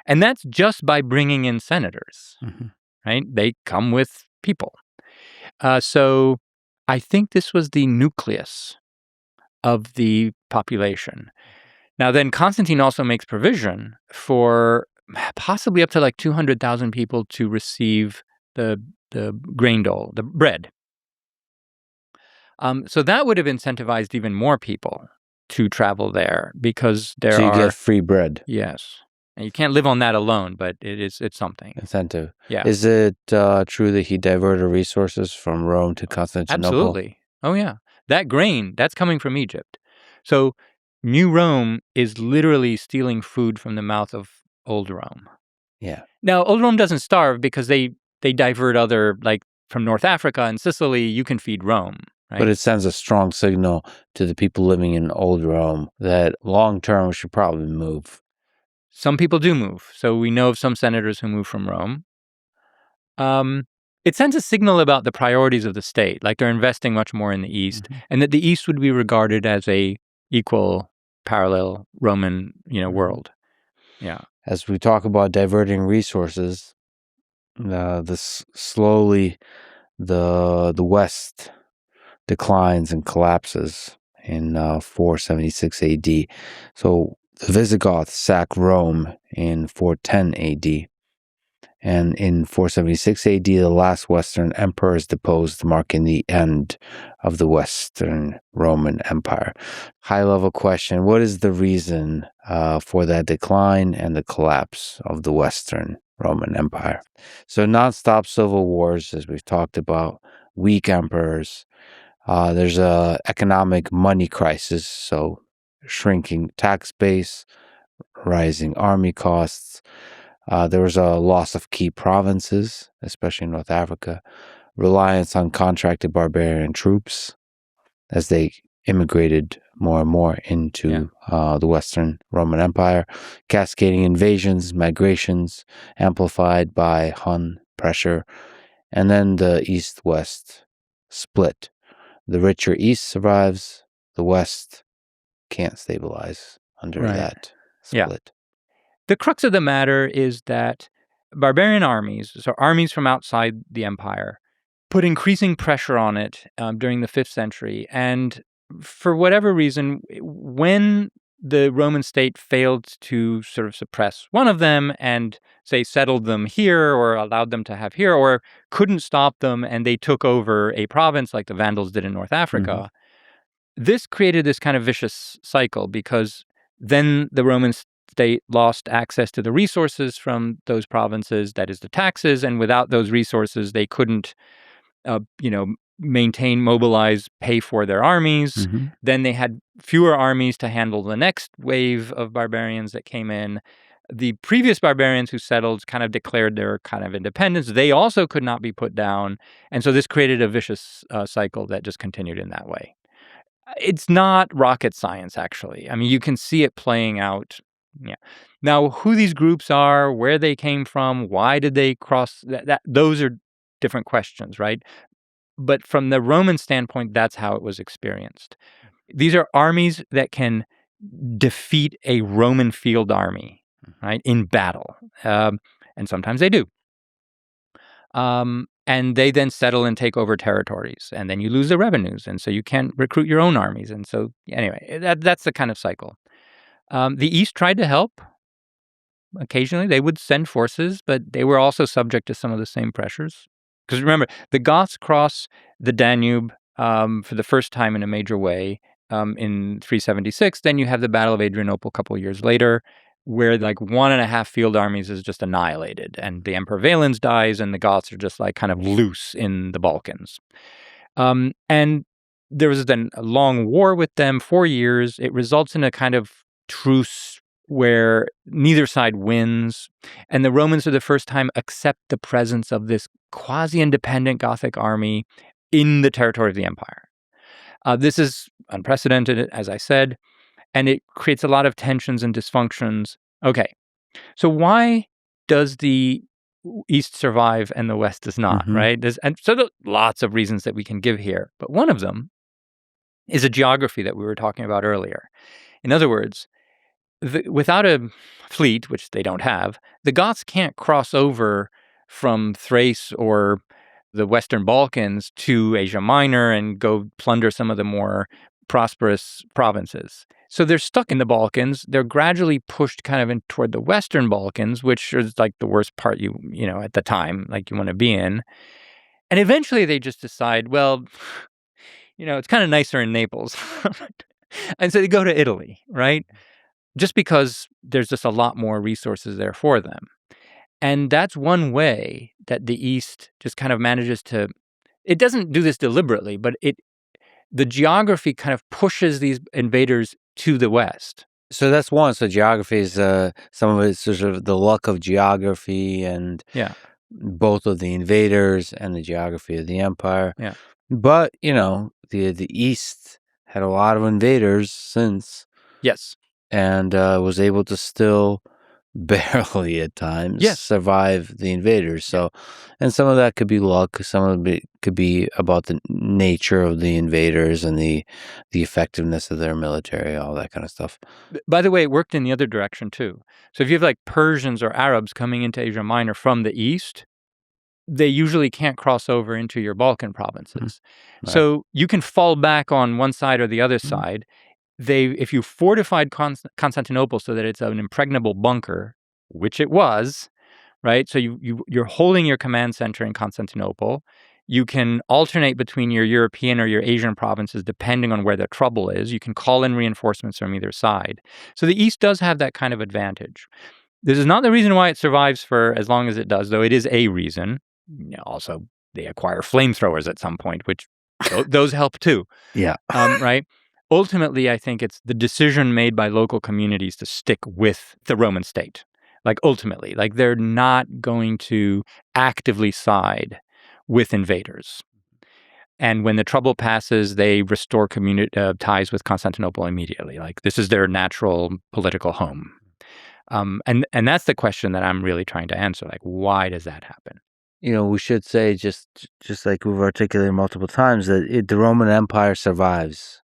And that's just by bringing in senators, right? They come with people. So I think this was the nucleus of the population. Now, then Constantine also makes provision for possibly up to like 200,000 people to receive the grain dole, the bread. So that would have incentivized even more people to travel there because there So you get free bread. Yes. And you can't live on that alone, but it's something. Incentive. Yeah. Is it true that he diverted resources from Rome to Constantinople? Absolutely. Oh, yeah. That grain, that's coming from Egypt. So New Rome is literally stealing food from the mouth of Old Rome. Yeah. Now, Old Rome doesn't starve because they divert other, like from North Africa and Sicily, you can feed Rome. Right? But it sends a strong signal to the people living in Old Rome that long term we should probably move. Some people do move. So we know of some senators who move from Rome. It sends a signal about the priorities of the state, like they're investing much more in the East, and that the East would be regarded as a equal, parallel Roman, world. Yeah. As we talk about diverting resources, slowly the West declines and collapses in 476 AD. So the Visigoths sack Rome in 410 AD. And in 476 AD, the last Western emperor is deposed, marking the end of the Western Roman Empire. High-level question, what is the reason for that decline and the collapse of the Western Roman Empire? So nonstop civil wars, as we've talked about, weak emperors. There's a economic money crisis, so shrinking tax base, rising army costs. There was a loss of key provinces, especially in North Africa, reliance on contracted barbarian troops as they immigrated more and more into the Western Roman Empire, cascading invasions, migrations, amplified by Hun pressure, and then the East-West split. The richer East survives, the West can't stabilize under that split. Yeah. The crux of the matter is that barbarian armies, so armies from outside the empire, put increasing pressure on it during the 5th century. And for whatever reason, when the Roman state failed to sort of suppress one of them and, say, settled them here or allowed them to have here or couldn't stop them and they took over a province like the Vandals did in North Africa, this created this kind of vicious cycle because then the Roman state lost access to the resources from those provinces, that is the taxes, and without those resources, they couldn't, maintain, mobilize, pay for their armies. Then they had fewer armies to handle the next wave of barbarians that came in. The previous barbarians who settled kind of declared their kind of independence. They also could not be put down. And so this created a vicious cycle that just continued in that way. It's not rocket science, actually. I mean, you can see it playing out. Yeah. Now, who these groups are, where they came from, why did they cross, those are different questions, right? But from the Roman standpoint, that's how it was experienced. These are armies that can defeat a Roman field army, right, in battle. And sometimes they do. And they then settle and take over territories, and then you lose the revenues, and so you can't recruit your own armies. And so, anyway, that's the kind of cycle. The East tried to help. Occasionally, they would send forces, but they were also subject to some of the same pressures. Because remember, the Goths cross the Danube for the first time in a major way in 376. Then you have the Battle of Adrianople a couple of years later, where like 1.5 field armies is just annihilated, and the Emperor Valens dies, and the Goths are just like kind of loose in the Balkans. And there was then a long war with them, 4 years. It results in a kind of truce where neither side wins, and the Romans for the first time accept the presence of this quasi-independent Gothic army in the territory of the empire. This is unprecedented, as I said, and it creates a lot of tensions and dysfunctions. Okay, so why does the East survive and the West does not, right? And so there are lots of reasons that we can give here, but one of them is a geography that we were talking about earlier. In other words, without a fleet, which they don't have, the Goths can't cross over from Thrace or the Western Balkans to Asia Minor and go plunder some of the more prosperous provinces. So they're stuck in the Balkans. They're gradually pushed kind of in toward the Western Balkans, which is like the worst part you know, at the time, like you want to be in. And eventually they just decide, well, you know, it's kind of nicer in Naples. And so they go to Italy, right? Just because there's just a lot more resources there for them. And that's one way that the East just kind of manages to, it doesn't do this deliberately, but the geography kind of pushes these invaders to the West. So that's one. So geography is some of it's sort of the luck of geography and both of the invaders and the geography of the empire. Yeah. But, you know, the East had a lot of invaders since. Yes. And was able to still barely at times survive the invaders. So, and some of that could be luck. Some of it could be about the nature of the invaders and the effectiveness of their military, all that kind of stuff. By the way, it worked in the other direction too. So if you have like Persians or Arabs coming into Asia Minor from the East, they usually can't cross over into your Balkan provinces. Right. So you can fall back on one side or the other side. If you fortified Constantinople so that it's an impregnable bunker, which it was, right? So you're holding your command center in Constantinople. You can alternate between your European or your Asian provinces depending on where the trouble is. You can call in reinforcements from either side. So the East does have that kind of advantage. This is not the reason why it survives for as long as it does, though it is a reason. You know, also, they acquire flamethrowers at some point, which those help too. Yeah. Right? Ultimately, I think it's the decision made by local communities to stick with the Roman state. Like, ultimately, like they're not going to actively side with invaders. And when the trouble passes, they restore ties with Constantinople immediately. Like, this is their natural political home. And that's the question that I'm really trying to answer. Like, why does that happen? You know, we should say, just like we've articulated multiple times, that the Roman Empire survives.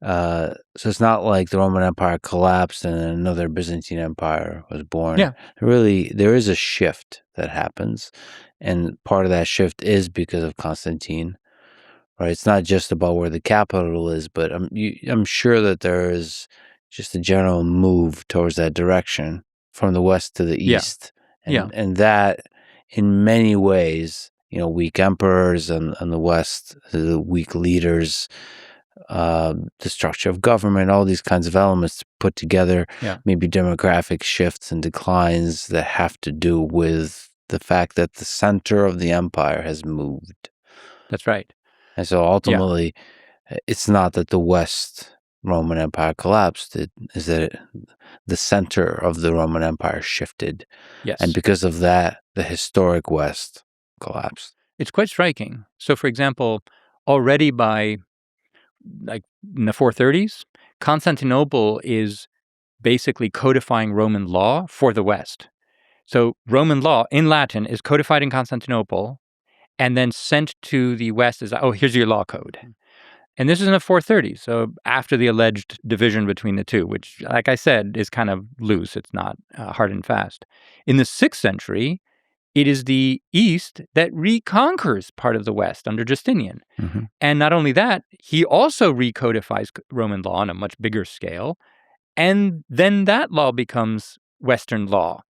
So it's not like the Roman Empire collapsed and another Byzantine Empire was born. Yeah. Really, there is a shift that happens. And part of that shift is because of Constantine, right? It's not just about where the capital is, but I'm sure that there is just a general move towards that direction from the west to the east. And that, in many ways, you know, weak emperors and the west, the weak leaders, the structure of government, all these kinds of elements put together, maybe demographic shifts and declines that have to do with the fact that the center of the empire has moved. That's right. And so ultimately, it's not that the West Roman Empire collapsed. It is that the center of the Roman Empire shifted. Yes. And because of that, the historic West collapsed. It's quite striking. So, for example, already by like in the 430s, Constantinople is basically codifying Roman law for the West. So Roman law in Latin is codified in Constantinople and then sent to the West as, oh, here's your law code. And this is in the 430s, so after the alleged division between the two, which, like I said, is kind of loose. It's not hard and fast. In the 6th century, it is the East that reconquers part of the West under Justinian. Mm-hmm. And not only that, he also recodifies Roman law on a much bigger scale. And then that law becomes Western law.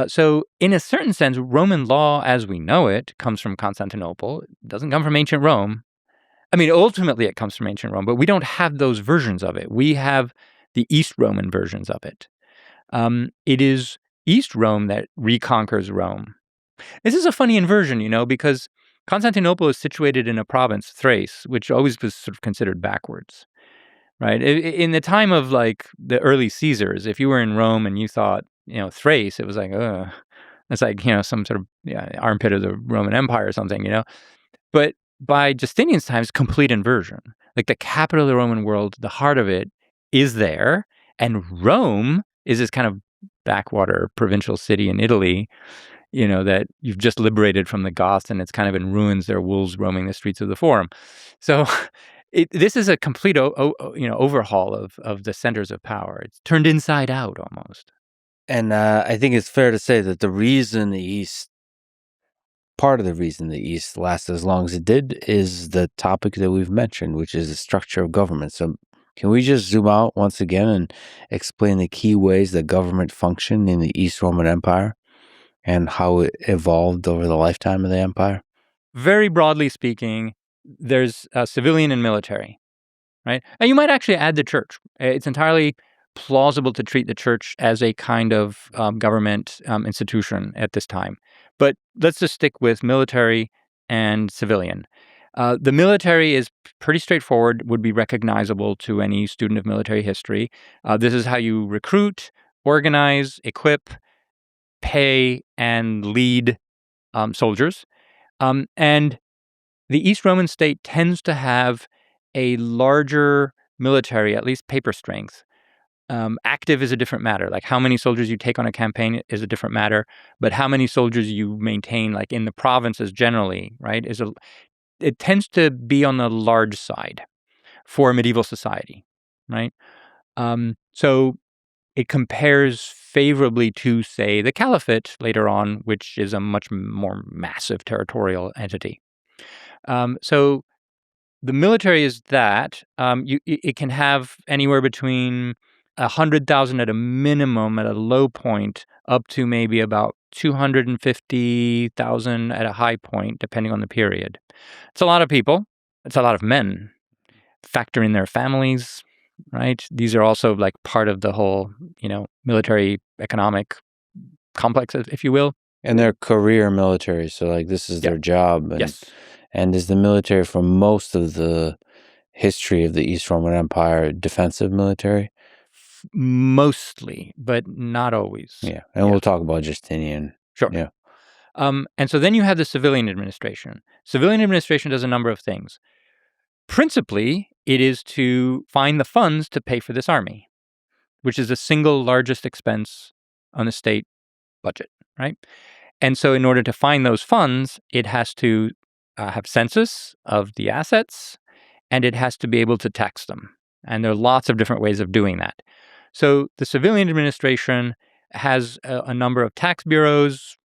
So in a certain sense, Roman law as we know it comes from Constantinople. It doesn't come from ancient Rome. I mean, ultimately it comes from ancient Rome, but we don't have those versions of it. We have the East Roman versions of it. It is East Rome that reconquers Rome. This is a funny inversion, because Constantinople is situated in a province, Thrace, which always was sort of considered backwards, right? In the time of like the early Caesars, if you were in Rome and you thought, Thrace, it was like, it's like, some sort of armpit of the Roman Empire or something, But by Justinian's times, complete inversion. Like the capital of the Roman world, the heart of it is there, and Rome is this kind of backwater provincial city in Italy, that you've just liberated from the Goths, and it's kind of in ruins. There are wolves roaming the streets of the Forum. So this is a complete overhaul of the centers of power. It's turned inside out almost. And I think it's fair to say that part of the reason the East lasted as long as it did is the topic that we've mentioned, which is the structure of government. So can we just zoom out once again and explain the key ways that government functioned in the East Roman Empire and how it evolved over the lifetime of the empire? Very broadly speaking, there's civilian and military, right? And you might actually add the church. It's entirely plausible to treat the church as a kind of government institution at this time. But let's just stick with military and civilian. The military is pretty straightforward, would be recognizable to any student of military history. This is how you recruit, organize, equip, pay, and lead soldiers. And the East Roman state tends to have a larger military, at least paper strength. Active is a different matter. Like how many soldiers you take on a campaign is a different matter, but how many soldiers you maintain, like in the provinces generally, right, it tends to be on the large side for medieval society, right? So it compares favorably to, say, the Caliphate later on, which is a much more massive territorial entity. So the military is that. It can have anywhere between 100,000 at a minimum at a low point up to maybe about 250,000 at a high point, depending on the period. It's a lot of people. It's a lot of men. Factor in their families, right? These are also like part of the whole, military economic complex, if you will. And they're career military, so like this is their job. And, yes. And is the military for most of the history of the East Roman Empire defensive military? Mostly, but not always. Yeah, and we'll talk about Justinian. Sure. Yeah. And so then you have the civilian administration. Civilian administration does a number of things. Principally, it is to find the funds to pay for this army, which is the single largest expense on the state budget, right? And so in order to find those funds, it has to have census of the assets, and it has to be able to tax them. And there are lots of different ways of doing that. So the civilian administration has a number of tax bureaus,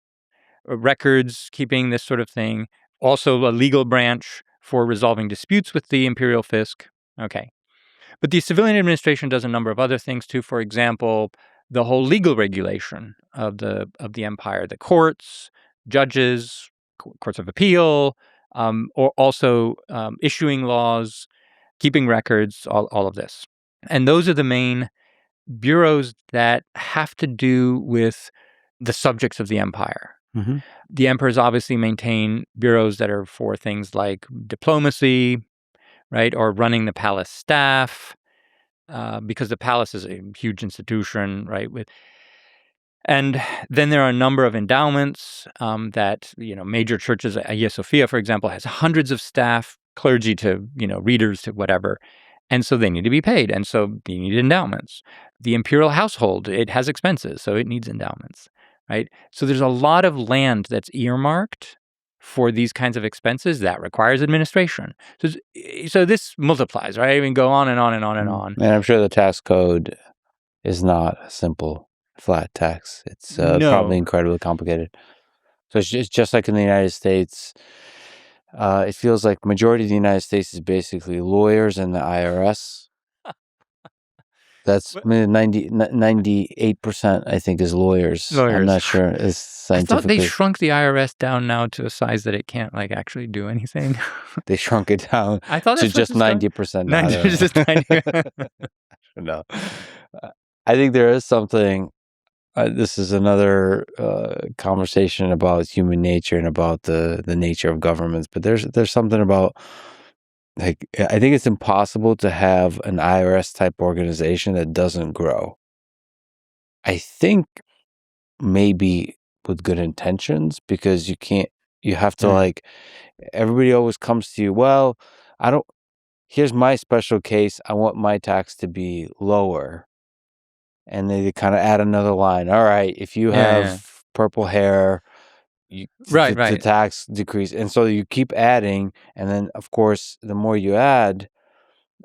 records keeping this sort of thing, also a legal branch for resolving disputes with the imperial fisc. Okay. But the civilian administration does a number of other things too. For example, the whole legal regulation of the empire, the courts, judges, courts of appeal, or also issuing laws, keeping records, all of this. And those are the main bureaus that have to do with the subjects of the empire. Mm-hmm. The emperors obviously maintain bureaus that are for things like diplomacy, right, or running the palace staff, because the palace is a huge institution, right? And then there are a number of endowments that, major churches, Hagia Sophia, for example, has hundreds of staff clergy to, readers to whatever. And so they need to be paid. And so you need endowments. The imperial household, it has expenses, so it needs endowments, right? So there's a lot of land that's earmarked for these kinds of expenses that requires administration. So this multiplies, right? I mean, go on and on and on and on. And I'm sure the tax code is not a simple flat tax. It's No. probably incredibly complicated. So it's just like in the United States. It feels like majority of the United States is basically lawyers and the IRS. That's 98%, I think, is lawyers. I'm not sure it's scientifically. I thought they shrunk the IRS down now to a size that it can't actually do anything. They shrunk it down I thought to just 90%. 90%. Just 90. No. I think there is something. This is another conversation about human nature and about the nature of governments. But there's something about, I think it's impossible to have an IRS type organization that doesn't grow. I think maybe with good intentions, because you have to everybody always comes to you. Well, here's my special case. I want my tax to be lower. And they kind of add another line. All right, if you have purple hair, the tax decrease. And so you keep adding. And then, of course, the more you add,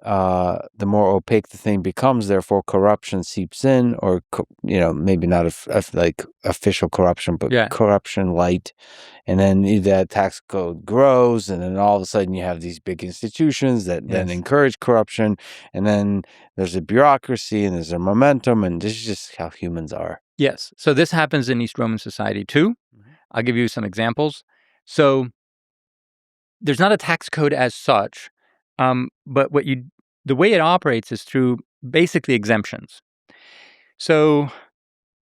the more opaque the thing becomes. Therefore, corruption seeps in, or, maybe not official corruption, but corruption light. And then that tax code grows. And then all of a sudden you have these big institutions that then encourage corruption. And then there's a bureaucracy and there's a momentum. And this is just how humans are. Yes. So this happens in East Roman society too. I'll give you some examples. So there's not a tax code as such, but the way it operates is through basically exemptions. So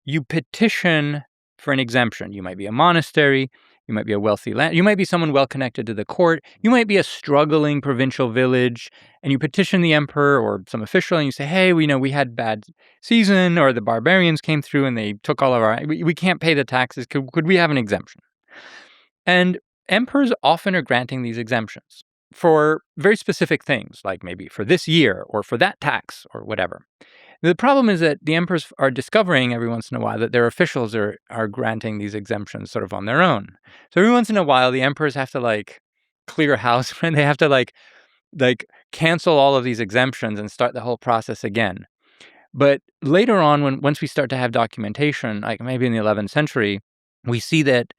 you petition for an exemption. You might be a monastery, you might be a wealthy land, you might be someone well connected to the court, you might be a struggling provincial village, and you petition the emperor or some official and you say, hey, we had bad season, or the barbarians came through and they took all of we can't pay the taxes, could we have an exemption? And emperors often are granting these exemptions for very specific things, like maybe for this year or for that tax or whatever. The problem is that the emperors are discovering every once in a while that their officials are granting these exemptions sort of on their own. So every once in a while, the emperors have to clear house, and they have to cancel all of these exemptions and start the whole process again. But later on, once we start to have documentation, like maybe in the 11th century, we see that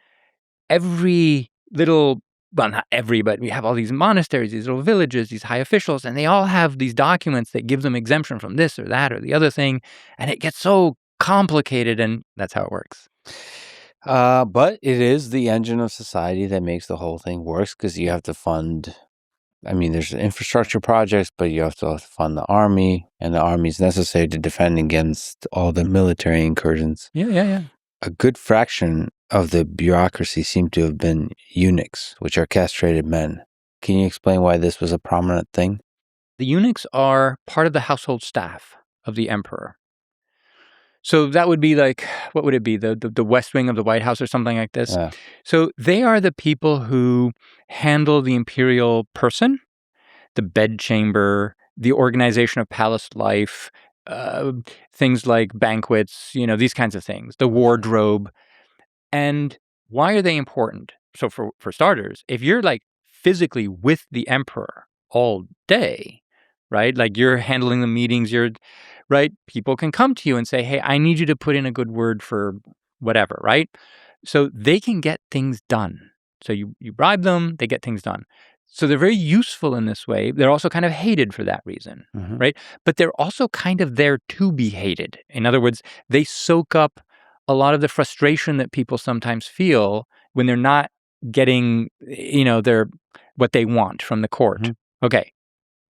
every little, well, not every, but we have all these monasteries, these little villages, these high officials, and they all have these documents that give them exemption from this or that or the other thing. And it gets so complicated, and that's how it works. But it is the engine of society that makes the whole thing work, because you have to fund, there's infrastructure projects, but you have to fund the army, and the army is necessary to defend against all the military incursions. Yeah. A good fraction of the bureaucracy seem to have been eunuchs, which are castrated men. Can you explain why this was a prominent thing? The eunuchs are part of the household staff of the emperor. So that would be what would it be? The West Wing of the White House or something like this. Yeah. So they are the people who handle the imperial person, the bedchamber, the organization of palace life, things like banquets, these kinds of things, the wardrobe. And why are they important? So for starters, if you're physically with the emperor all day, right? You're handling the meetings, right? People can come to you and say, hey, I need you to put in a good word for whatever, right? So they can get things done. So you bribe them, they get things done. So they're very useful in this way. They're also kind of hated for that reason, right? But they're also kind of there to be hated. In other words, they soak up a lot of the frustration that people sometimes feel when they're not getting, what they want from the court. Okay,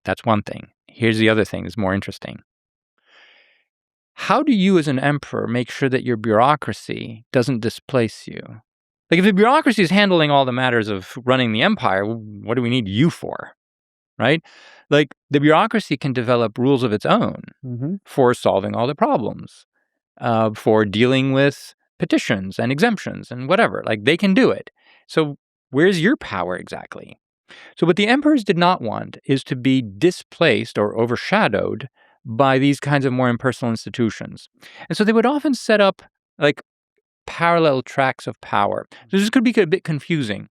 that's one thing. Here's the other thing that's more interesting. How do you as an emperor make sure that your bureaucracy doesn't displace you? If the bureaucracy is handling all the matters of running the empire, what do we need you for, right? The bureaucracy can develop rules of its own for solving all the problems, for dealing with petitions and exemptions and whatever. They can do it. So where's your power exactly? So what the emperors did not want is to be displaced or overshadowed by these kinds of more impersonal institutions. And so they would often set up like parallel tracks of power. So this could be a bit confusing.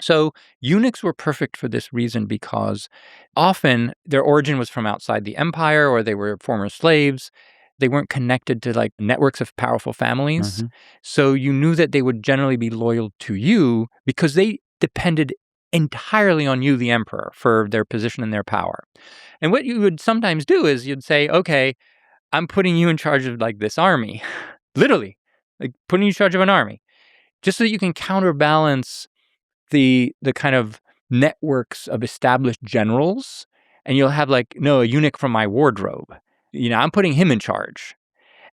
So eunuchs were perfect for this reason because often their origin was from outside the empire or they were former slaves. They weren't connected to like networks of powerful families. Mhm. So you knew that they would generally be loyal to you because they depended entirely on you, the emperor, for their position and their power. And what you would sometimes do is you'd say, okay, I'm putting you in charge of like this army, literally, like putting you in charge of an army, just so that you can counterbalance the kind of networks of established generals, and you'll have like, no, a eunuch from my wardrobe. I'm putting him in charge.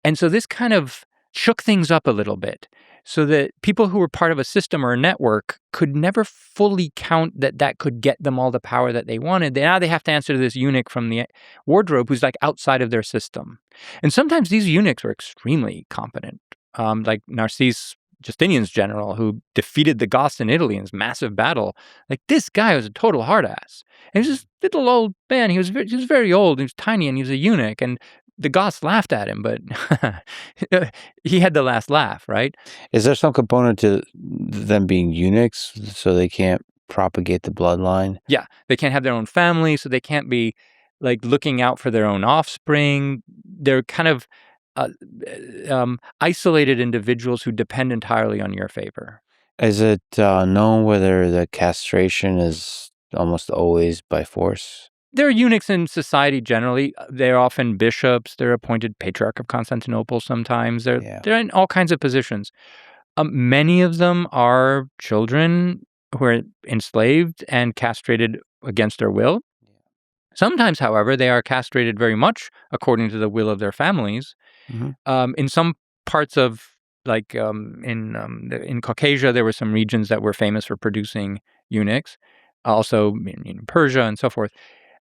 And so this kind of shook things up a little bit so that people who were part of a system or a network could never fully count that could get them all the power that they wanted. Now they have to answer to this eunuch from the wardrobe who's like outside of their system. And sometimes these eunuchs were extremely competent, like Narcisse, Justinian's general, who defeated the Goths in Italy in this massive battle. Like this guy was a total hard ass. And he was this little old man. He was very old. He was tiny and he was a eunuch. And the Goths laughed at him, but he had the last laugh, right? Is there some component to them being eunuchs so they can't propagate the bloodline? Yeah, they can't have their own family, so they can't be like looking out for their own offspring. They're kind of isolated individuals who depend entirely on your favor. Is it known whether the castration is almost always by force? There are eunuchs in society generally. They're often bishops. They're appointed Patriarch of Constantinople sometimes. They're in all kinds of positions. Many of them are children who are enslaved and castrated against their will. Sometimes, however, they are castrated very much according to the will of their families. Mm-hmm. In some parts of, like in Caucasia, there were some regions that were famous for producing eunuchs. Also in Persia and so forth.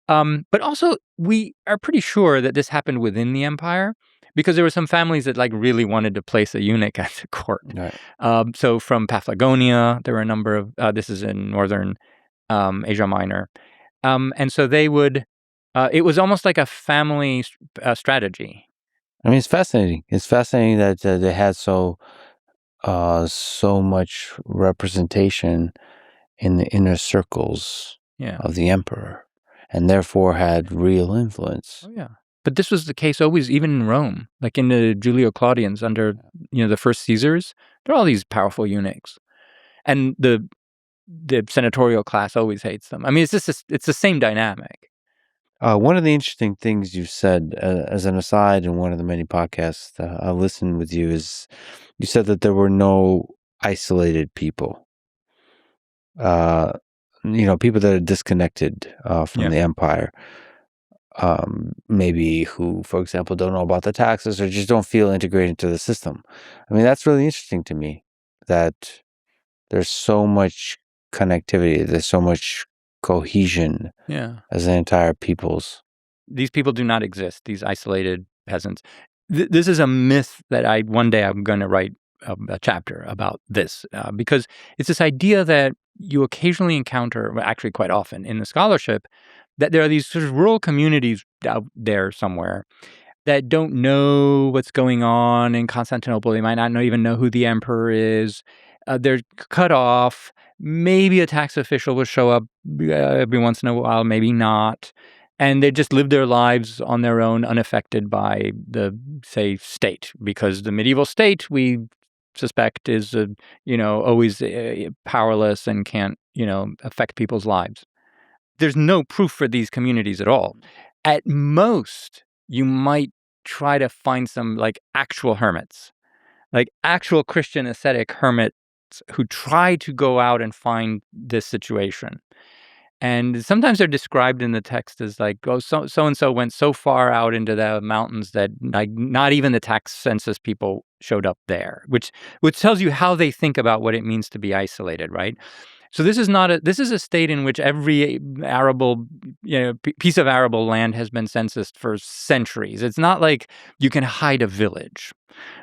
But also, we are pretty sure that this happened within the empire because there were some families that like really wanted to place a eunuch at the court. Right. So from Paphlagonia, there were a number of, this is in northern Asia Minor. And so they would, it was almost like a family strategy. I mean, it's fascinating. It's fascinating that they had so much representation in the inner circles of the emperor, and therefore had real influence. Oh, yeah. But this was the case always, even in Rome, like in the Julio-Claudians under, the first Caesars, there are all these powerful eunuchs. And the senatorial class always hates them. I mean, it's the same dynamic. One of the interesting things you said, as an aside in one of the many podcasts I listened with you, is you said that there were no isolated people. People that are disconnected from the empire. Maybe who, for example, don't know about the taxes or just don't feel integrated into the system. I mean, that's really interesting to me that there's so much connectivity, there's so much cohesion as an entire peoples. These people do not exist, these isolated peasants. This is a myth that one day I'm going to write a chapter about this because it's this idea that you occasionally encounter, well, actually quite often in the scholarship, that there are these sort of rural communities out there somewhere that don't know what's going on in Constantinople. They might not even know who the emperor is. They're cut off. Maybe a tax official will show up every once in a while, maybe not. And they just live their lives on their own, unaffected by the, say, state, because the medieval state, we suspect, is, always powerless and can't, affect people's lives. There's no proof for these communities at all. At most, you might try to find some like actual hermits, like actual Christian ascetic hermits who try to go out and find this situation. And sometimes they're described in the text as like, oh, so-and-so went so far out into the mountains that like not even the tax census people showed up there, which tells you how they think about what it means to be isolated, right? So this is a state in which every arable, piece of arable land has been censused for centuries. It's not like you can hide a village,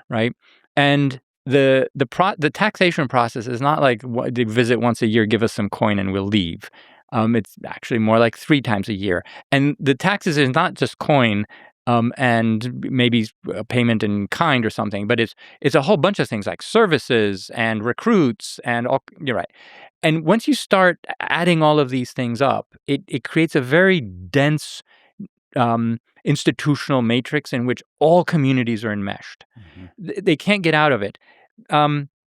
right? And the taxation process is not like they visit once a year, give us some coin, and we'll leave. It's actually more like 3 times a year, and the taxes is not just coin. And maybe a payment in kind or something, but it's a whole bunch of things like services and recruits and all. You're right. And once you start adding all of these things up, it creates a very dense institutional matrix in which all communities are enmeshed. They can't get out of it.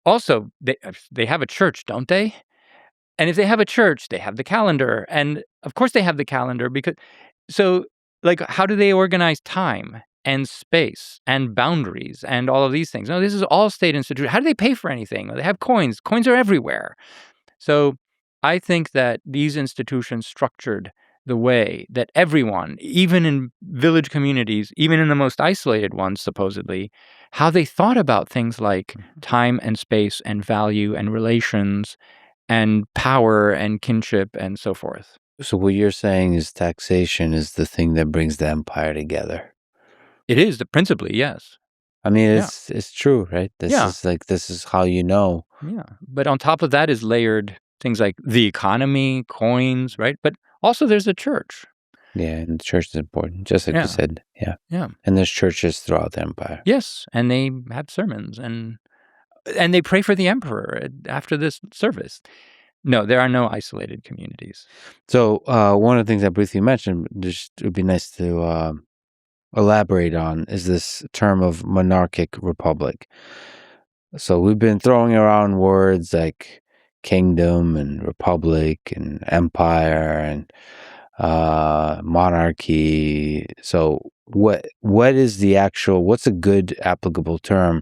Also, they have a church, don't they? And if they have a church, they have the calendar. And of course they have the calendar like, how do they organize time and space and boundaries and all of these things? No, this is all state institutions. How do they pay for anything? They have coins. Coins are everywhere. So I think that these institutions structured the way that everyone, even in village communities, even in the most isolated ones, supposedly, how they thought about things like time and space and value and relations and power and kinship and so forth. So what you're saying is taxation is the thing that brings the empire together. It is, principally, yes. I mean, it's true, right? This is how you know. Yeah. But on top of that is layered things like the economy, coins, right? But also there's a church. Yeah, and the church is important, just like you said. Yeah. Yeah. And there's churches throughout the empire. Yes, and they have sermons and they pray for the emperor after this service. No, there are no isolated communities. So one of the things I briefly mentioned, just it would be nice to elaborate on, is this term of monarchic republic. So we've been throwing around words like kingdom and republic and empire and monarchy. So what's a good applicable term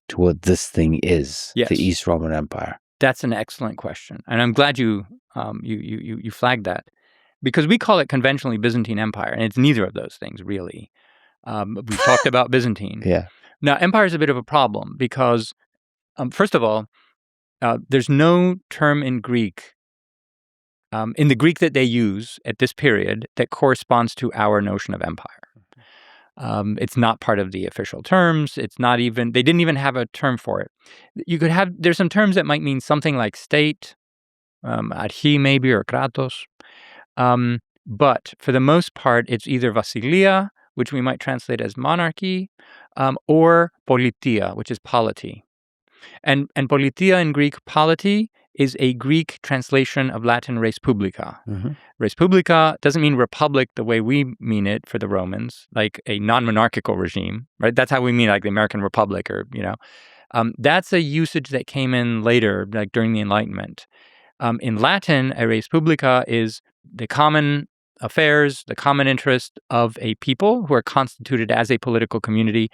to what this thing is, the East Roman Empire? That's an excellent question, and I'm glad you flagged that, because we call it conventionally Byzantine Empire, and it's neither of those things really. We've talked about Byzantine. Yeah. Now, empire is a bit of a problem because, first of all, there's no term in Greek, in the Greek that they use at this period, that corresponds to our notion of empire. It's not part of the official terms. It's not even, they didn't even have a term for it. There's some terms that might mean something like state, archi maybe, or kratos. But for the most part, it's either vasilia, which we might translate as monarchy, or politia, which is polity. And politia in Greek, polity, is a Greek translation of Latin res publica. Res publica doesn't mean republic the way we mean it for the Romans, like a non-monarchical regime, right? That's how we mean like the American Republic, or, that's a usage that came in later, like during the Enlightenment. In Latin, a res publica is the common affairs, the common interest of a people who are constituted as a political community,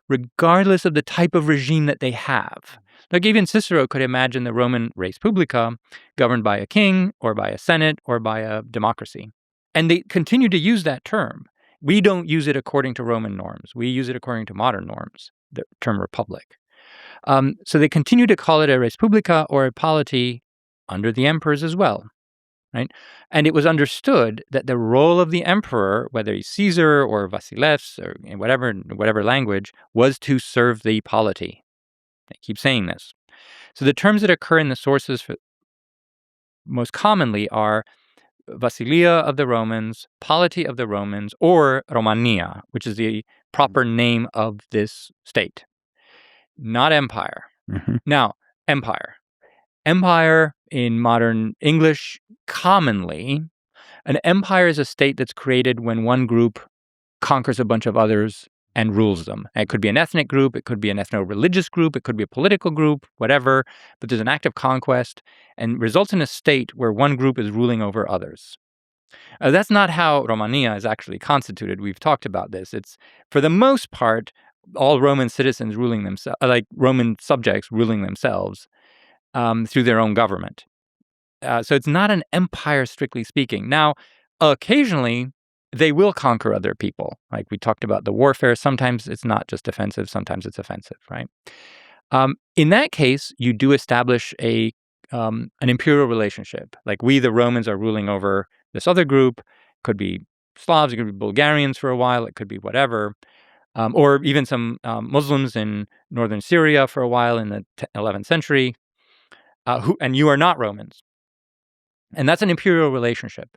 regardless of the type of regime that they have. Like even Cicero could imagine the Roman res publica governed by a king or by a senate or by a democracy. And they continue to use that term. We don't use it according to Roman norms. We use it according to modern norms, the term republic. So they continue to call it a res publica or a polity under the emperors as well, right? And it was understood that the role of the emperor, whether he's Caesar or Vasilevs or in whatever language, was to serve the polity. They keep saying this. So the terms that occur in the sources most commonly are Vasilia of the Romans, polity of the Romans, or Romania, which is the proper name of this state, not empire. Now, empire. Empire in modern English, commonly, an empire is a state that's created when one group conquers a bunch of others and rules them. It could be an ethnic group, it could be an ethno-religious group, it could be a political group, whatever, but there's an act of conquest and results in a state where one group is ruling over others. That's not how Romania is actually constituted. We've talked about this. It's, for the most part, all Roman citizens ruling themselves, like Roman subjects ruling themselves through their own government. So it's not an empire, strictly speaking. Now, occasionally, they will conquer other people. Like we talked about the warfare. Sometimes it's not just defensive. Sometimes it's offensive, right? In that case, you do establish an imperial relationship. Like we, the Romans, are ruling over this other group. Could be Slavs, it could be Bulgarians for a while. It could be whatever. or even some Muslims in northern Syria for a while in the 11th century, and you are not Romans. And that's an imperial relationship.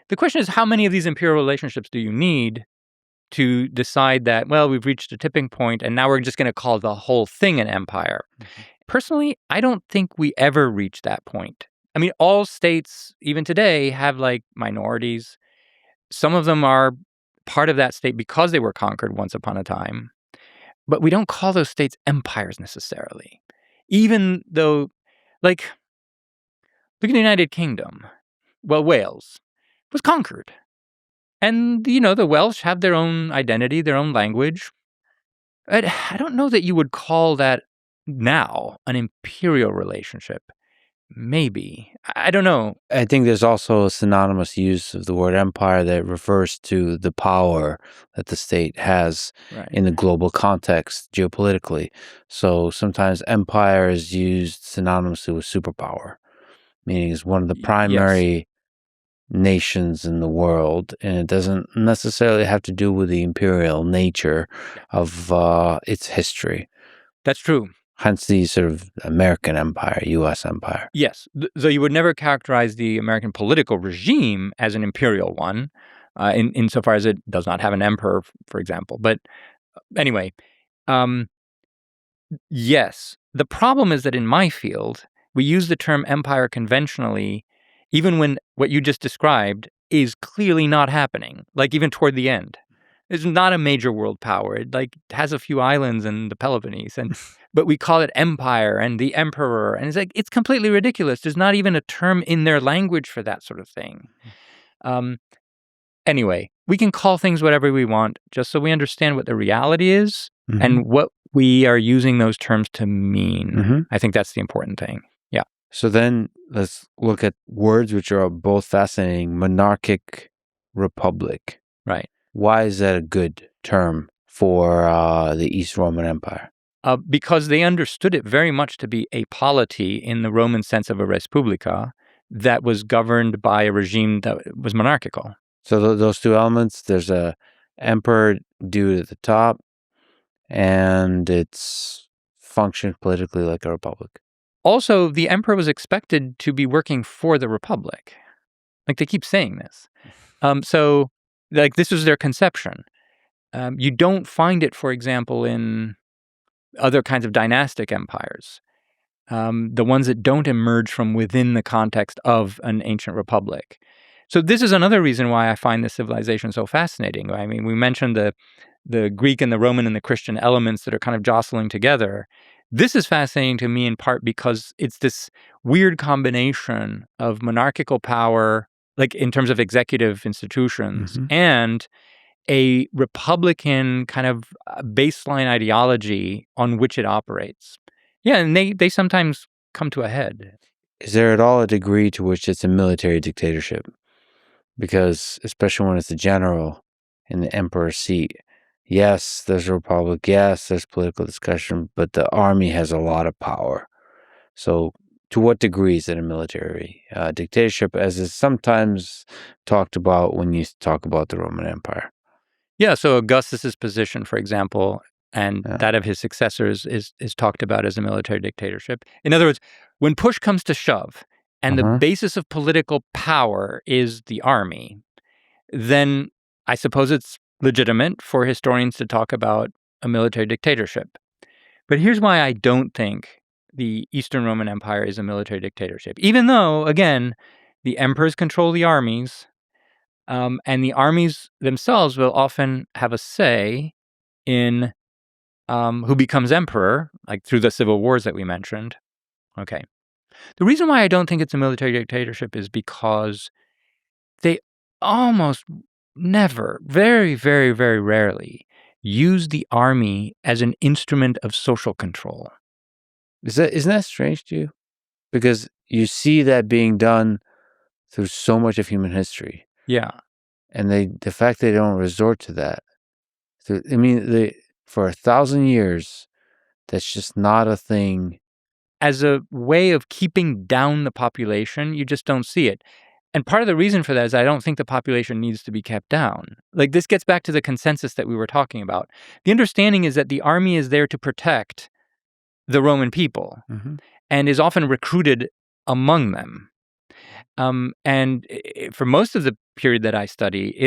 The question is, how many of these imperial relationships do you need to decide that, well, we've reached a tipping point and now we're just going to call the whole thing an empire? Personally, I don't think we ever reach that point. I mean, all states, even today, have like minorities. Some of them are part of that state because they were conquered once upon a time. But we don't call those states empires necessarily. Even though, like, look at the United Kingdom. Well, Wales was conquered. And, the Welsh have their own identity, their own language. I don't know that you would call that now an imperial relationship. Maybe. I don't know. I think there's also a synonymous use of the word empire that refers to the power that the state has in the global context geopolitically. So sometimes empire is used synonymously with superpower, meaning it's one of the primary nations in the world, and it doesn't necessarily have to do with the imperial nature of its history. That's true. Hence the sort of American empire, U.S. empire. Yes, though you would never characterize the American political regime as an imperial one, insofar as it does not have an emperor, for example. But anyway, yes. The problem is that in my field, we use the term empire conventionally, even when what you just described is clearly not happening, like even toward the end. It's not a major world power. It has a few islands in the Peloponnese, but we call it empire and the emperor, and it's completely ridiculous. There's not even a term in their language for that sort of thing. Anyway, we can call things whatever we want, just so we understand what the reality is and what we are using those terms to mean. I think that's the important thing. Yeah. So then let's look at words which are both fascinating. Monarchic republic. Right. Why is that a good term for the East Roman Empire? Because they understood it very much to be a polity in the Roman sense of a respublica that was governed by a regime that was monarchical. So those two elements, there's a emperor dude at the top, and it's functioned politically like a republic. Also, the emperor was expected to be working for the republic. Like, they keep saying this. So, this was their conception. You don't find it, for example, in other kinds of dynastic empires, the ones that don't emerge from within the context of an ancient republic. So this is another reason why I find this civilization so fascinating. I mean, we mentioned the Greek and the Roman and the Christian elements that are kind of jostling together. This is fascinating to me in part because it's this weird combination of monarchical power, like in terms of executive institutions, and a republican kind of baseline ideology on which it operates. Yeah, and they sometimes come to a head. Is there at all a degree to which it's a military dictatorship? Because especially when it's a general in the emperor's seat, yes, there's a republic, yes, there's political discussion, but the army has a lot of power. So to what degree is it a military dictatorship, as is sometimes talked about when you talk about the Roman Empire? Yeah, so Augustus's position, for example, and that of his successors is talked about as a military dictatorship. In other words, when push comes to shove, and the basis of political power is the army, then I suppose it's legitimate for historians to talk about a military dictatorship. But here's why I don't think the Eastern Roman Empire is a military dictatorship, even though, again, the emperors control the armies, and the armies themselves will often have a say in who becomes emperor, like through the civil wars that we mentioned. Okay. The reason why I don't think it's a military dictatorship is because they almost never, very, very, very rarely use the army as an instrument of social control. Isn't that strange to you? Because you see that being done through so much of human history. Yeah. And the fact they don't resort to that. For 1,000 years, that's just not a thing. As a way of keeping down the population, you just don't see it. And part of the reason for that is I don't think the population needs to be kept down. Like, this gets back to the consensus that we were talking about. The understanding is that the army is there to protect the Roman people and is often recruited among them. And for most of the period that I study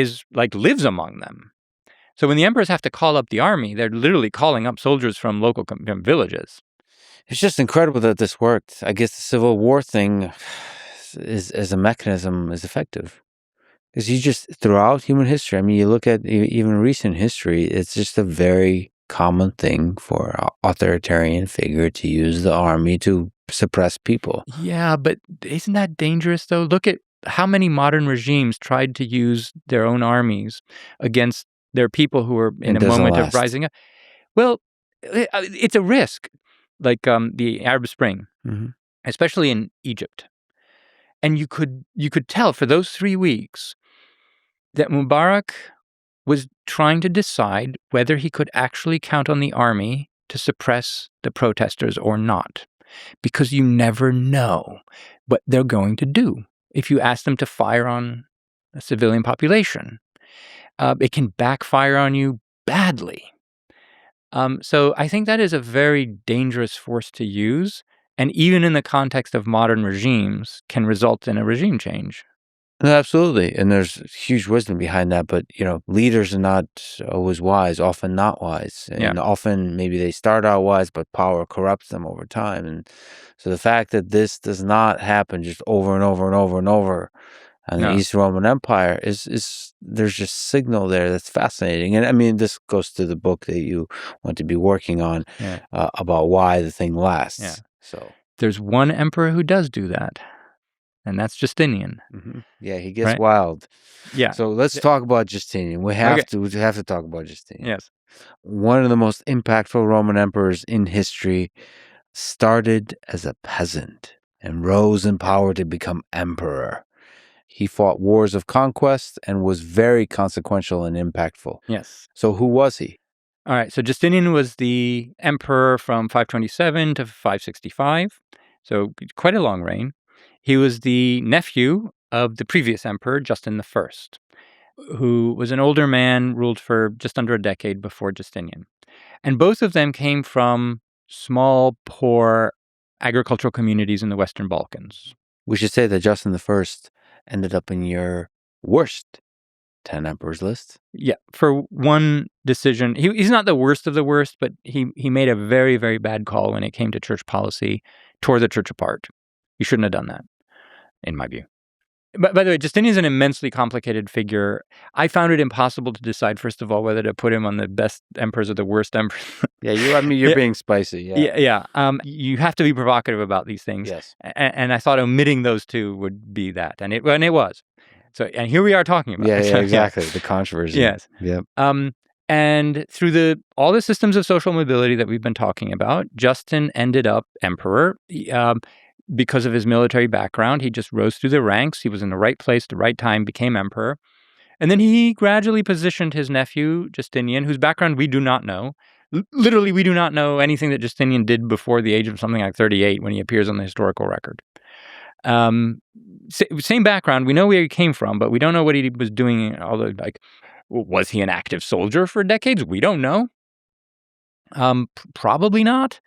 lives among them. So when the emperors have to call up the army, they're literally calling up soldiers from local villages. It's just incredible that this worked. I guess the Civil War thing is, as a mechanism, is effective. Because you just, throughout human history, I mean, you look at even recent history, it's just a very common thing for an authoritarian figure to use the army to suppress people. Yeah, but isn't that dangerous, though? Look at how many modern regimes tried to use their own armies against their people who were in a moment of rising up. Well, it's a risk, like the Arab Spring, especially in Egypt. And you could tell for those 3 weeks that Mubarak was trying to decide whether he could actually count on the army to suppress the protesters or not. Because you never know what they're going to do if you ask them to fire on a civilian population. It can backfire on you badly. So I think that is a very dangerous force to use, and even in the context of modern regimes, can result in a regime change. No, absolutely. And there's huge wisdom behind that. But, leaders are not always wise, often not wise. And often maybe they start out wise, but power corrupts them over time. And so the fact that this does not happen just over and over and over and over in the East Roman Empire is there's just signal there that's fascinating. And I mean, this goes to the book that you want to be working on about why the thing lasts. Yeah. So there's one emperor who does do that. And that's Justinian. Yeah, he gets wild. Yeah. So let's talk about Justinian. We have to talk about Justinian. Yes. One of the most impactful Roman emperors in history, started as a peasant and rose in power to become emperor. He fought wars of conquest and was very consequential and impactful. Yes. So who was he? All right. So Justinian was the emperor from 527 to 565. So quite a long reign. He was the nephew of the previous emperor, Justin I, who was an older man, ruled for just under a decade before Justinian. And both of them came from small, poor agricultural communities in the Western Balkans. We should say that Justin I ended up in your worst 10 emperors list. Yeah, for one decision. He's not the worst of the worst, but he made a very, very bad call when it came to church policy, tore the church apart. You shouldn't have done that, in my view. But by the way, Justinian is an immensely complicated figure. I found it impossible to decide, first of all, whether to put him on the best emperors or the worst emperors. Yeah, you're being spicy. Yeah. You have to be provocative about these things. Yes. And I thought omitting those two would be that, and it was. So, and here we are talking about it. Yeah, exactly. The controversy. Yes. Yep. And through all the systems of social mobility that we've been talking about, Justin ended up emperor. Because of his military background, he just rose through the ranks. He was in the right place at the right time, became emperor. And then he gradually positioned his nephew, Justinian, whose background we do not know. Literally, we do not know anything that Justinian did before the age of something like 38 when he appears on the historical record. Same background. We know where he came from, but we don't know what he was doing. Although, was he an active soldier for decades? We don't know. Probably not.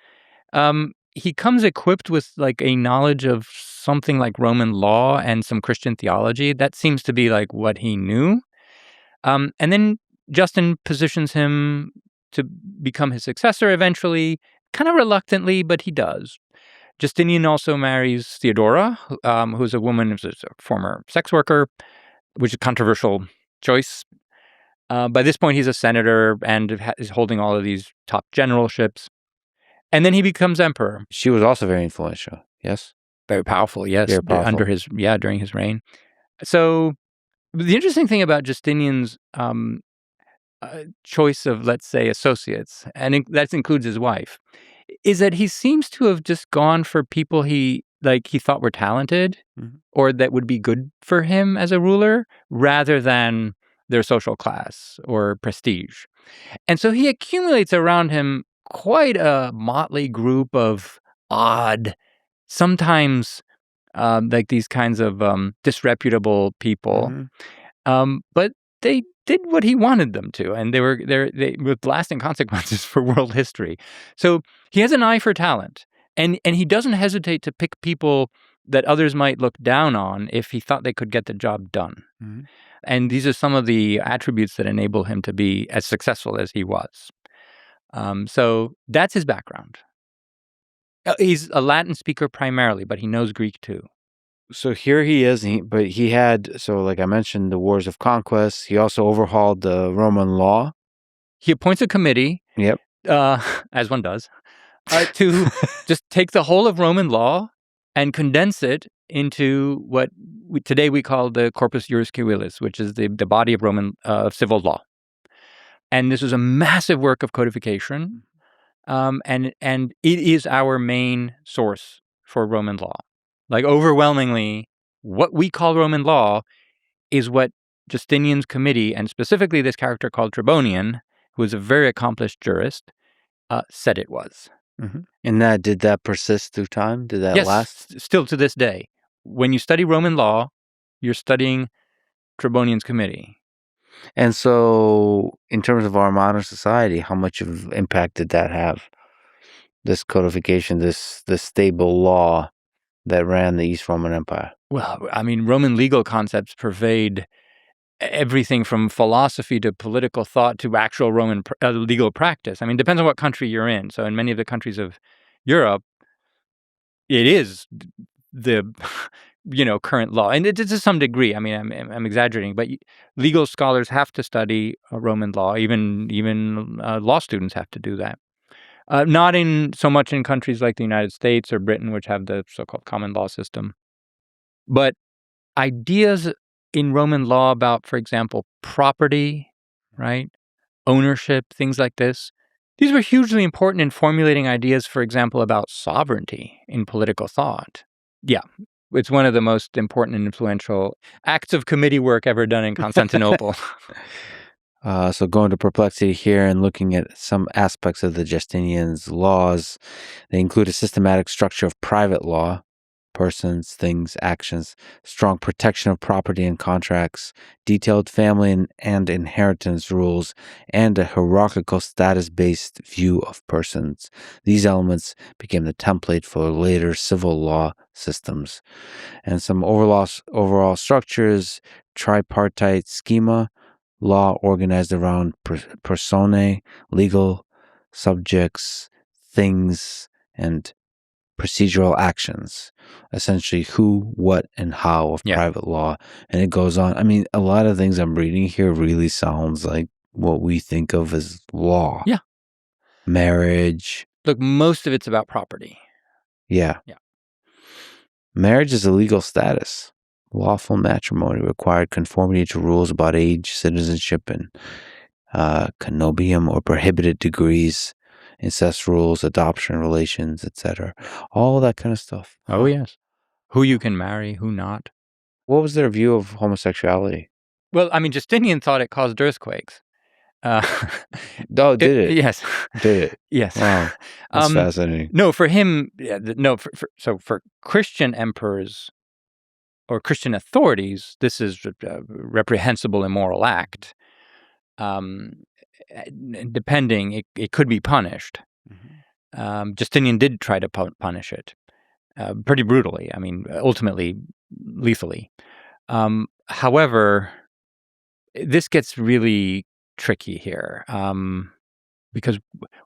He comes equipped with a knowledge of something like Roman law and some Christian theology. That seems to be what he knew. And then Justin positions him to become his successor eventually, kind of reluctantly, but he does. Justinian also marries Theodora, who's a woman who's a former sex worker, which is a controversial choice. By this point, he's a senator and is holding all of these top generalships. And then he becomes emperor. She was also very influential, yes? Very powerful, yes. Very powerful. During his reign. So the interesting thing about Justinian's choice of, let's say, associates, and that includes his wife, is that he seems to have just gone for people he thought were talented or that would be good for him as a ruler, rather than their social class or prestige. And so he accumulates around him quite a motley group of odd, sometimes like these kinds of disreputable people. But they did what he wanted them to, and they with lasting consequences for world history. So he has an eye for talent, and he doesn't hesitate to pick people that others might look down on if he thought they could get the job done. And these are some of the attributes that enable him to be as successful as he was. So that's his background. He's a Latin speaker primarily, but he knows Greek too. So here he is, but he had, so like I mentioned, the wars of conquest. He also overhauled the Roman law. He appoints a committee, Yep. as one does, to just take the whole of Roman law and condense it into what today we call the Corpus Juris Civilis, which is the body of Roman civil law. And this was a massive work of codification, and it is our main source for Roman law. Like overwhelmingly, what we call Roman law is what Justinian's committee, and specifically this character called Tribonian, who was a very accomplished jurist, said it was. And did that persist through time? Did that last? Yes, still to this day. When you study Roman law, you're studying Tribonian's committee. And so, in terms of our modern society, how much of impact did that have? This codification, this stable law that ran the East Roman Empire. Well, I mean, Roman legal concepts pervade everything from philosophy to political thought to actual Roman legal practice. I mean, it depends on what country you're in. So in many of the countries of Europe, it is the current law, and to some degree. I mean, I'm exaggerating, but legal scholars have to study Roman law. Even law students have to do that. Not in so much in countries like the United States or Britain, which have the so-called common law system. But ideas in Roman law about, for example, property, right, ownership, things like this, these were hugely important in formulating ideas, for example, about sovereignty in political thought. Yeah, it's one of the most important and influential acts of committee work ever done in Constantinople. So going to Perplexity here and looking at some aspects of the Justinian's laws, they include a systematic structure of private law, persons, things, actions, strong protection of property and contracts, detailed family and inheritance rules, and a hierarchical status-based view of persons. These elements became the template for later civil law systems. And some overall structures, tripartite schema, law organized around personae, legal subjects, things, and procedural actions. Essentially, who, what, and how of private law. And it goes on. I mean, a lot of things I'm reading here really sounds like what we think of as law. Yeah. Marriage. Look, most of it's about property. Yeah. Marriage is a legal status. Lawful matrimony required conformity to rules about age, citizenship, and connubium or prohibited degrees, incest rules, adoption relations, etc. All that kind of stuff. Oh, yes. Who you can marry, who not. What was their view of homosexuality? Well, I mean, Justinian thought it caused earthquakes. Did it? Yes. Did it? Yes. Wow. That's fascinating. No, for him, for Christian emperors or Christian authorities, this is a reprehensible, immoral act. Depending, it could be punished. Justinian did try to punish it pretty brutally. I mean, ultimately, lethally. However, this gets really tricky here because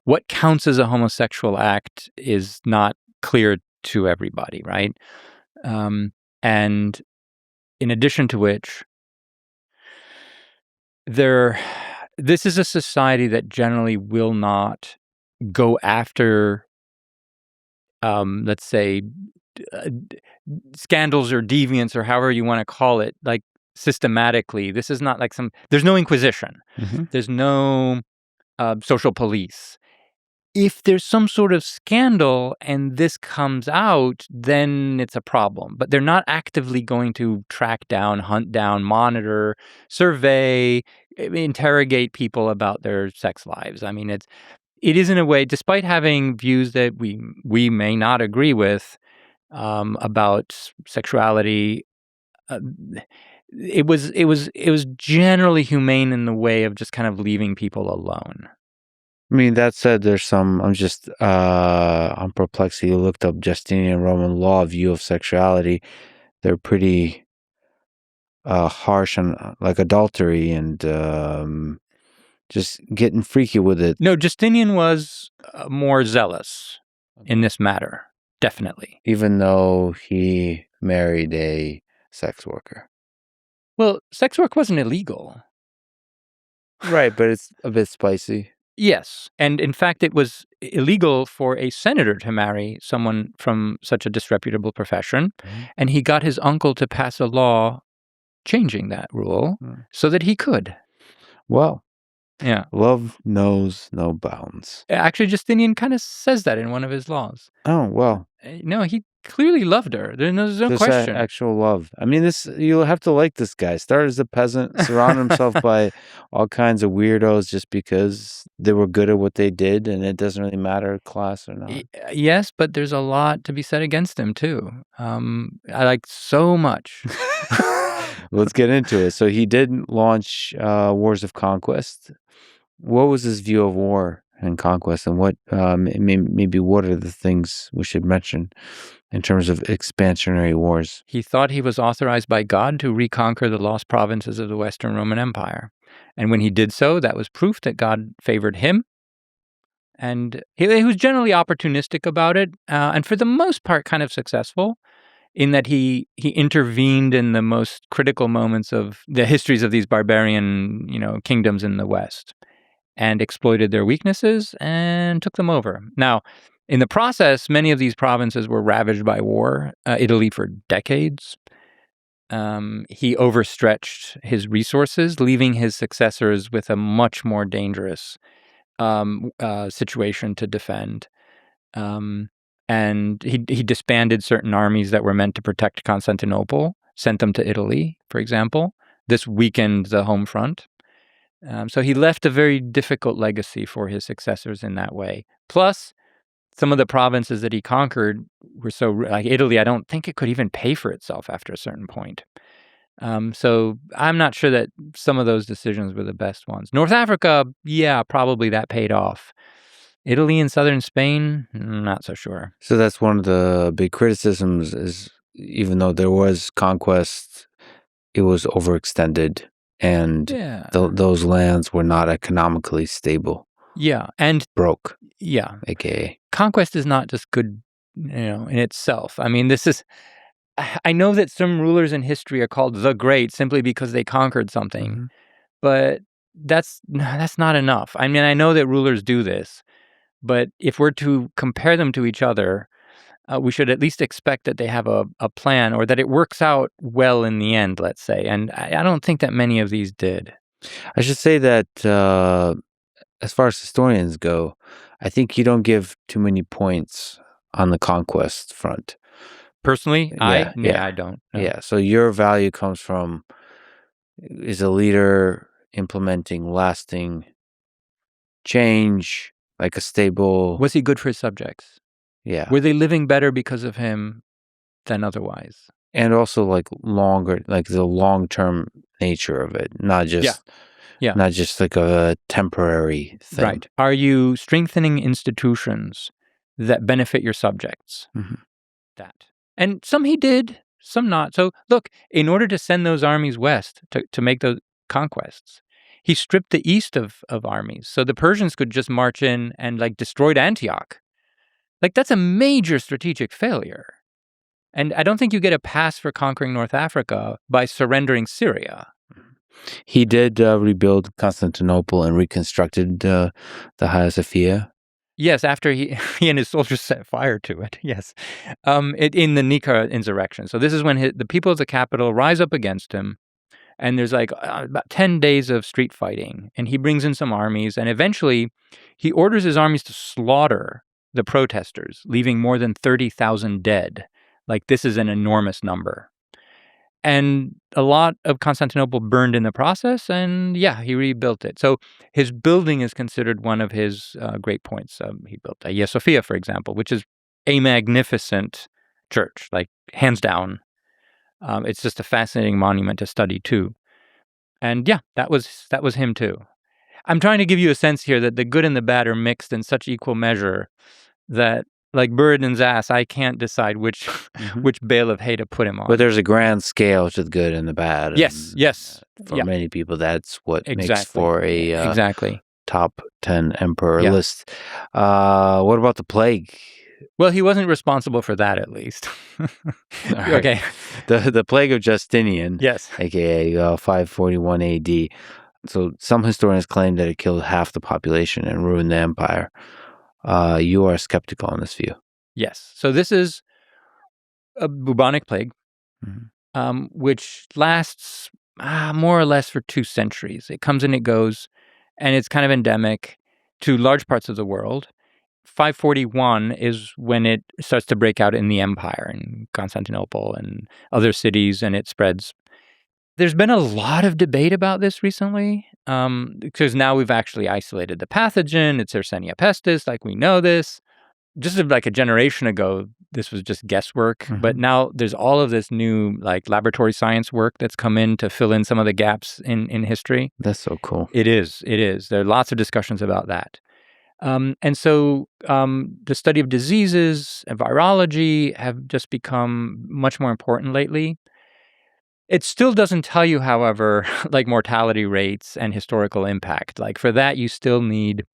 what counts as a homosexual act is not clear to everybody, right? And in addition to which, this is a society that generally will not go after, let's say, scandals or deviance or however you want to call it, like systematically. This is not like there's no inquisition. There's no social police. If there's some sort of scandal and this comes out, then it's a problem. But they're not actively going to track down, hunt down, monitor, survey, interrogate people about their sex lives. I mean, it is in a way, despite having views that we may not agree with, about sexuality. It was generally humane in the way of just kind of leaving people alone. I mean, that said, there's some, I'm just on Perplexity, looked up Justinian Roman law view of sexuality. They're pretty harsh on like adultery and just getting freaky with it. No, Justinian was more zealous in this matter, definitely. Even though he married a sex worker. Well, sex work wasn't illegal. Right, but it's a bit spicy. Yes, and in fact, it was illegal for a senator to marry someone from such a disreputable profession, and he got his uncle to pass a law changing that rule so that he could. Well, yeah, love knows no bounds. Actually, Justinian kind of says that in one of his laws. Oh, well. No, he clearly loved her. There's no question. Actual love. I mean, you'll have to like this guy. Start as a peasant, surround himself by all kinds of weirdos just because they were good at what they did, and it doesn't really matter class or not. Yes, but there's a lot to be said against him too. I like so much. Let's get into it. So he did launch wars of conquest. What was his view of war and conquest, and what maybe what are the things we should mention in terms of expansionary wars? He thought he was authorized by God to reconquer the lost provinces of the Western Roman Empire. And when he did so, that was proof that God favored him. And he was generally opportunistic about it, and for the most part kind of successful, in that he intervened in the most critical moments of the histories of these barbarian, kingdoms in the West, and exploited their weaknesses and took them over. Now, in the process, many of these provinces were ravaged by war, Italy for decades. He overstretched his resources, leaving his successors with a much more dangerous situation to defend. And he disbanded certain armies that were meant to protect Constantinople, sent them to Italy, for example. This weakened the home front. So he left a very difficult legacy for his successors in that way. Plus, some of the provinces that he conquered were so, like Italy, I don't think it could even pay for itself after a certain point. So I'm not sure that some of those decisions were the best ones. North Africa, yeah, probably that paid off. Italy and southern Spain, not so sure. So that's one of the big criticisms is even though there was conquest, it was overextended. And those lands were not economically stable. Yeah, and broke. Yeah, AKA conquest is not just good, in itself. I mean, I know that some rulers in history are called the Great simply because they conquered something, but that's not enough. I mean, I know that rulers do this, but if we're to compare them to each other, we should at least expect that they have a plan or that it works out well in the end, let's say. And I don't think that many of these did. I should say that as far as historians go, I think you don't give too many points on the conquest front. Personally, I don't. No. Yeah, so your value comes from, is a leader implementing lasting change, like a stable... Was he good for his subjects? Yeah. Were they living better because of him than otherwise? And also like longer, like the long-term nature of it, not just not just like a temporary thing. Right. Are you strengthening institutions that benefit your subjects? That. And some he did, some not. So look, in order to send those armies west to make those conquests, he stripped the east of armies. So the Persians could just march in and like destroyed Antioch. Like that's a major strategic failure. And I don't think you get a pass for conquering North Africa by surrendering Syria. He did rebuild Constantinople and reconstructed the Hagia Sophia. Yes, after he and his soldiers set fire to it. Yes, in the Nika insurrection. So this is when the people of the capital rise up against him, and there's like about 10 days of street fighting, and he brings in some armies, and eventually he orders his armies to slaughter the protesters, leaving more than 30,000 dead. Like this is an enormous number. And a lot of Constantinople burned in the process, and he rebuilt it. So his building is considered one of his great points. He built Hagia Sophia, for example, which is a magnificent church, like hands down. It's just a fascinating monument to study too. And yeah, that was him too. I'm trying to give you a sense here that the good and the bad are mixed in such equal measure that, like Buridan's ass, I can't decide which which bale of hay to put him on. But there's a grand scale to the good and the bad. Yes, yes. For many people, that's what makes Exactly. for a Exactly. top 10 emperor Yeah. list. What about the plague? Well, he wasn't responsible for that, at least. Right. Okay. The plague of Justinian, Yes. aka 541 AD. So some historians claim that it killed half the population and ruined the empire. You are skeptical on this view. Yes. So this is a bubonic plague, which lasts more or less for 2 centuries. It comes and it goes, and it's kind of endemic to large parts of the world. 541 is when it starts to break out in the empire, in Constantinople and other cities, and it spreads. There's been a lot of debate about this recently, because now we've actually isolated the pathogen. It's Yersinia pestis, like we know this. Just like a generation ago, this was just guesswork. But now there's all of this new like laboratory science work that's come in to fill in some of the gaps in history. That's so cool. It is. There are lots of discussions about that. And so the study of diseases and virology have just become much more important lately. It still doesn't tell you, however, like mortality rates and historical impact. Like for that, you still need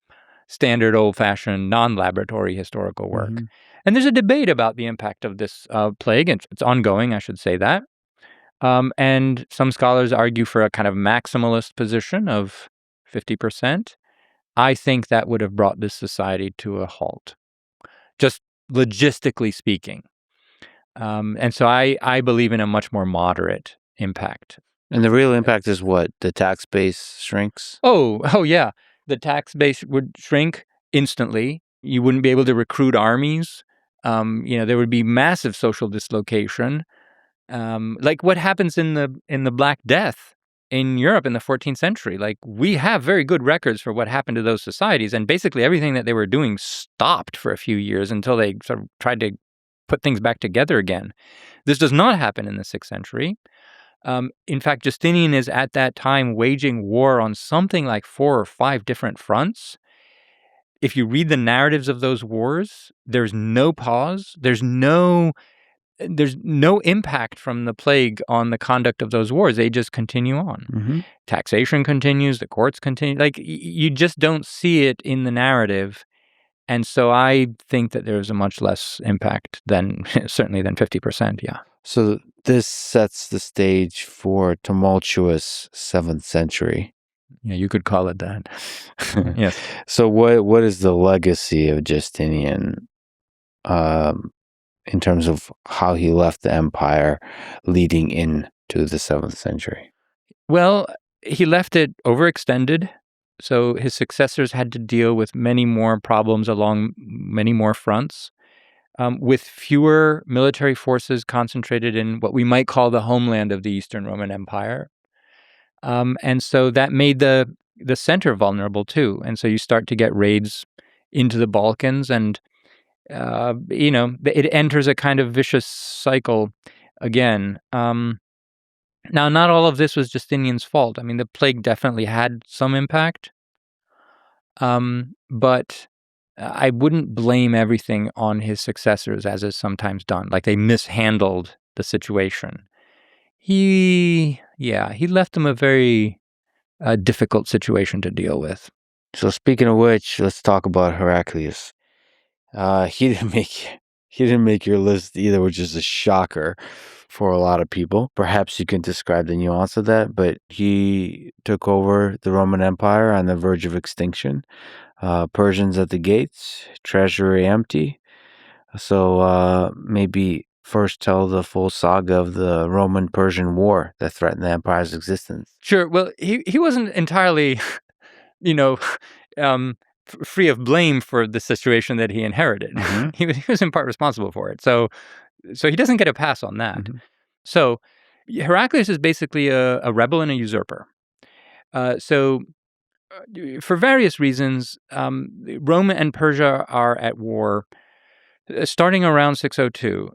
standard old-fashioned non-laboratory historical work. And there's a debate about the impact of this plague, and it's ongoing, I should say that. And some scholars argue for a kind of maximalist position of 50%. I think that would have brought this society to a halt, just logistically speaking. And so I believe in a much more moderate impact. And the real impact is what? The tax base shrinks? Oh yeah. The tax base would shrink instantly. You wouldn't be able to recruit armies. There would be massive social dislocation. Like what happens in the Black Death in Europe in the 14th century. Like we have very good records for what happened to those societies, and basically everything that they were doing stopped for a few years until they sort of tried to put things back together again. This does not happen in the 6th century. In fact, Justinian is at that time waging war on something like 4 or 5 different fronts. If you read the narratives of those wars, there's no pause. There's no impact from the plague on the conduct of those wars. They just continue on. Taxation continues. The courts continue. Like you just don't see it in the narrative. And so I think that there's a much less impact than certainly than 50%. Yeah. So this sets the stage for a tumultuous 7th century. Yeah, you could call it that. Yes. So what is the legacy of Justinian in terms of how he left the empire leading into the 7th century? Well, he left it overextended. So his successors had to deal with many more problems along many more fronts, with fewer military forces concentrated in what we might call the homeland of the Eastern Roman Empire. And so that made the center vulnerable too. And so you start to get raids into the Balkans, and it enters a kind of vicious cycle again. Now, not all of this was Justinian's fault. I mean, the plague definitely had some impact, but I wouldn't blame everything on his successors, as is sometimes done. Like they mishandled the situation. He left them a very difficult situation to deal with. So speaking of which, let's talk about Heraclius. He didn't make your list either, which is a shocker for a lot of people. Perhaps you can describe the nuance of that, but he took over the Roman Empire on the verge of extinction. Persians at the gates, treasury empty. So maybe first tell the full saga of the Roman-Persian War that threatened the empire's existence. Sure. Well, he wasn't entirely, free of blame for the situation that he inherited. He was in part responsible for it. So he doesn't get a pass on that. So Heraclius is basically a rebel and a usurper. For various reasons, Rome and Persia are at war. starting around 602.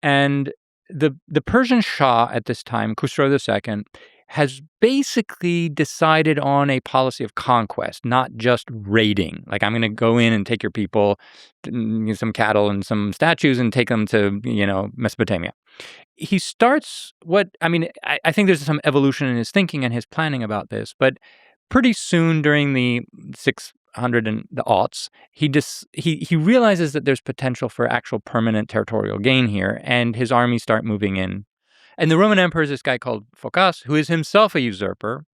And the Persian Shah at this time, Khusro II, has basically decided on a policy of conquest, not just raiding. Like, I'm going to go in and take your people, some cattle and some statues, and take them to, Mesopotamia. He starts I think there's some evolution in his thinking and his planning about this, but pretty soon during the 600 and the aughts, he realizes that there's potential for actual permanent territorial gain here, and his armies start moving in. And the Roman emperor is this guy called Phocas, who is himself a usurper,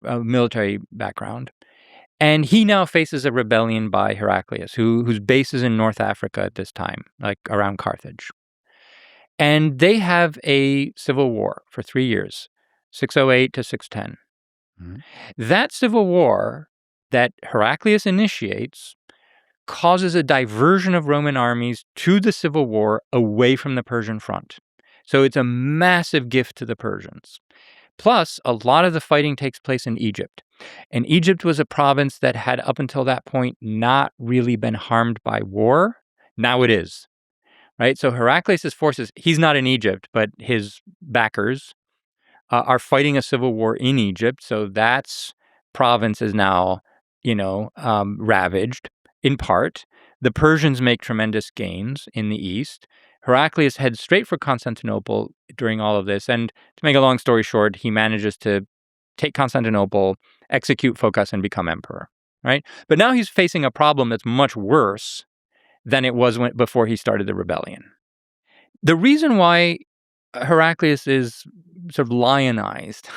a military background. And he now faces a rebellion by Heraclius, whose base is in North Africa at this time, like around Carthage. And they have a civil war for 3 years, 608 to 610. Mm-hmm. That civil war that Heraclius initiates causes a diversion of Roman armies to the civil war away from the Persian front. So it's a massive gift to the Persians. Plus, a lot of the fighting takes place in Egypt. And Egypt was a province that had, up until that point, not really been harmed by war. Now it is. Right? So Heraclius' forces, he's not in Egypt, but his backers are fighting a civil war in Egypt. So that province is now, ravaged in part. The Persians make tremendous gains in the east. Heraclius heads straight for Constantinople during all of this. And to make a long story short, he manages to take Constantinople, execute Phocas, and become emperor. Right? But now he's facing a problem that's much worse than it was before he started the rebellion. The reason why Heraclius is sort of lionized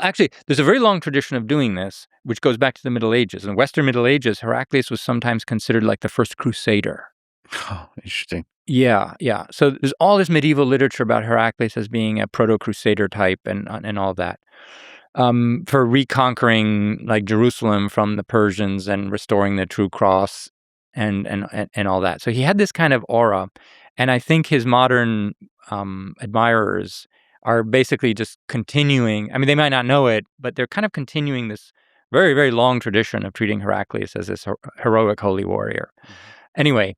actually, there's a very long tradition of doing this, which goes back to the Middle Ages. In the Western Middle Ages, Heraclius was sometimes considered like the first crusader. Oh, interesting. Yeah. So there's all this medieval literature about Heraclius as being a proto-crusader type and all that. For reconquering like Jerusalem from the Persians and restoring the true cross and all that. So he had this kind of aura, and I think his modern admirers are basically just continuing. I mean, they might not know it, but they're kind of continuing this very, very long tradition of treating Heraclius as this heroic holy warrior. Mm-hmm. Anyway,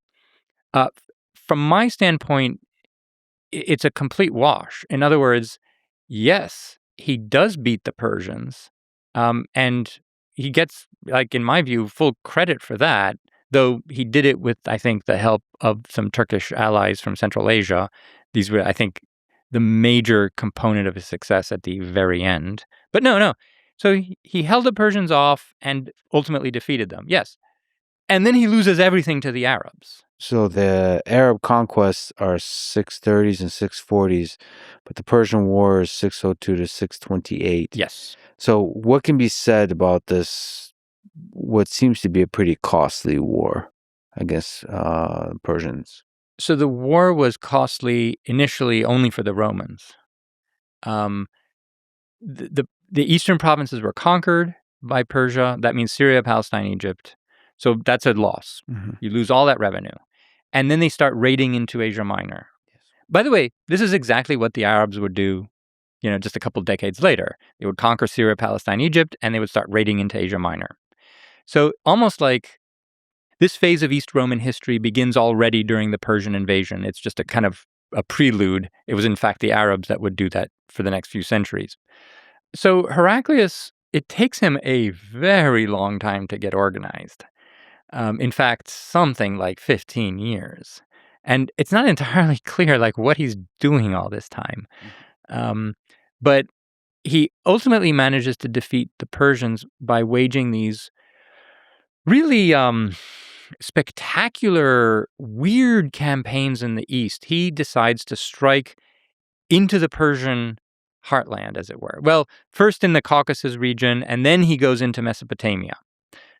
from my standpoint, it's a complete wash. In other words, yes, he does beat the Persians, and he gets, like, in my view, full credit for that, though he did it with, I think, the help of some Turkish allies from Central Asia. These were, I think, the major component of his success at the very end. But no. So he held the Persians off and ultimately defeated them, yes. And then he loses everything to the Arabs. So the Arab conquests are 630s and 640s, but the Persian War is 602 to 628. Yes. So what can be said about this, what seems to be a pretty costly war against Persians? So the war was costly initially only for the Romans. The eastern provinces were conquered by Persia. That means Syria, Palestine, Egypt. So that's a loss. Mm-hmm. You lose all that revenue. And then they start raiding into Asia Minor. Yes. By the way, this is exactly what the Arabs would do, just a couple decades later. They would conquer Syria, Palestine, Egypt, and they would start raiding into Asia Minor. So almost like this phase of East Roman history begins already during the Persian invasion. It's just a kind of a prelude. It was, in fact, the Arabs that would do that for the next few centuries. So Heraclius, it takes him a very long time to get organized. In fact, something like 15 years. And it's not entirely clear like what he's doing all this time. But he ultimately manages to defeat the Persians by waging these really spectacular, weird campaigns in the east. He decides to strike into the Persian heartland, as it were. Well, first in the Caucasus region, and then he goes into Mesopotamia.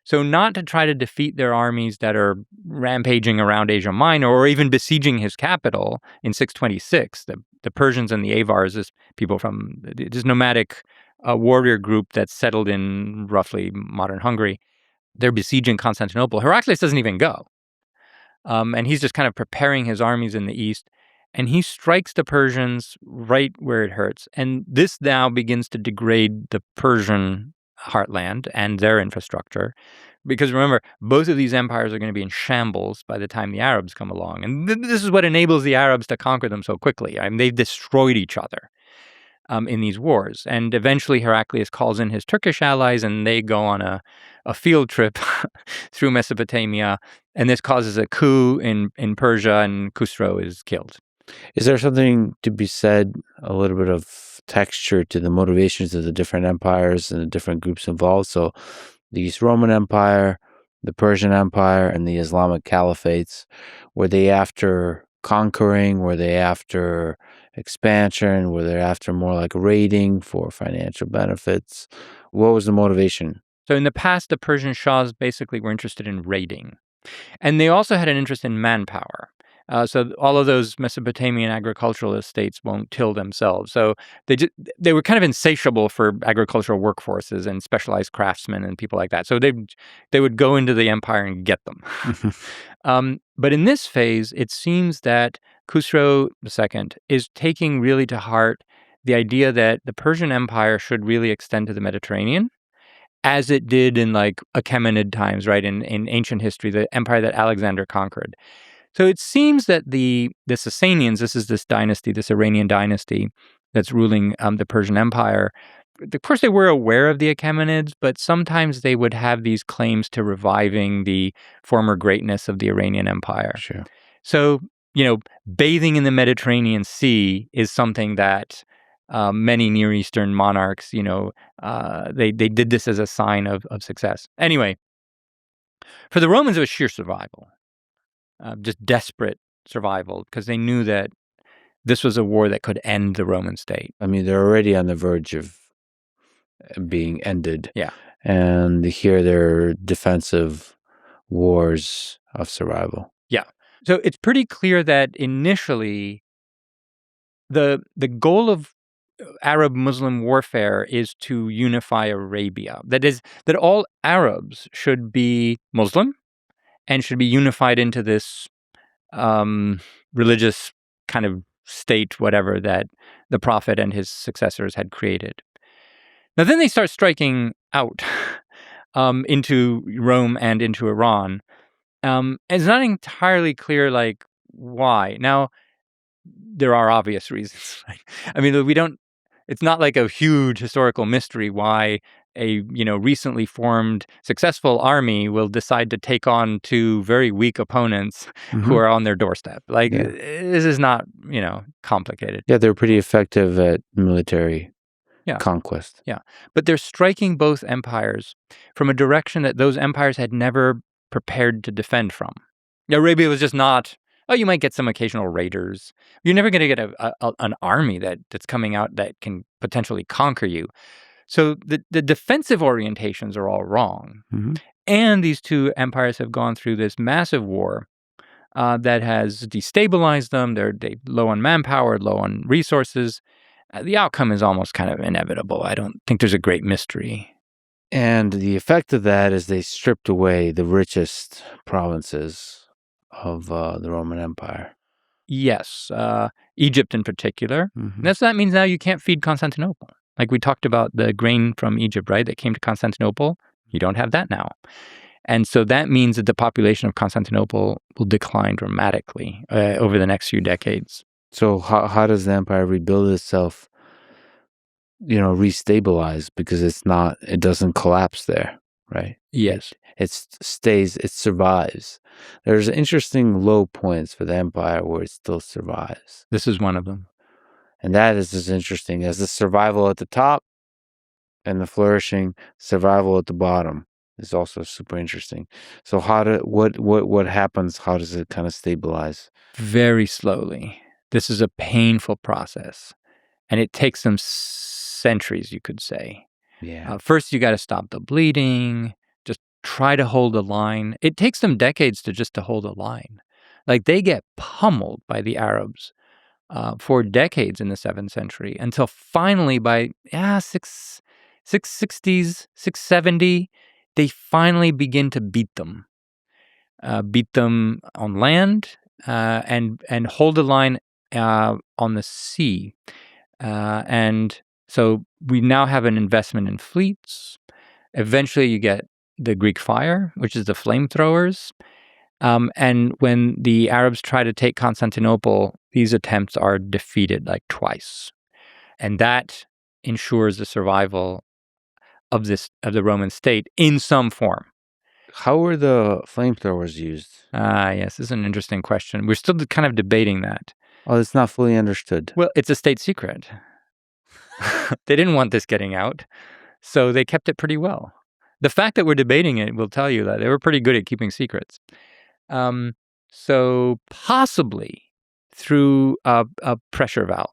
So not to try to defeat their armies that are rampaging around Asia Minor or even besieging his capital in 626. The Persians and the Avars, this people from this nomadic warrior group that's settled in roughly modern Hungary. They're besieging Constantinople. Heraclius doesn't even go. And he's just kind of preparing his armies in the east. And he strikes the Persians right where it hurts. And this now begins to degrade the Persian heartland and their infrastructure, Because remember, both of these empires are going to be in shambles by the time the Arabs come along. And this is what enables the Arabs to conquer them so quickly. I mean, they've destroyed each other in these wars. And eventually Heraclius calls in his Turkish allies and they go on a field trip through Mesopotamia. And this causes a coup in Persia, and Khusro is killed. Is there something to be said, a little bit of texture to the motivations of the different empires and the different groups involved? So the East Roman Empire, the Persian Empire, and the Islamic caliphates, were they after conquering? Were they after expansion? Were they after more like raiding for financial benefits? What was the motivation? So in the past, the Persian Shahs basically were interested in raiding. And they also had an interest in manpower. So all of those Mesopotamian agricultural estates won't till themselves. So they were kind of insatiable for agricultural workforces and specialized craftsmen and people like that. So they would go into the empire and get them. But in this phase, it seems that Khusro II is taking really to heart the idea that the Persian Empire should really extend to the Mediterranean, as it did in like Achaemenid times, right? In ancient history, the empire that Alexander conquered. So it seems that the Sasanians, this dynasty, this Iranian dynasty that's ruling the Persian Empire, of course they were aware of the Achaemenids, but sometimes they would have these claims to reviving the former greatness of the Iranian Empire. Sure. So, bathing in the Mediterranean Sea is something that many Near Eastern monarchs, they did this as a sign of success. Anyway, for the Romans, it was sheer survival. Just desperate survival, because they knew that this was a war that could end the Roman state. I mean, they're already on the verge of being ended. Yeah. And here they're defensive wars of survival. Yeah. So it's pretty clear that initially the goal of Arab-Muslim warfare is to unify Arabia. That is, that all Arabs should be Muslim and should be unified into this religious kind of state, whatever, that the prophet and his successors had created. Now, then they start striking out into Rome and into Iran. It's not entirely clear, like, why. Now, there are obvious reasons. Right? I mean, it's not like a huge historical mystery why a recently formed successful army will decide to take on two very weak opponents who are on their doorstep. Like, this is not complicated. Yeah, they're pretty effective at military conquest. Yeah, but they're striking both empires from a direction that those empires had never prepared to defend from. Arabia was just not. Oh, you might get some occasional raiders. You're never going to get an army that's coming out that can potentially conquer you. So the defensive orientations are all wrong. And these two empires have gone through this massive war that has destabilized them. They're low on manpower, low on resources. The outcome is almost kind of inevitable. I don't think there's a great mystery. And the effect of that is they stripped away the richest provinces of the Roman Empire. Yes, Egypt in particular. That means now you can't feed Constantinople. Like we talked about the grain from Egypt, right, that came to Constantinople. You don't have that now. And so that means that the population of Constantinople will decline dramatically over the next few decades. So how does the empire rebuild itself, restabilize? Because it doesn't collapse there, right? Yes. It survives. There's interesting low points for the empire where it still survives. This is one of them. And that is as interesting as the survival at the top and the flourishing survival at the bottom is also super interesting. So what happens? How does it kind of stabilize? Very slowly. This is a painful process, and it takes them centuries, you could say. Yeah. First, you got to stop the bleeding. Just try to hold a line. It takes them decades to hold a line. Like they get pummeled by the Arabs for decades in the 7th century until finally by 660s, 670, they finally begin to beat them on land and hold a line on the sea. And so we now have an investment in fleets. Eventually you get the Greek fire, which is the flamethrowers. And when the Arabs try to take Constantinople, these attempts are defeated like twice. And that ensures the survival of the Roman state in some form. How were the flamethrowers used? Yes, this is an interesting question. We're still kind of debating that. Oh, it's not fully understood. Well, it's a state secret. They didn't want this getting out, so they kept it pretty well. The fact that we're debating it will tell you that they were pretty good at keeping secrets. So possibly through a pressure valve,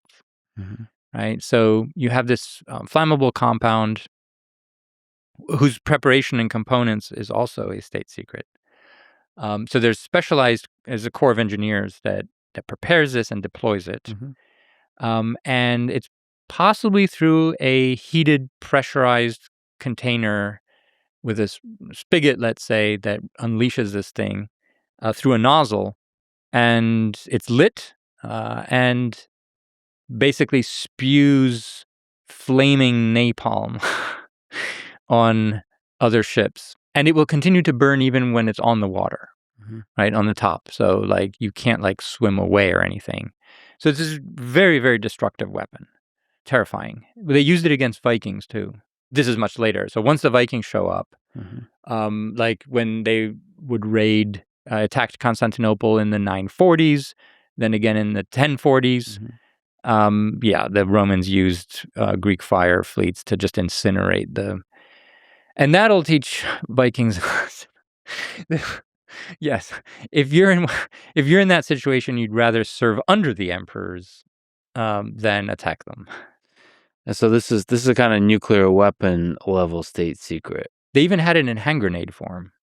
right? So you have this flammable compound whose preparation and components is also a state secret. So there's specialized as a corps of engineers that prepares this and deploys it. And it's possibly through a heated, pressurized container with a spigot, let's say, that unleashes this thing through a nozzle, and it's lit and basically spews flaming napalm on other ships. And it will continue to burn even when it's on the water, right, on the top. So, like, you can't, like, swim away or anything. So it's this very, very destructive weapon. Terrifying. They used it against Vikings, too. This is much later. So once the Vikings show up, like when they would attacked Constantinople in the 940s, then again in the 1040s, the Romans used Greek fire fleets to just incinerate and that'll teach Vikings. Yes, if you're in that situation, you'd rather serve under the emperors than attack them. And so this is a kind of nuclear weapon level state secret. They even had it in hand grenade form.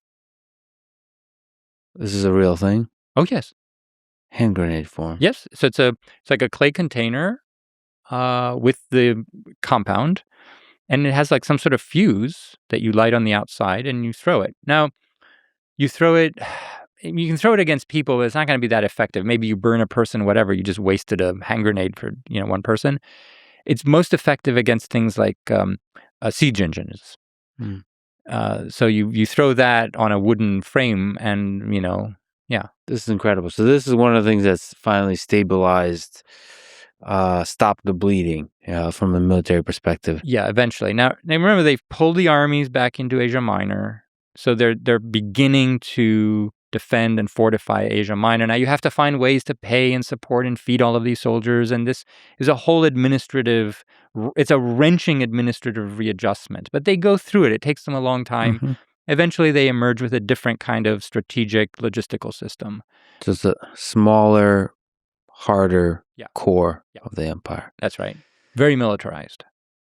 This is a real thing? Oh, yes. Hand grenade form. Yes. So it's like a clay container with the compound, and it has like some sort of fuse that you light on the outside and you throw it. Now, you can throw it against people, but it's not going to be that effective. Maybe you burn a person, whatever. You just wasted a hand grenade for one person. It's most effective against things like siege engines. So you throw that on a wooden frame and, This is incredible. So this is one of the things that's finally stabilized, stopped the bleeding, from a military perspective. Yeah, eventually. Now remember, they've pulled the armies back into Asia Minor. So they're beginning to defend and fortify Asia Minor. Now you have to find ways to pay and support and feed all of these soldiers. And this is a whole it's a wrenching administrative readjustment. But they go through it. It takes them a long time. Eventually they emerge with a different kind of strategic logistical system. Just a smaller, harder core of the empire. That's right. Very militarized.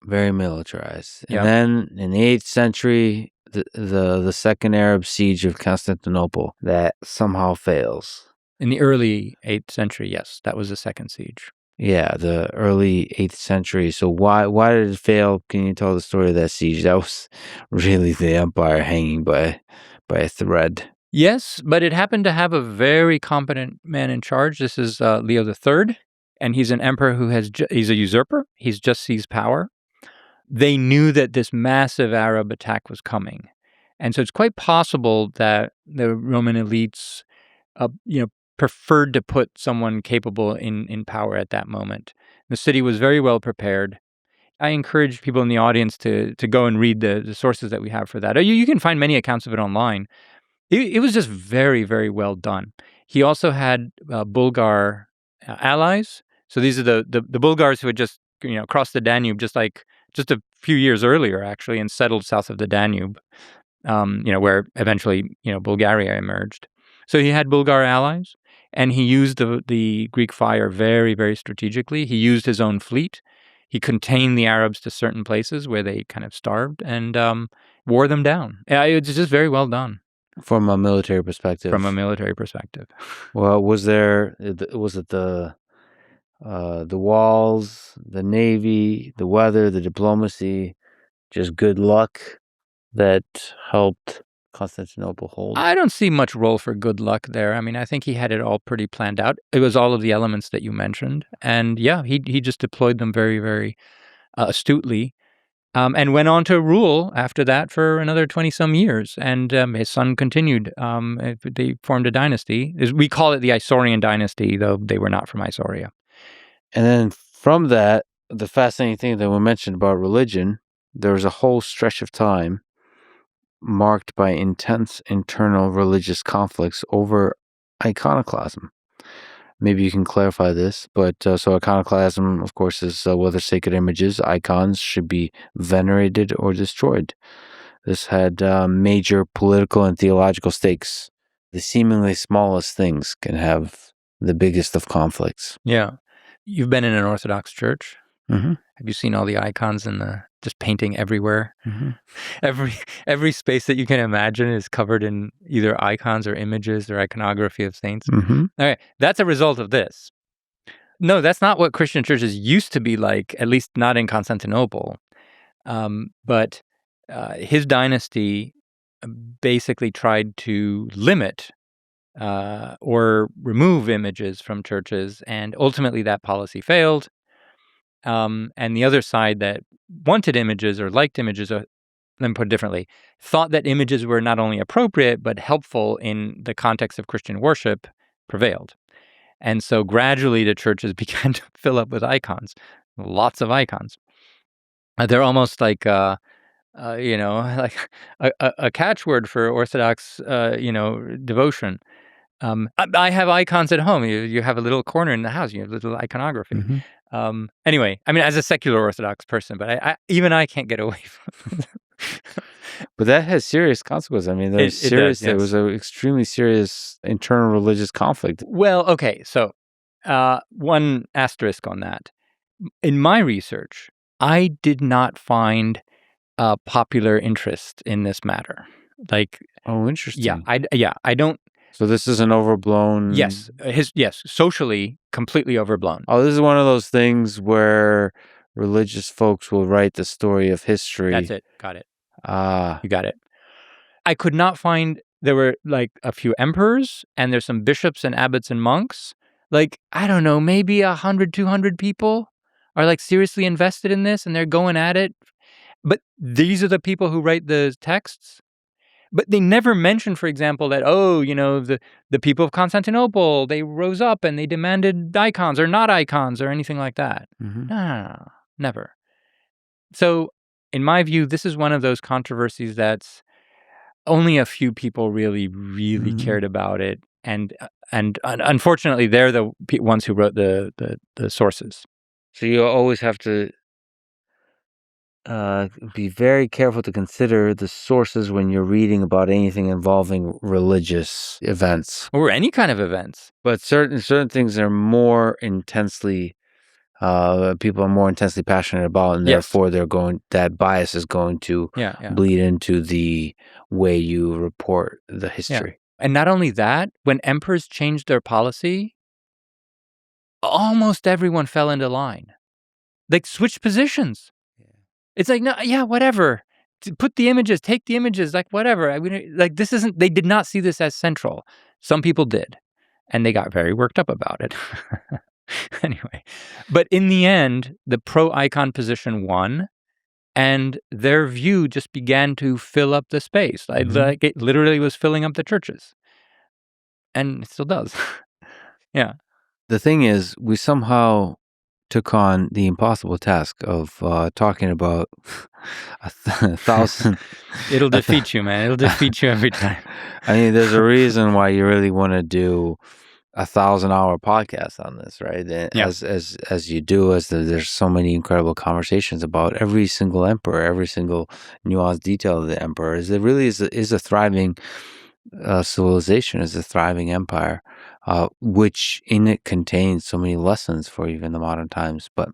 Very militarized. And then in the 8th century, the second Arab siege of Constantinople that somehow fails. In the early 8th century, yes, that was the second siege. Yeah, the early 8th century. So why did it fail? Can you tell the story of that siege? That was really the empire hanging by a thread. Yes, but it happened to have a very competent man in charge. This is Leo III, and he's an emperor who he's a usurper. He's just seized power. They knew that this massive Arab attack was coming. And so it's quite possible that the Roman elites, preferred to put someone capable in power at that moment. The city was very well prepared. I encourage people in the audience to go and read the sources that we have for that. You can find many accounts of it online. It was just very, very well done. He also had Bulgar allies. So these are the Bulgars who had just crossed the Danube just a few years earlier, actually, and settled south of the Danube, where eventually, Bulgaria emerged. So he had Bulgar allies, and he used the Greek fire very, very strategically. He used his own fleet. He contained the Arabs to certain places where they kind of starved and wore them down. It's just very well done. From a military perspective. Well, was it the walls, the navy, the weather, the diplomacy, just good luck that helped Constantinople hold? I don't see much role for good luck there. I mean, I think he had it all pretty planned out. It was all of the elements that you mentioned. And he just deployed them very, very astutely. and went on to rule after that for another 20-some years. And his son continued. They formed a dynasty. We call it the Isaurian dynasty, though they were not from Isauria. And then from that, the fascinating thing that we mentioned about religion, there was a whole stretch of time marked by intense internal religious conflicts over iconoclasm. Maybe you can clarify this, but so iconoclasm, of course, is whether sacred images, icons, should be venerated or destroyed. This had major political and theological stakes. The seemingly smallest things can have the biggest of conflicts. Yeah. You've been in an Orthodox church. Mm-hmm. Have you seen all the icons and the just painting everywhere? Mm-hmm. Every space that you can imagine is covered in either icons or images or iconography of saints. Mm-hmm. All right, that's a result of this. No, that's not what Christian churches used to be like, at least not in Constantinople. But his dynasty basically tried to limit or remove images from churches, and ultimately that policy failed. And the other side that wanted images or liked images, let me put it differently, thought that images were not only appropriate but helpful in the context of Christian worship, prevailed. And so gradually the churches began to fill up with icons, lots of icons. They're almost like, like a catchword for Orthodox, devotion. I have icons at home. You have a little corner in the house. You have little iconography. Mm-hmm. Anyway, I mean, as a secular Orthodox person, but even I can't get away from it. But that has serious consequences. I mean, It does, There was yes. an extremely serious internal religious conflict. Well, okay, so one asterisk on that. In my research, I did not find popular interest in this matter. Like, Oh, interesting. I don't. So this is an overblown. Yes, socially completely overblown. Oh, this is one of those things where religious folks will write the story of history. That's it. Got it. Ah, You got it. I could not find. There were like a few emperors, and there's some bishops and abbots and monks. Like, I don't know, maybe 100, 200 people are like seriously invested in this, and they're going at it. But these are the people who write the texts. But they never mention, for example, that, the people of Constantinople, they rose up and they demanded icons or not icons or anything like that. mm-hmm. No, never. So, in my view, this is one of those controversies that's only a few people really Mm-hmm. cared about it. And unfortunately, they're the ones who wrote the sources. So you always have to be very careful to consider the sources when you're reading about anything involving religious events. Or any kind of events. But certain things are more intensely, people are more intensely passionate about, and Yes. therefore that bias is going to Yeah. bleed into the way you report the history. And not only that, when emperors changed their policy, almost everyone fell into line. Like, switched positions. It's like, no, yeah, whatever. Put the images, take the images, like, whatever. They did not see this as central. Some people did, and they got very worked up about it. Anyway, but in the end, the pro-icon position won, and their view just began to fill up the space. Like it literally was filling up the churches. And it still does. Yeah. The thing is, we somehow took on the impossible task of talking about 1,000. It'll defeat you, man. It'll defeat you every time. I mean, there's a reason why you really want to do 1,000-hour podcast on this, right? Yeah. As you do, there's so many incredible conversations about every single emperor, every single nuanced detail of the emperor. It really is a thriving civilization, is a thriving empire, which in it contains so many lessons for even the modern times. But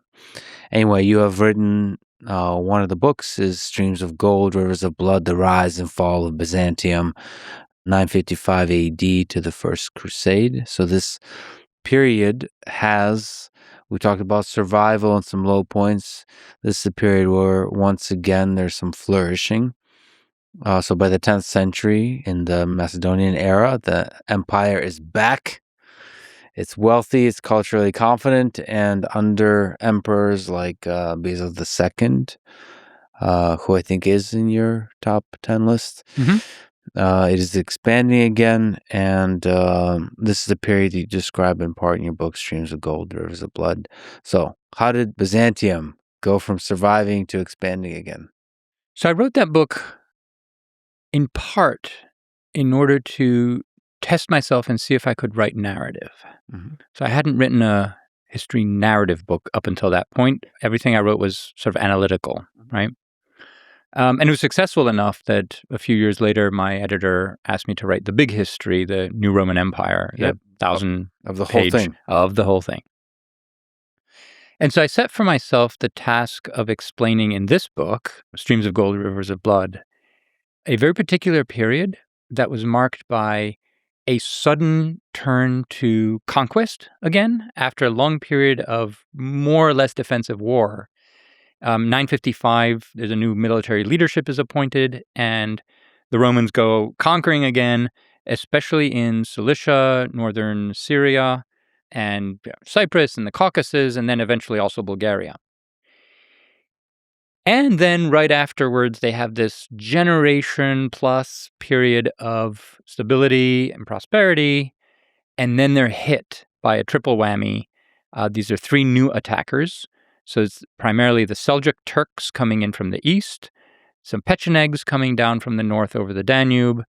anyway, you have written one of the books is Streams of Gold, Rivers of Blood, The Rise and Fall of Byzantium, 955 AD to the First Crusade. So this period we talked about survival and some low points. This is a period where once again there's some flourishing. So by the 10th century, in the Macedonian era, the empire is back. It's wealthy, it's culturally confident, and under emperors like Basil II, who I think is in your top 10 list. Mhm. It is expanding again, and this is the period you describe in part in your book, Streams of Gold, Rivers of Blood. So, how did Byzantium go from surviving to expanding again? So I wrote that book in part in order to test myself and see if I could write narrative. So I hadn't written a history narrative book up until that point. Everything I wrote was sort of analytical, right? And it was successful enough that a few years later, my editor asked me to write the big history, the New Roman Empire, Yep. the 1,000 Of the whole page thing. of the whole thing. And so I set for myself the task of explaining in this book, Streams of Gold, Rivers of Blood, a very particular period that was marked by a sudden turn to conquest again after a long period of more or less defensive war. 955, there's a new military leadership is appointed, and the Romans go conquering again, especially in Cilicia, northern Syria, and Cyprus and the Caucasus, and then eventually also Bulgaria. And then right afterwards, they have this generation plus period of stability and prosperity, and then they're hit by a triple whammy. These are three new attackers. So it's primarily the Seljuk Turks coming in from the east, some Pechenegs coming down from the north over the Danube,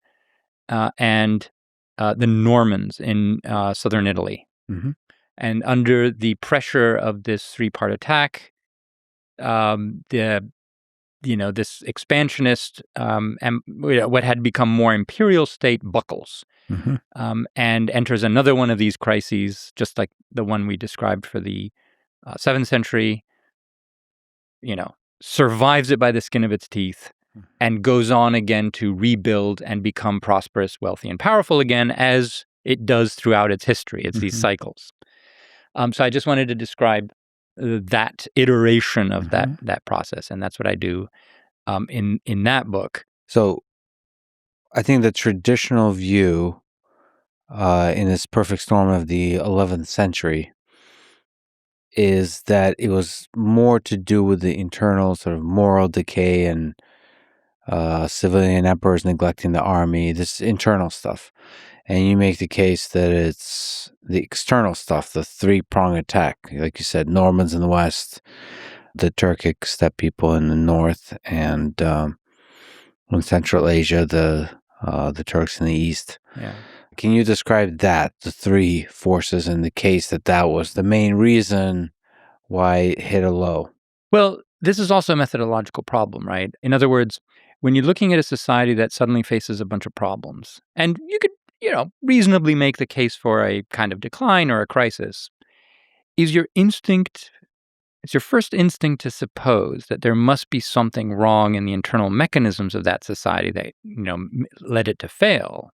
and the Normans in southern Italy. Mhm. And under the pressure of this three-part attack, this expansionist and what had become more imperial state buckles and enters another one of these crises, just like the one we described for the 7th century, survives it by the skin of its teeth and goes on again to rebuild and become prosperous, wealthy, and powerful again, as it does throughout its history. It's these cycles. So I just wanted to describe that iteration of that process, and that's what I do in that book. So, I think the traditional view in this perfect storm of the 11th century is that it was more to do with the internal sort of moral decay and civilian emperors neglecting the army, this internal stuff. And you make the case that it's the external stuff, the three-pronged attack. Like you said, Normans in the west, the Turkic steppe people in the north, and in Central Asia, the Turks in the east. Yeah. Can you describe that, the three forces, in the case that was the main reason why it hit a low? Well, this is also a methodological problem, right? In other words, when you're looking at a society that suddenly faces a bunch of problems, and you could, reasonably make the case for a kind of decline or a crisis, it's your first instinct to suppose that there must be something wrong in the internal mechanisms of that society that, led it to fail,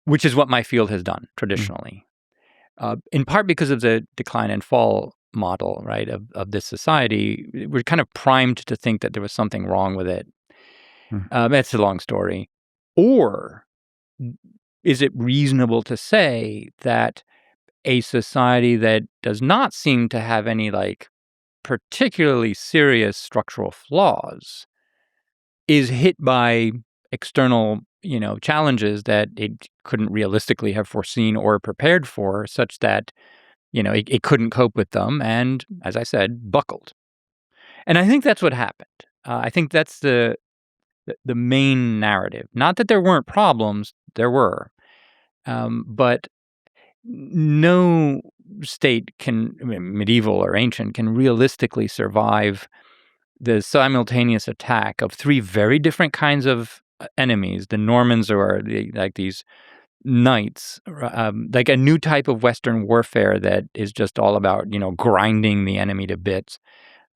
which is what my field has done traditionally. In part because of the decline and fall model, right, of this society. We're kind of primed to think that there was something wrong with it. That's a long story. Or is it reasonable to say that a society that does not seem to have any particularly serious structural flaws is hit by external, challenges that it couldn't realistically have foreseen or prepared for, such that, it couldn't cope with them and, as I said, buckled. And I think that's what happened. I think that's the main narrative. Not that there weren't problems, there were. But no state medieval or ancient, can realistically survive the simultaneous attack of three very different kinds of enemies. The Normans are these knights, like a new type of Western warfare that is just all about, grinding the enemy to bits.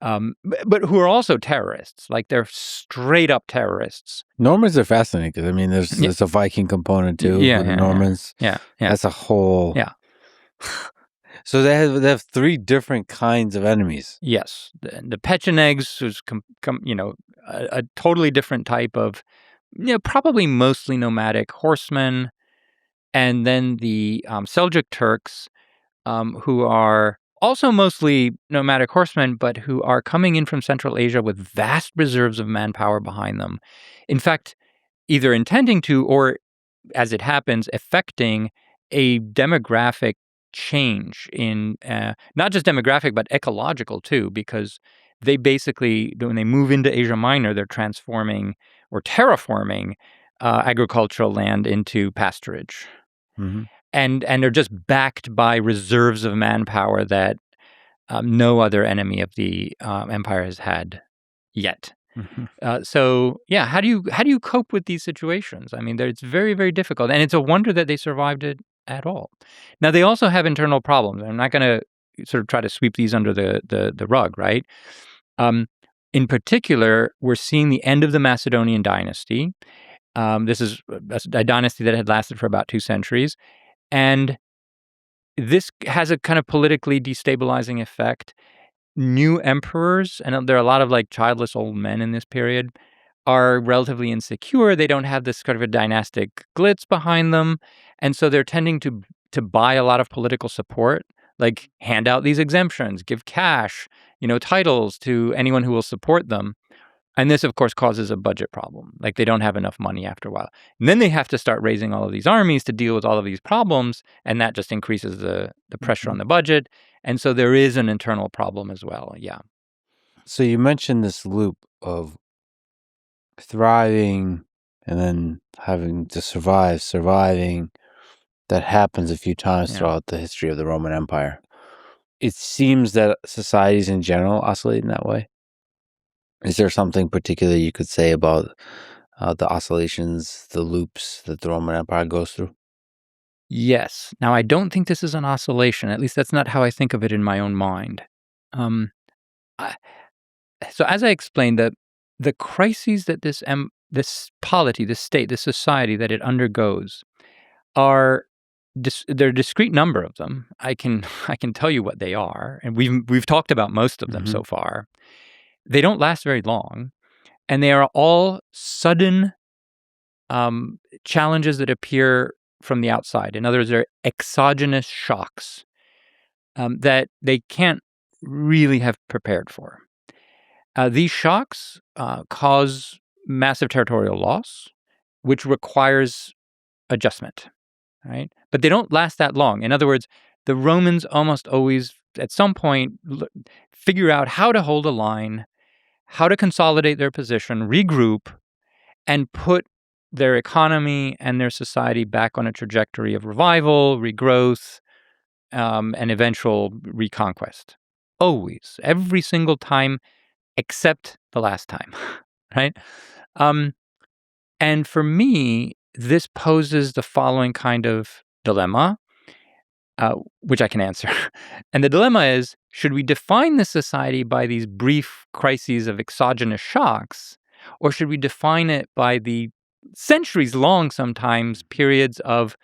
But who are also terrorists, like they're straight up terrorists. Normans are fascinating because there's a Viking component too. Yeah, with the yeah, Normans. Yeah. That's a whole. Yeah. So they have three different kinds of enemies. Yes, the Pechenegs was a totally different type of, probably mostly nomadic horsemen, and then the Seljuk Turks, who are also mostly nomadic horsemen, but who are coming in from Central Asia with vast reserves of manpower behind them. In fact, either intending to or, as it happens, affecting a demographic change in not just demographic, but ecological too, because they basically, when they move into Asia Minor, they're transforming or terraforming agricultural land into pasturage. Mm-hmm. And they're just backed by reserves of manpower that no other enemy of the empire has had yet. Mm-hmm. So yeah, how do you cope with these situations? I mean, it's very, very difficult, and it's a wonder that they survived it at all. Now they also have internal problems. I'm not going to sort of try to sweep these under the rug, right? In particular, we're seeing the end of the Macedonian dynasty. This is a dynasty that had lasted for about 2 centuries, and this has a kind of politically destabilizing effect. New emperors, and there are a lot of like childless old men in this period, are relatively insecure. They don't have this kind of a dynastic glitz behind them, and so they're tending to buy a lot of political support, like hand out these exemptions, give cash, titles to anyone who will support them. And this, of course, causes a budget problem. Like they don't have enough money after a while. And then they have to start raising all of these armies to deal with all of these problems. And that just increases the pressure on the budget. And so there is an internal problem as well. Yeah. So you mentioned this loop of thriving and then having to surviving. That happens a few times throughout the history of the Roman Empire. It seems that societies in general oscillate in that way. Is there something particular you could say about the oscillations, the loops that the Roman Empire goes through? Yes. Now, I don't think this is an oscillation. At least that's not how I think of it in my own mind. So as I explained, the crises that this polity, this state, this society that it undergoes are there are a discrete number of them. I can tell you what they are, and we've talked about most of them so far. They don't last very long, and they are all sudden challenges that appear from the outside. In other words, they're exogenous shocks that they can't really have prepared for. These shocks cause massive territorial loss, which requires adjustment, right? But they don't last that long. In other words, the Romans almost always, at some point, figure out how to hold a line, how to consolidate their position, regroup, and put their economy and their society back on a trajectory of revival, regrowth, and eventual reconquest. Always, every single time, except the last time, right? And for me, this poses the following kind of dilemma, which I can answer. And the dilemma is, should we define this society by these brief crises of exogenous shocks, or should we define it by the centuries-long, sometimes, periods of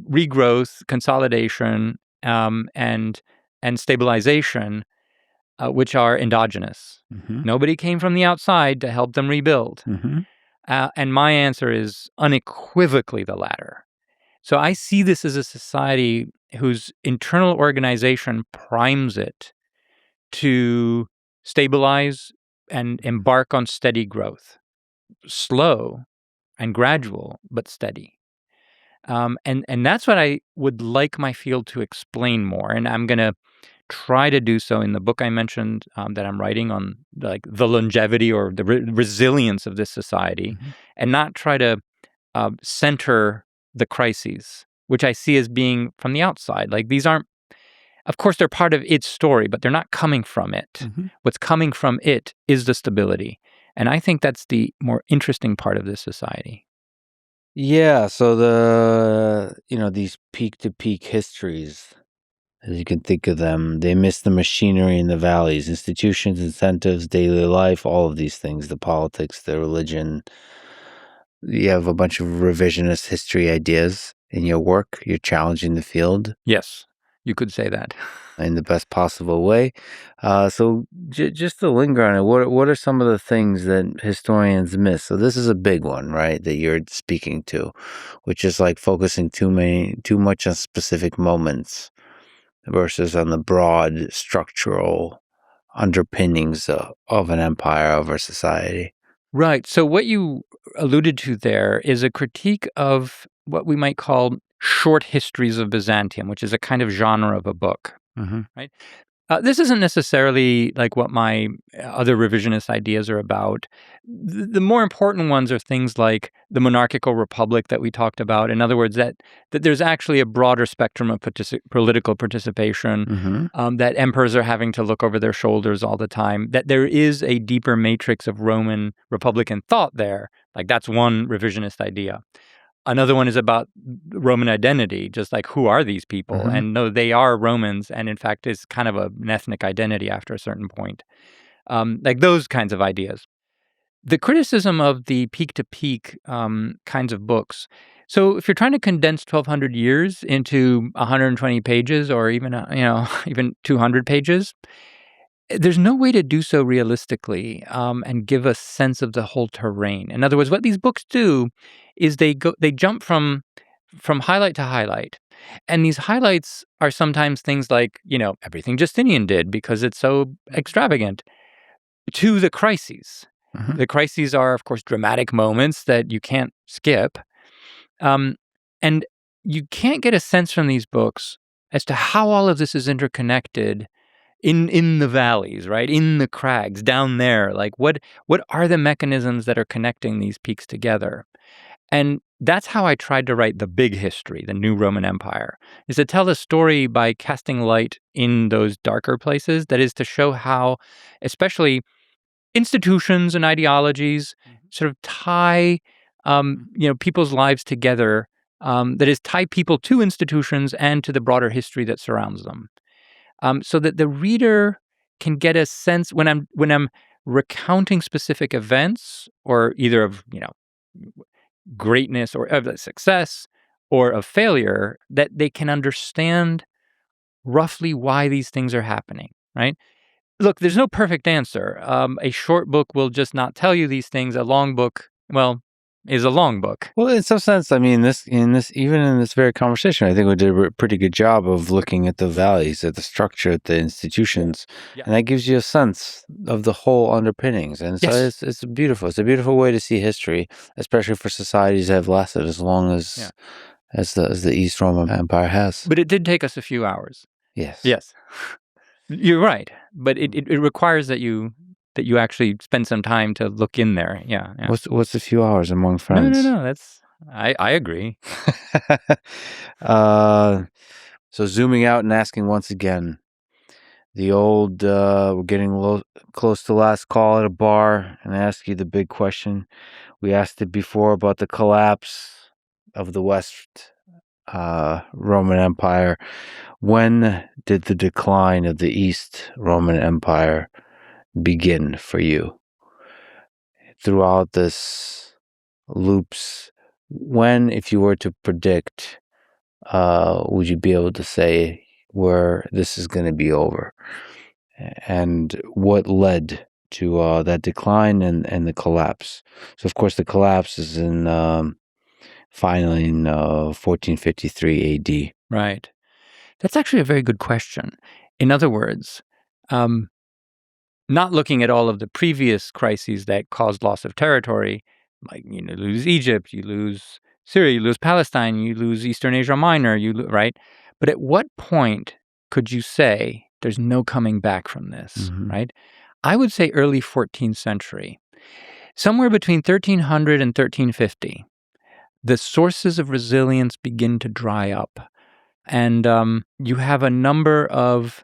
regrowth, consolidation, and stabilization, which are endogenous? Nobody came from the outside to help them rebuild. And my answer is unequivocally the latter. So I see this as a society whose internal organization primes it to stabilize and embark on steady growth. Slow and gradual, but steady. And that's what I would like my field to explain more. And I'm going to try to do so in the book I mentioned that I'm writing on like the longevity or the resilience of this society, and not try to center the crises, which I see as being from the outside. Like these aren't, of course, they're part of its story, but they're not coming from it. What's coming from it is the stability. And I think that's the more interesting part of this society. Yeah, so these peak-to-peak histories, as you can think of them, they miss the machinery in the valleys, institutions, incentives, daily life, all of these things, the politics, the religion. You have a bunch of revisionist history ideas in your work. You're challenging the field. Yes, you could say that. In the best possible way. So just to linger on it, what are some of the things that historians miss? So this is a big one, right, that you're speaking to, which is like focusing too much on specific moments. versus on the broad structural underpinnings of an empire, of a society. Right. So what you alluded to there is a critique of what we might call short histories of Byzantium, which is a kind of genre of a book. Mm-hmm. Right. This isn't necessarily like what my other revisionist ideas are about. The more important ones are things like the monarchical republic that we talked about. In other words, that there's actually a broader spectrum of political participation, that emperors are having to look over their shoulders all the time, that there is a deeper matrix of Roman republican thought there. Like that's one revisionist idea. Another one is about Roman identity, just like who are these people? Mm-hmm. And no, they are Romans, and in fact, it's kind of an ethnic identity after a certain point. Like those kinds of ideas. The criticism of the peak-to-peak kinds of books. So if you're trying to condense 1,200 years into 120 pages, or even even 200 pages, there's no way to do so realistically and give a sense of the whole terrain. In other words, what these books do is they jump from highlight to highlight. And these highlights are sometimes things like, everything Justinian did because it's so extravagant, to the crises. Mm-hmm. The crises are, of course, dramatic moments that you can't skip. And you can't get a sense from these books as to how all of this is interconnected in the valleys, right? In the crags, down there. Like what are the mechanisms that are connecting these peaks together? And that's how I tried to write the big history, the new Roman Empire, is to tell the story by casting light in those darker places. That is to show how, especially institutions and ideologies sort of tie, people's lives together. That is, tie people to institutions and to the broader history that surrounds them. So that the reader can get a sense when I'm recounting specific events, or either of greatness or of success or of failure, that they can understand roughly why these things are happening. Right? Look, there's no perfect answer. A short book will just not tell you these things. A long book, is a long book. Well, in some sense, I mean, even in this very conversation, I think we did a pretty good job of looking at the values, at the structure, at the institutions, and that gives you a sense of the whole underpinnings. And so it's beautiful. It's a beautiful way to see history, especially for societies that have lasted as long as the East Roman Empire has. But it did take us a few hours. Yes. You're right, but it requires that you actually spend some time to look in there. Yeah. What's a few hours among friends? No. That's I agree. So zooming out and asking once again, the old we're getting close to last call at a bar, and I ask you the big question. We asked it before about the collapse of the West Roman Empire. When did the decline of the East Roman Empire begin for you? Throughout this loops, when, if you were to predict, would you be able to say where this is going to be over? And what led to that decline and the collapse? So, of course, the collapse is finally in 1453 AD. Right. That's actually a very good question. In other words, not looking at all of the previous crises that caused loss of territory, like you lose Egypt, you lose Syria, you lose Palestine, you lose Eastern Asia Minor, right? But at what point could you say there's no coming back from this, right? I would say early 14th century, somewhere between 1300 and 1350, the sources of resilience begin to dry up. And you have a number of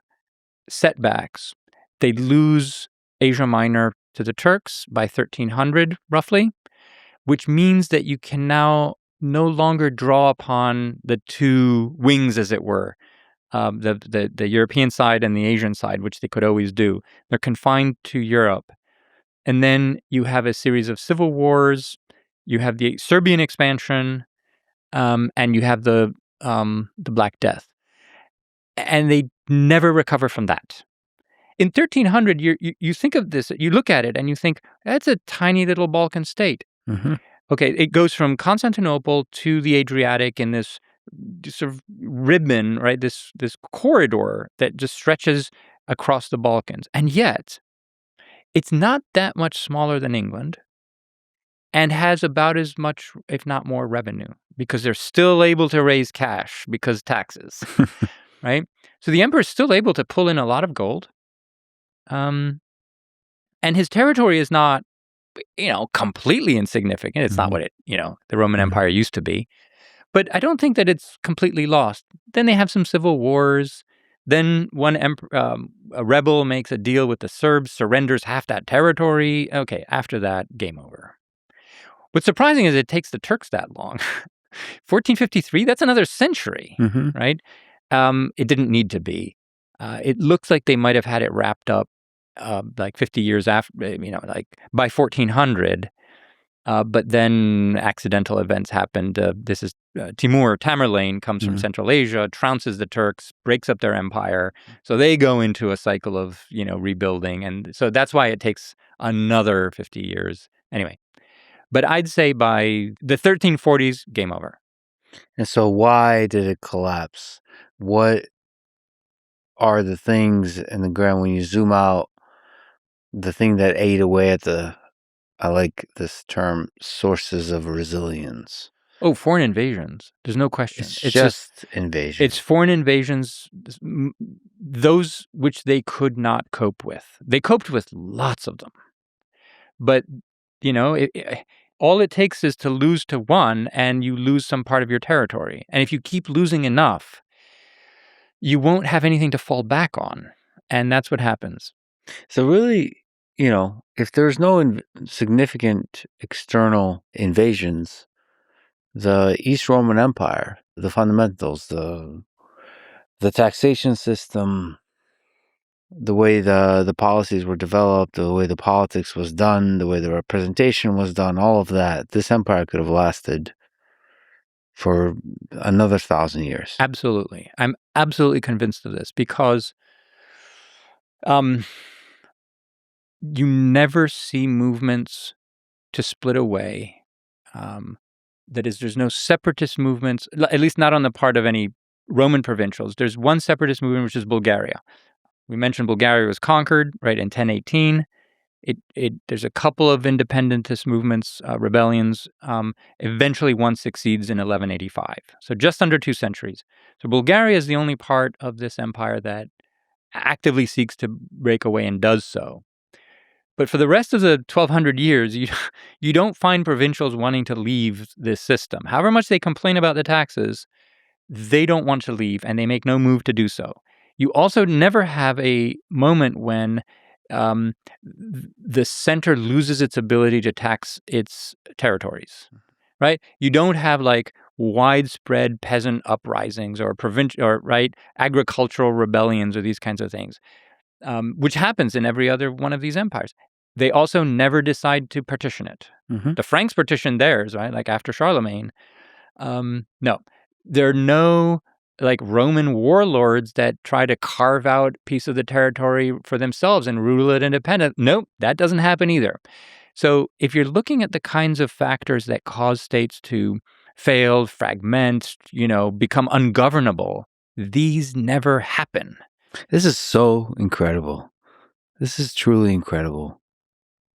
setbacks. They lose Asia Minor to the Turks by 1300, roughly, which means that you can now no longer draw upon the two wings, as it were, the European side and the Asian side, which they could always do. They're confined to Europe. And then you have a series of civil wars. You have the Serbian expansion, and you have the Black Death. And they never recover from that. In 1300, you think of this, you look at it and you think, that's a tiny little Balkan state. Okay, it goes from Constantinople to the Adriatic in this sort of ribbon, right? This corridor that just stretches across the Balkans. And yet, it's not that much smaller than England and has about as much, if not more, revenue because they're still able to raise cash because taxes, right? So the emperor is still able to pull in a lot of gold. And his territory is not, completely insignificant. It's not what the Roman Empire used to be. But I don't think that it's completely lost. Then they have some civil wars. Then a rebel makes a deal with the Serbs, surrenders half that territory. Okay, after that, game over. What's surprising is it takes the Turks that long. 1453, that's another century, right? It didn't need to be. It looks like they might have had it wrapped up like 50 years after, like by 1400. But then accidental events happened. This is Tamerlane comes from Central Asia, trounces the Turks, breaks up their empire. So they go into a cycle of, rebuilding. And so that's why it takes another 50 years. Anyway, but I'd say by the 1340s, game over. And so why did it collapse? What are the things in the ground when you zoom out, the thing that ate away at I like this term, sources of resilience? Oh, foreign invasions. There's no question. It's just invasion. It's foreign invasions, those which they could not cope with. They coped with lots of them. But, all it takes is to lose to one and you lose some part of your territory. And if you keep losing enough, you won't have anything to fall back on. And that's what happens. So really, if there's no significant external invasions, the East Roman Empire, the fundamentals, the taxation system, the way the policies were developed, the way the politics was done, the way the representation was done, all of that, this empire could have lasted for another 1,000 years. Absolutely. I'm absolutely convinced of this because you never see movements to split away. There's no separatist movements, at least not on the part of any Roman provincials. There's one separatist movement, which is Bulgaria. We mentioned Bulgaria was conquered, right, in 1018. There's a couple of independentist movements, rebellions. Eventually, one succeeds in 1185. So just under 2 centuries. So Bulgaria is the only part of this empire that actively seeks to break away and does so. But for the rest of the 1,200 years, you don't find provincials wanting to leave this system. However much they complain about the taxes, they don't want to leave, and they make no move to do so. You also never have a moment when the center loses its ability to tax its territories, right? You don't have like widespread peasant uprisings or agricultural rebellions or these kinds of things, which happens in every other one of these empires. They also never decide to partition it. The Franks partitioned theirs, right? Like after Charlemagne. No, there are no like Roman warlords that try to carve out a piece of the territory for themselves and rule it independent. Nope, that doesn't happen either. So if you're looking at the kinds of factors that cause states to fail, fragment, become ungovernable, these never happen. This is so incredible. This is truly incredible.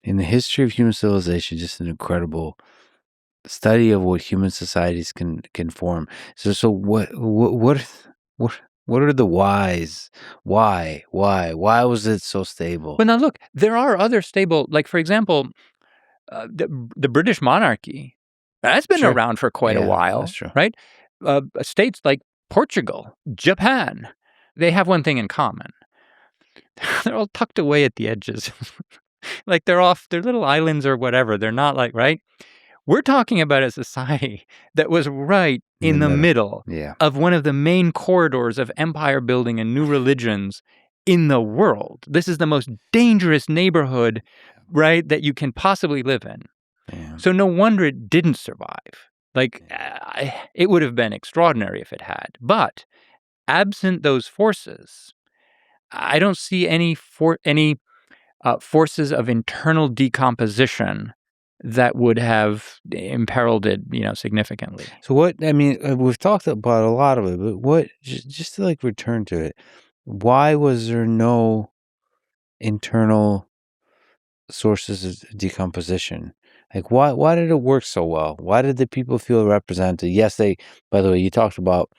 In the history of human civilization, just an incredible study of what human societies can form. So what are the whys? Why was it so stable? But now look, there are other stable, like for example, the British monarchy. That's been around for quite a while, that's true. Right? States like Portugal, Japan, they have one thing in common. They're all tucked away at the edges. Like they're little islands or whatever. They're not like, right? We're talking about a society that was right in the middle of one of the main corridors of empire building and new religions in the world. This is the most dangerous neighborhood, right, that you can possibly live in. Yeah. So no wonder it didn't survive. Like, it would have been extraordinary if it had. But absent those forces, I don't see any forces of internal decomposition that would have imperiled it, significantly. So we've talked about a lot of it, but just to like return to it, why was there no internal sources of decomposition? Like why did it work so well? Why did the people feel represented? Yes, by the way, you talked about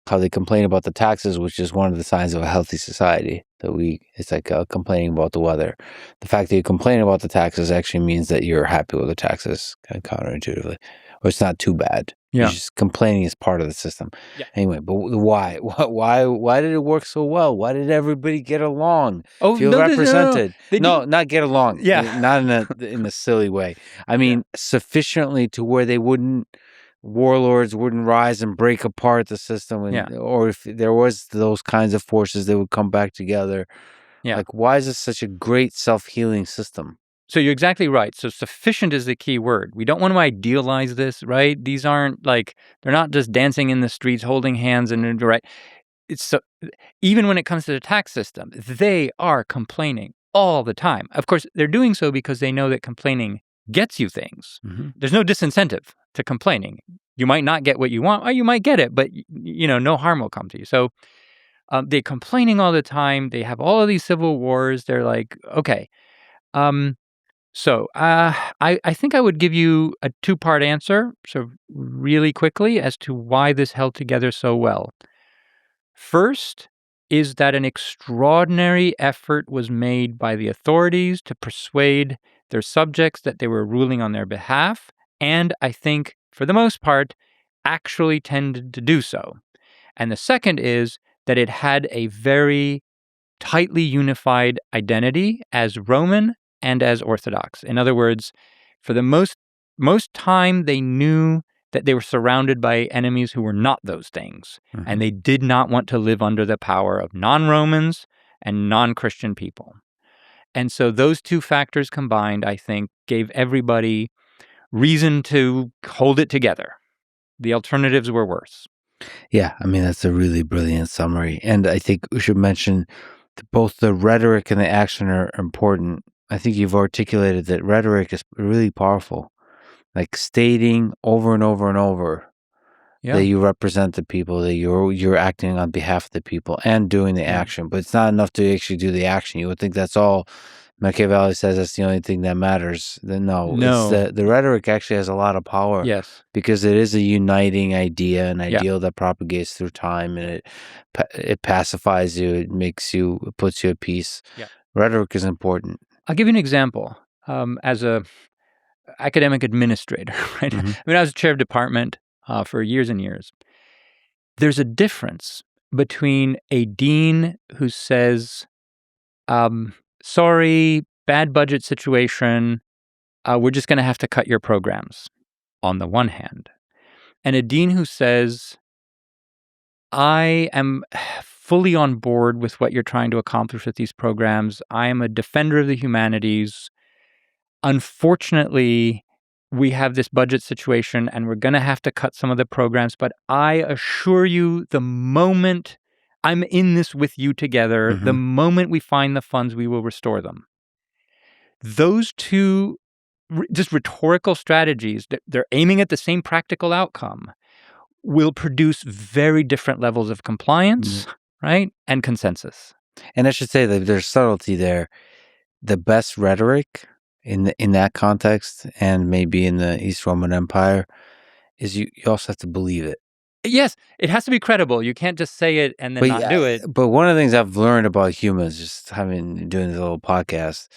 how they complain about the taxes, which is one of the signs of a healthy society. It's like complaining about the weather. The fact that you complain about the taxes actually means that you're happy with the taxes, kind of counterintuitively, or it's not too bad. Yeah. It's just complaining is part of the system. Yeah. Anyway, but why? Why did it work so well? Why did everybody get along? Feel represented? No, not get along. Yeah. Not in a silly way. I mean, sufficiently to where warlords wouldn't rise and break apart the system, or if there was those kinds of forces, they would come back together. Yeah. Like, why is this such a great self-healing system? So you're exactly right. So sufficient is the key word. We don't want to idealize this, right? These aren't they're not just dancing in the streets, holding hands, and right. Even when it comes to the tax system, they are complaining all the time. Of course, they're doing so because they know that complaining gets you things. Mm-hmm. There's no disincentive to complaining. You might not get what you want, or you might get it, but no harm will come to you. So they're complaining all the time. They have all of these civil wars. They're like, okay. So I think I would give you a two-part answer, so really quickly, as to why this held together so well. First is that an extraordinary effort was made by the authorities to persuade their subjects that they were ruling on their behalf, and I think, for the most part, actually tended to do so. And the second is that it had a very tightly unified identity as Roman and as Orthodox. In other words, for the most time, they knew that they were surrounded by enemies who were not those things, and they did not want to live under the power of non-Romans and non-Christian people. And so those two factors combined, I think, gave everybody reason to hold it together. The alternatives were worse. Yeah, I mean, that's a really brilliant summary. And I think we should mention that both the rhetoric and the action are important. I think you've articulated that rhetoric is really powerful. Like stating over and over and over that you represent the people, that you're acting on behalf of the people and doing the action. But it's not enough to actually do the action. You would think that's all. Machiavelli says that's the only thing that matters. Then no. It's the rhetoric actually has a lot of power. Yes. Because it is a uniting idea, an ideal that propagates through time, and it pacifies you, it puts you at peace. Yeah. Rhetoric is important. I'll give you an example. As a academic administrator, right? Mm-hmm. I mean, I was chair of department for years and years. There's a difference between a dean who says, sorry, bad budget situation, we're just going to have to cut your programs, on the one hand, and a dean who says, I am fully on board with what you're trying to accomplish with these programs. I am a defender of the humanities. Unfortunately, we have this budget situation and we're going to have to cut some of the programs, but I assure you, the moment I'm in this with you together, the moment we find the funds, we will restore them. Those two just rhetorical strategies, they're aiming at the same practical outcome, will produce very different levels of compliance, right? And consensus. And I should say that there's subtlety there. The best rhetoric in that context, and maybe in the East Roman Empire, is you also have to believe it. Yes, it has to be credible. You can't just say it and then not do it. But one of the things I've learned about humans, just doing this little podcast,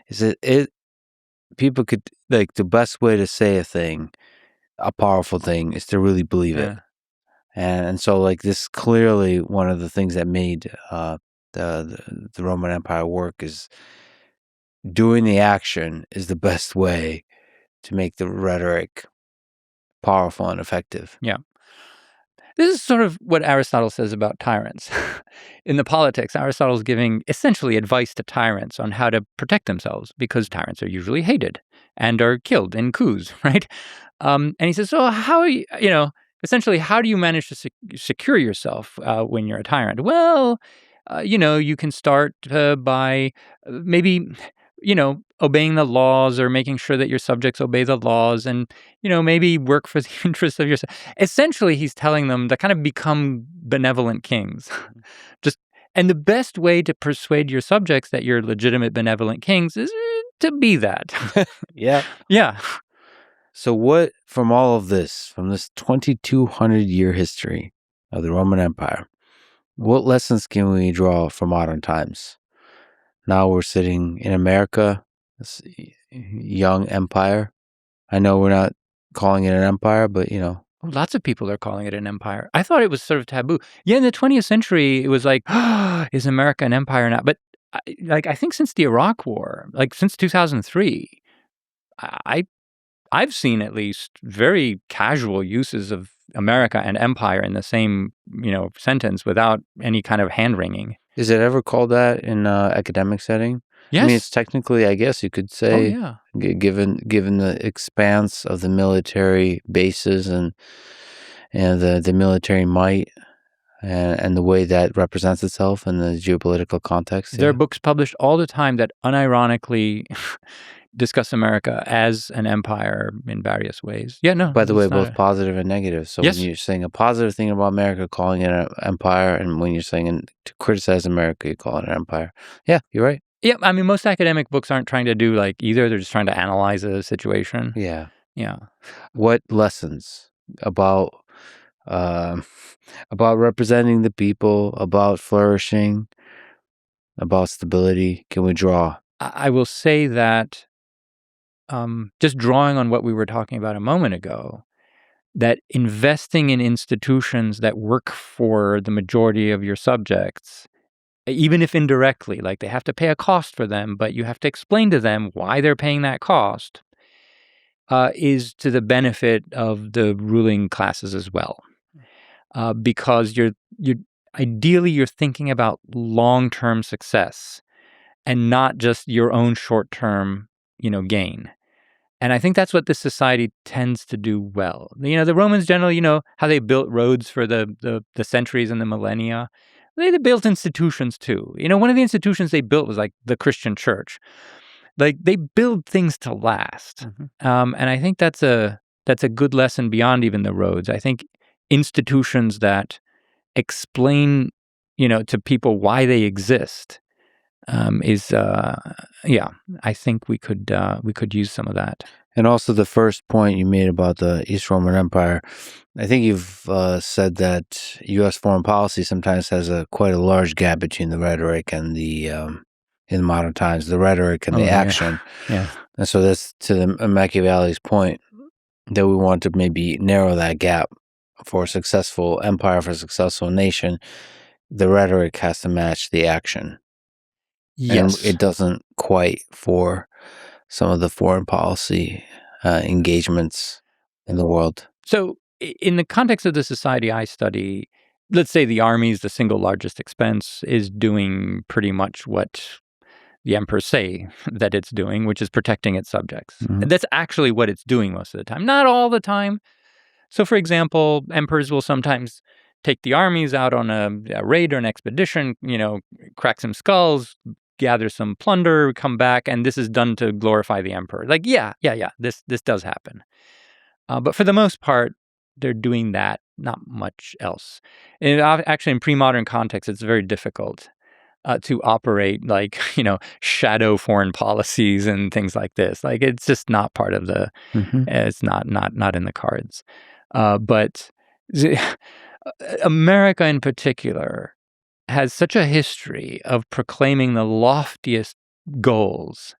is that people could, like, the best way to say a thing, a powerful thing, is to really believe it. And so, like, this is clearly one of the things that made the Roman Empire work, is doing the action is the best way to make the rhetoric powerful and effective. Yeah. This is sort of what Aristotle says about tyrants. In the Politics, Aristotle's giving essentially advice to tyrants on how to protect themselves, because tyrants are usually hated and are killed in coups, right? And he says, so essentially, how do you manage to secure yourself when you're a tyrant? Well, you can start by maybe obeying the laws or making sure that your subjects obey the laws and, maybe work for the interests of yourself. Essentially, he's telling them to kind of become benevolent kings. And the best way to persuade your subjects that you're legitimate benevolent kings is to be that. Yeah. Yeah. So what, from all of this, from this 2,200-year history of the Roman Empire, what lessons can we draw for modern times? Now we're sitting in America, this young empire. I know we're not calling it an empire, but, Lots of people are calling it an empire. I thought it was sort of taboo. Yeah, in the 20th century, it was like, is America an empire or not? But I think since the Iraq War, since 2003, I've seen at least very casual uses of America and empire in the same, sentence without any kind of hand-wringing. Is it ever called that in academic setting? Yes. I mean, it's technically, I guess you could say, Oh, yeah. given the expanse of the military bases and the military might and the way that represents itself in the geopolitical context. There are books published all the time that unironically discuss America as an empire in various ways. Yeah, no. By the way, it's not both positive and negative. So Yes. when you're saying a positive thing about America, calling it an empire, and when you're saying to criticize America, you call it an empire. Yeah, you're right. Yeah, I mean, most academic books aren't trying to do either. They're just trying to analyze a situation. Yeah. Yeah. What lessons about representing the people, about flourishing, about stability can we draw? I will say that just drawing on what we were talking about a moment ago, that investing in institutions that work for the majority of your subjects, even if indirectly, they have to pay a cost for them, but you have to explain to them why they're paying that cost, is to the benefit of the ruling classes as well. Because you're ideally you're thinking about long-term success and not just your own short-term, gain. And I think that's what this society tends to do well. The Romans generally, how they built roads for the centuries and the millennia. They built institutions too. One of the institutions they built was the Christian church. They build things to last. Mm-hmm. And I think that's a good lesson beyond even the roads. I think institutions that explain, to people why they exist is I think we could use some of that. And also the first point you made about the East Roman Empire, I think you've said that U.S. foreign policy sometimes has quite a large gap between the rhetoric and the in modern times, the rhetoric and the action. Yeah. And so that's to the Machiavelli's point that we want to maybe narrow that gap for a successful empire, for a successful nation. The rhetoric has to match the action. Yes. And it doesn't quite for some of the foreign policy engagements in the world. So in the context of the society I study, let's say the army's the single largest expense is doing pretty much what the emperors say that it's doing, which is protecting its subjects. Mm-hmm. And that's actually what it's doing most of the time. Not all the time. So, for example, emperors will sometimes take the armies out on a raid or an expedition, crack some skulls, gather some plunder, come back, and this is done to glorify the emperor. This does happen. But for the most part, they're doing that, not much else. And actually, in pre-modern context, it's very difficult to operate shadow foreign policies and things like this. It's just not part of the. Mm-hmm. It's not in the cards. But America in particular has such a history of proclaiming the loftiest goals.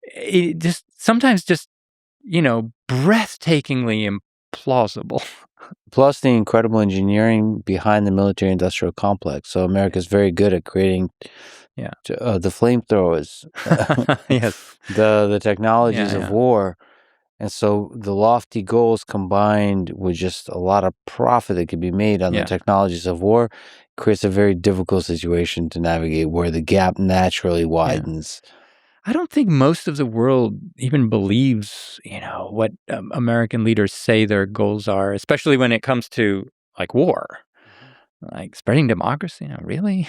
It just sometimes breathtakingly implausible. Plus the incredible engineering behind the military-industrial complex. So America is very good at creating the flamethrowers, Yes, the technologies of war. And so the lofty goals combined with just a lot of profit that could be made on the technologies of war creates a very difficult situation to navigate where the gap naturally widens. I don't think most of the world even believes, what American leaders say their goals are, especially when it comes to war, spreading democracy. Really?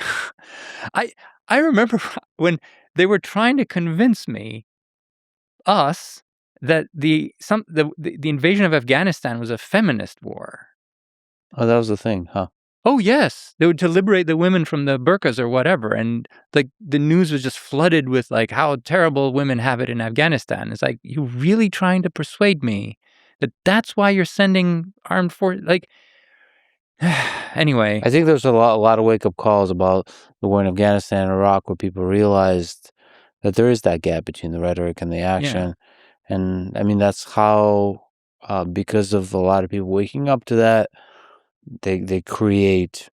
I remember when they were trying to convince us, that the invasion of Afghanistan was a feminist war. Oh, that was the thing, huh? Oh, yes. They were to liberate the women from the burqas or whatever. And like the news was just flooded with like how terrible women have it in Afghanistan. It's like, you really trying to persuade me that that's why you're sending armed forces? Like, anyway. I think there's a lot of wake-up calls about the war in Afghanistan and Iraq where people realized that there is that gap between the rhetoric and the action. And I mean, that's how, because of a lot of people waking up to that, they create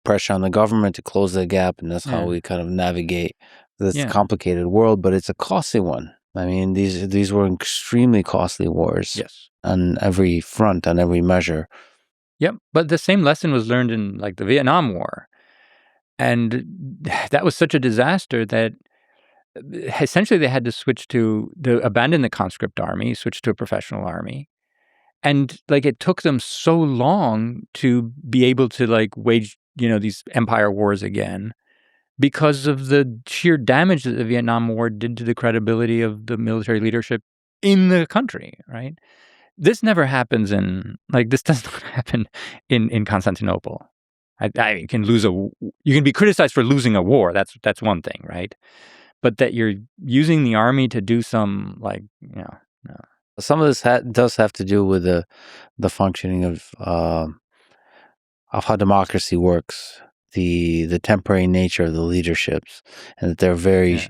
pressure on the government to close that gap, and that's how we kind of navigate this complicated world. But it's a costly one. I mean, these were extremely costly wars. Yes. On every front, on every measure. Yep. But the same lesson was learned in like the Vietnam War. And that was such a disaster that essentially they had to abandon the conscript army, switch to a professional army. And like it took them so long to be able to like wage, these empire wars again, because of the sheer damage that the Vietnam War did to the credibility of the military leadership in the country, right? This never happens this does not happen in Constantinople. You can be criticized for losing a war. That's one thing, right? But that you're using the army to do some no. Some of this does have to do with the functioning of how democracy works, the temporary nature of the leaderships, and that they're very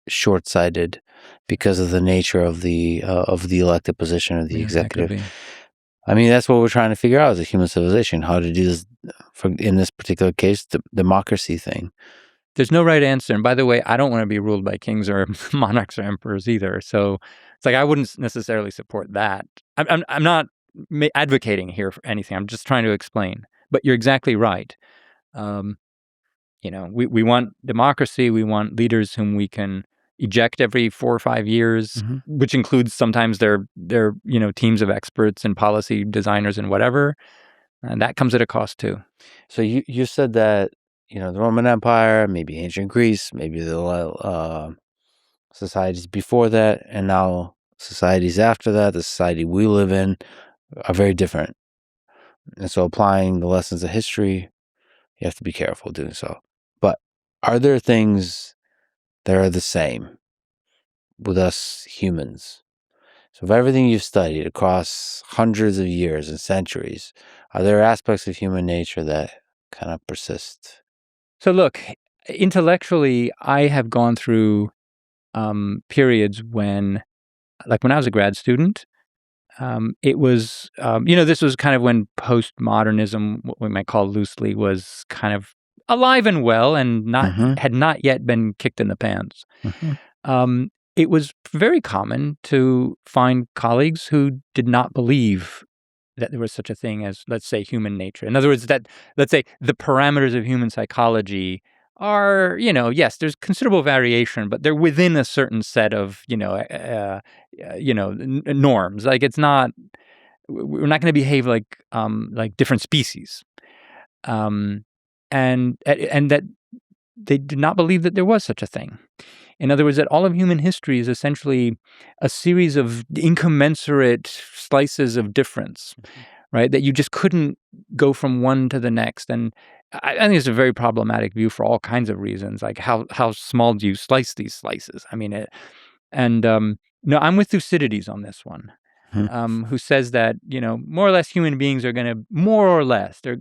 short-sighted because of the nature of the elected position or the executive. I mean, that's what we're trying to figure out as a human civilization, how to do this, in this particular case, the democracy thing. There's no right answer. And by the way, I don't want to be ruled by kings or monarchs or emperors either. So it's like I wouldn't necessarily support that. I'm not advocating here for anything. I'm just trying to explain. But you're exactly right. We want democracy. We want leaders whom we can eject every 4 or 5 years, which includes sometimes their teams of experts and policy designers and whatever. And that comes at a cost too. So you said that, the Roman Empire, maybe ancient Greece, maybe the societies before that, and now societies after that, the society we live in, are very different. And so applying the lessons of history, you have to be careful doing so. But are there things that are the same with us humans? So of everything you've studied across hundreds of years and centuries, are there aspects of human nature that kind of persist? So look, intellectually, I have gone through periods when I was a grad student, it was, this was kind of when postmodernism, what we might call loosely, was kind of alive and well and had not yet been kicked in the pants. It was very common to find colleagues who did not believe that there was such a thing as, let's say, human nature. In other words, that, let's say, the parameters of human psychology are, yes, there's considerable variation, but they're within a certain set of, norms. Like we're not going to behave like different species, and that they did not believe that there was such a thing. In other words, that all of human history is essentially a series of incommensurate slices of difference, right? That you just couldn't go from one to the next. And I think it's a very problematic view for all kinds of reasons. Like how small do you slice these slices? I mean, I'm with Thucydides on this one, who says that, more or less human beings are going to,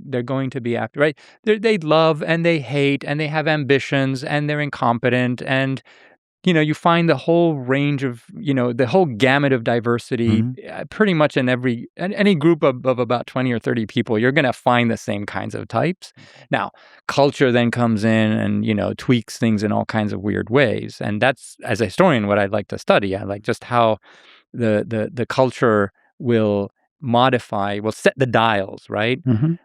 they're going to be after, right? They love and they hate and they have ambitions and they're incompetent and, you find the whole range of, the whole gamut of diversity pretty much in any group of about 20 or 30 people, you're going to find the same kinds of types. Now, culture then comes in and, tweaks things in all kinds of weird ways. And that's, as a historian, what I'd like to study. I like just how the culture will set the dials, right?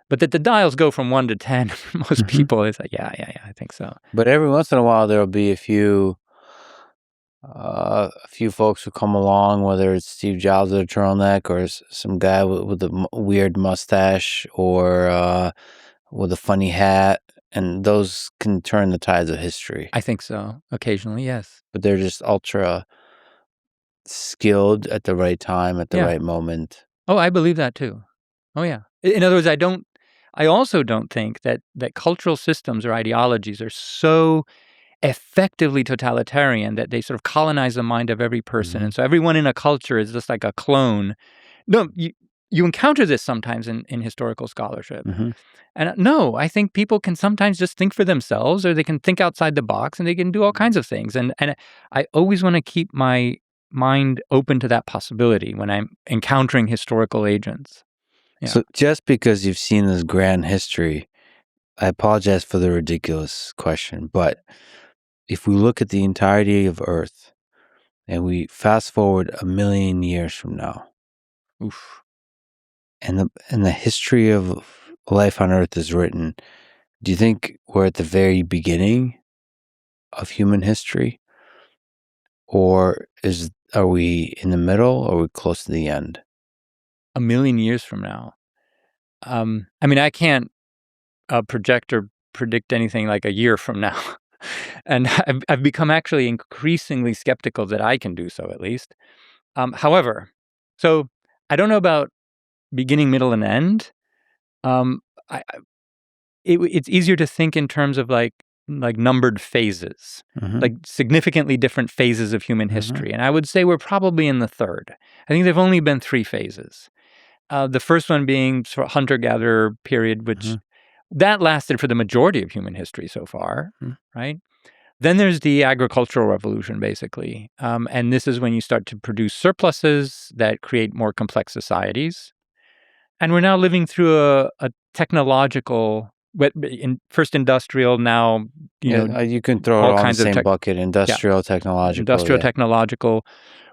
But that the dials go from 1 to 10 for most people is like, yeah, I think so. But every once in a while, there'll be a few folks who come along, whether it's Steve Jobs with a turtleneck or some guy with a weird mustache or with a funny hat, And those can turn the tides of history. I think so. Occasionally, yes. But they're just ultra skilled at the right time, at the Yeah. right moment. Oh, I believe that too. Oh, yeah. In other words, I also don't think that cultural systems or ideologies are so effectively totalitarian that they sort of colonize the mind of every person. Mhm. And so everyone in a culture is just like a clone. No, you encounter this sometimes in historical scholarship. Mhm. And no, I think people can sometimes just think for themselves, or they can think outside the box, and they can do all kinds of things. And I always want to keep my mind open to that possibility when I'm encountering historical agents. Yeah. So just because you've seen this grand history, I apologize for the ridiculous question, but if we look at the entirety of Earth and we fast forward 1,000,000 years from now, Oof. and the history of life on Earth is written, do you think we're at the very beginning of human history, or are we in the middle, or are we close to the end? 1,000,000 years from now. I mean, I can't project or predict anything like a year from now. And I've become actually increasingly skeptical that I can do so, at least. However, so I don't know about beginning, middle, and end. Um, it's easier to think in terms of like numbered phases, Mhm. like significantly different phases of human history. And I would say we're probably in the third. I think there've only been 3 phases. The first one being sort of hunter-gatherer period, which that lasted for the majority of human history so far, right? Then there's the agricultural revolution, basically. And this is when you start to produce surpluses that create more complex societies. And we're now living through a technological, first industrial, now, you can throw it all all in the kinds of same bucket: industrial, technological. industrial technological,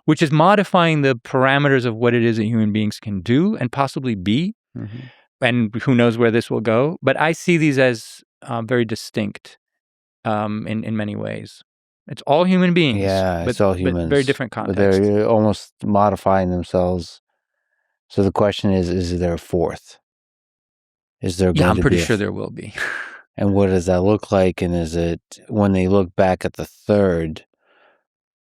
which is modifying the parameters of what it is that human beings can do and possibly be. Mhm. And who knows where this will go. But I see these as very distinct in many ways. It's all human beings, Yeah, it's all humans, but very different but contexts. they're almost modifying themselves. So the question is there a fourth? Is there Yeah, going I'm to pretty be sure there will be. and what does that look like? And is it, when they look back at the third,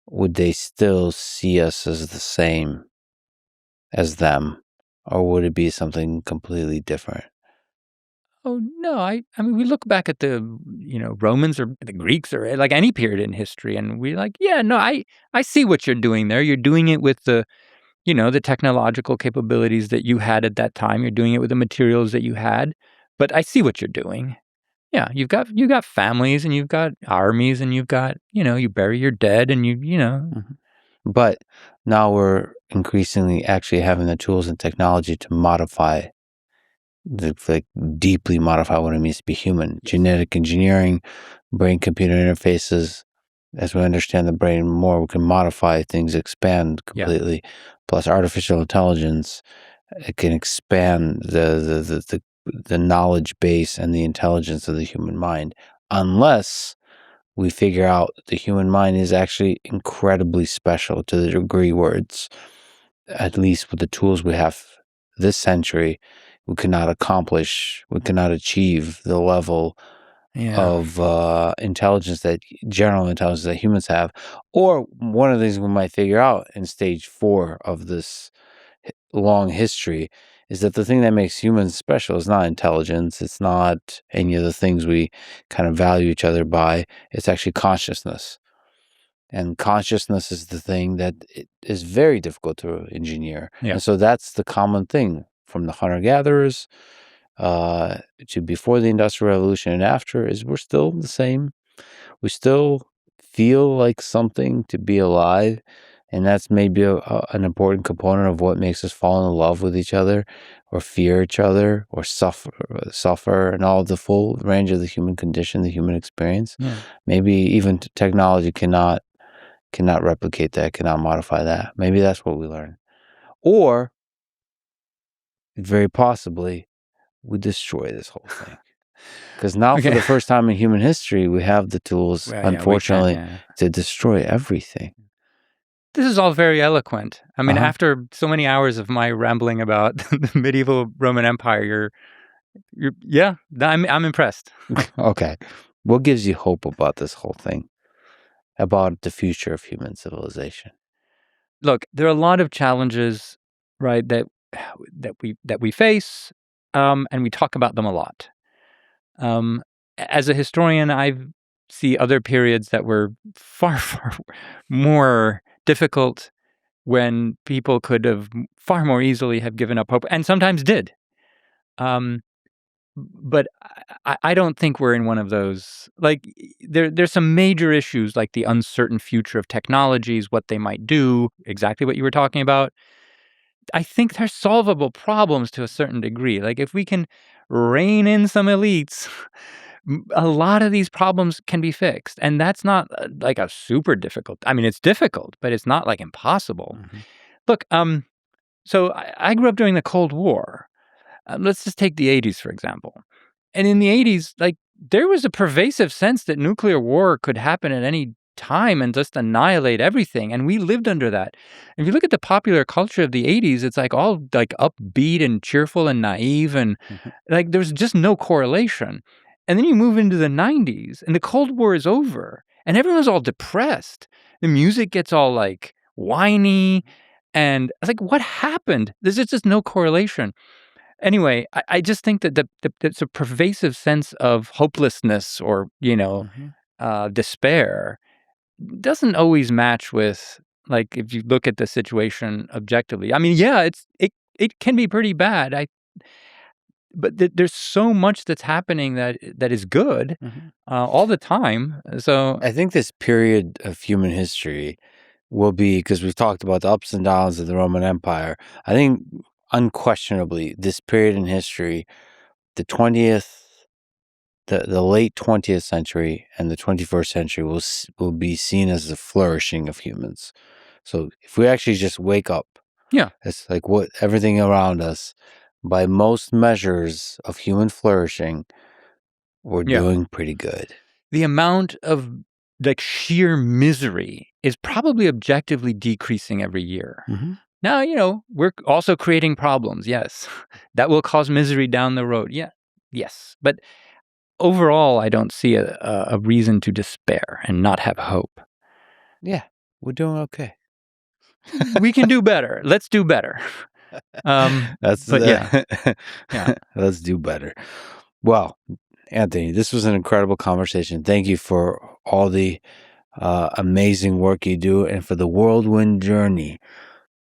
would they still see us as the same as them, or would it be something completely different? Oh, no, I mean, we look back at the, Romans or the Greeks or like any period in history, and we're like, yeah, no, I see what you're doing there. You're doing it with the technological capabilities that you had at that time. You're doing it with the materials that you had, but I see what you're doing. Yeah, you've got families, and you've got armies, and you've got, you bury your dead, and But now we're increasingly actually having the tools and technology to modify, deeply modify what it means to be human. Yes. Genetic engineering, brain-computer interfaces. As we understand the brain more, we can modify things, expand completely. Plus, artificial intelligence, it can expand the knowledge base and the intelligence of the human mind, unless we figure out the human mind is actually incredibly special to the degree where it's, at least with the tools we have this century, we cannot achieve the level of general intelligence that humans have. Or one of the things we might figure out in stage 4 of this long history is that the thing that makes humans special is not intelligence. It's not any of the things we kind of value each other by. It's actually consciousness. And consciousness is the thing that it is very difficult to engineer. Yeah. And so that's the common thing from the hunter-gatherers to before the Industrial Revolution and after, is we're still the same. We still feel like something to be alive. And that's maybe an important component of what makes us fall in love with each other, or fear each other, or suffer, and all the full range of the human condition, the human experience. Yeah. Maybe even technology cannot replicate that, cannot modify that. Maybe that's what we learn. Or, very possibly, we destroy this whole thing. Because now, for the first time in human history, we have the tools, unfortunately, to destroy everything. This is all very eloquent. I mean, after so many hours of my rambling about the medieval Roman Empire, I'm impressed. Okay. What gives you hope about this whole thing? About the future of human civilization? Look, there are a lot of challenges, right, that we face, and we talk about them a lot. As a historian, I see other periods that were far, far more difficult, when people could have far more easily have given up hope, and sometimes did. Um, but I don't think we're in one of those. Like, there's some major issues, like the uncertain future of technologies, what they might do, exactly what you were talking about. I think they're solvable problems to a certain degree. Like, if we can rein in some elites, a lot of these problems can be fixed. And that's not like a super difficult. I mean, it's difficult, but it's not like impossible. Mm-hmm. Look, so I grew up during the Cold War. Let's just take the 80s, for example. And in the 80s, like, there was a pervasive sense that nuclear war could happen at any time and just annihilate everything. And we lived under that. If you look at the popular culture of the 80s, it's like all like upbeat and cheerful and naive. And like, there's just no correlation. And then you move into the 90s and the Cold War is over and everyone's all depressed. The music gets all like whiny. And it's like, what happened? There's just no correlation. Anyway, I just think that it's a pervasive sense of hopelessness or, despair doesn't always match with, like, if you look at the situation objectively. I mean, yeah, it can be pretty bad. But there's so much that's happening that is good all the time. So I think this period of human history will be, because we've talked about the ups and downs of the Roman Empire. I think unquestionably this period in history, the late 20th century and the 21st century will be seen as the flourishing of humans. So if we actually just wake up, it's like what everything around us, by most measures of human flourishing, we're doing pretty good. The amount of like sheer misery is probably objectively decreasing every year. Now, we're also creating problems. Yes, that will cause misery down the road. Yeah, yes. But overall, I don't see a reason to despair and not have hope. Yeah, we're doing okay. We can do better. Let's do better. Let's do better. Well, Anthony, this was an incredible conversation. Thank you for all the amazing work you do and for the whirlwind journey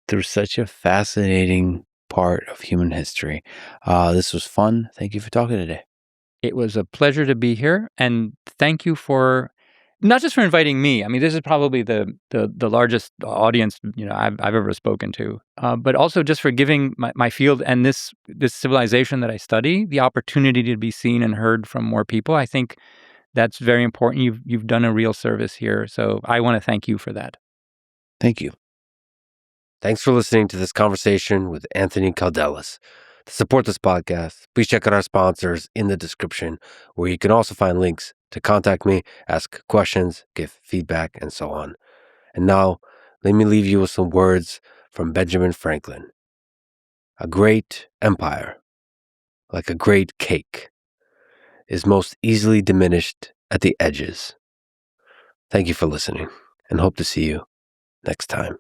through such a fascinating part of human history. This was fun. Thank you for talking today. It was a pleasure to be here, and thank you for not just for inviting me. I mean, this is probably the largest audience I've ever spoken to, but also just for giving my field and this civilization that I study the opportunity to be seen and heard from more people. I think that's very important. You've done a real service here, so I want to thank you for that. Thank you. Thanks for listening to this conversation with Anthony Kaldellis. To support this podcast, please check out our sponsors in the description, where you can also find links to contact me, ask questions, give feedback, and so on. And now, let me leave you with some words from Benjamin Franklin. A great empire, like a great cake, is most easily diminished at the edges. Thank you for listening, and hope to see you next time.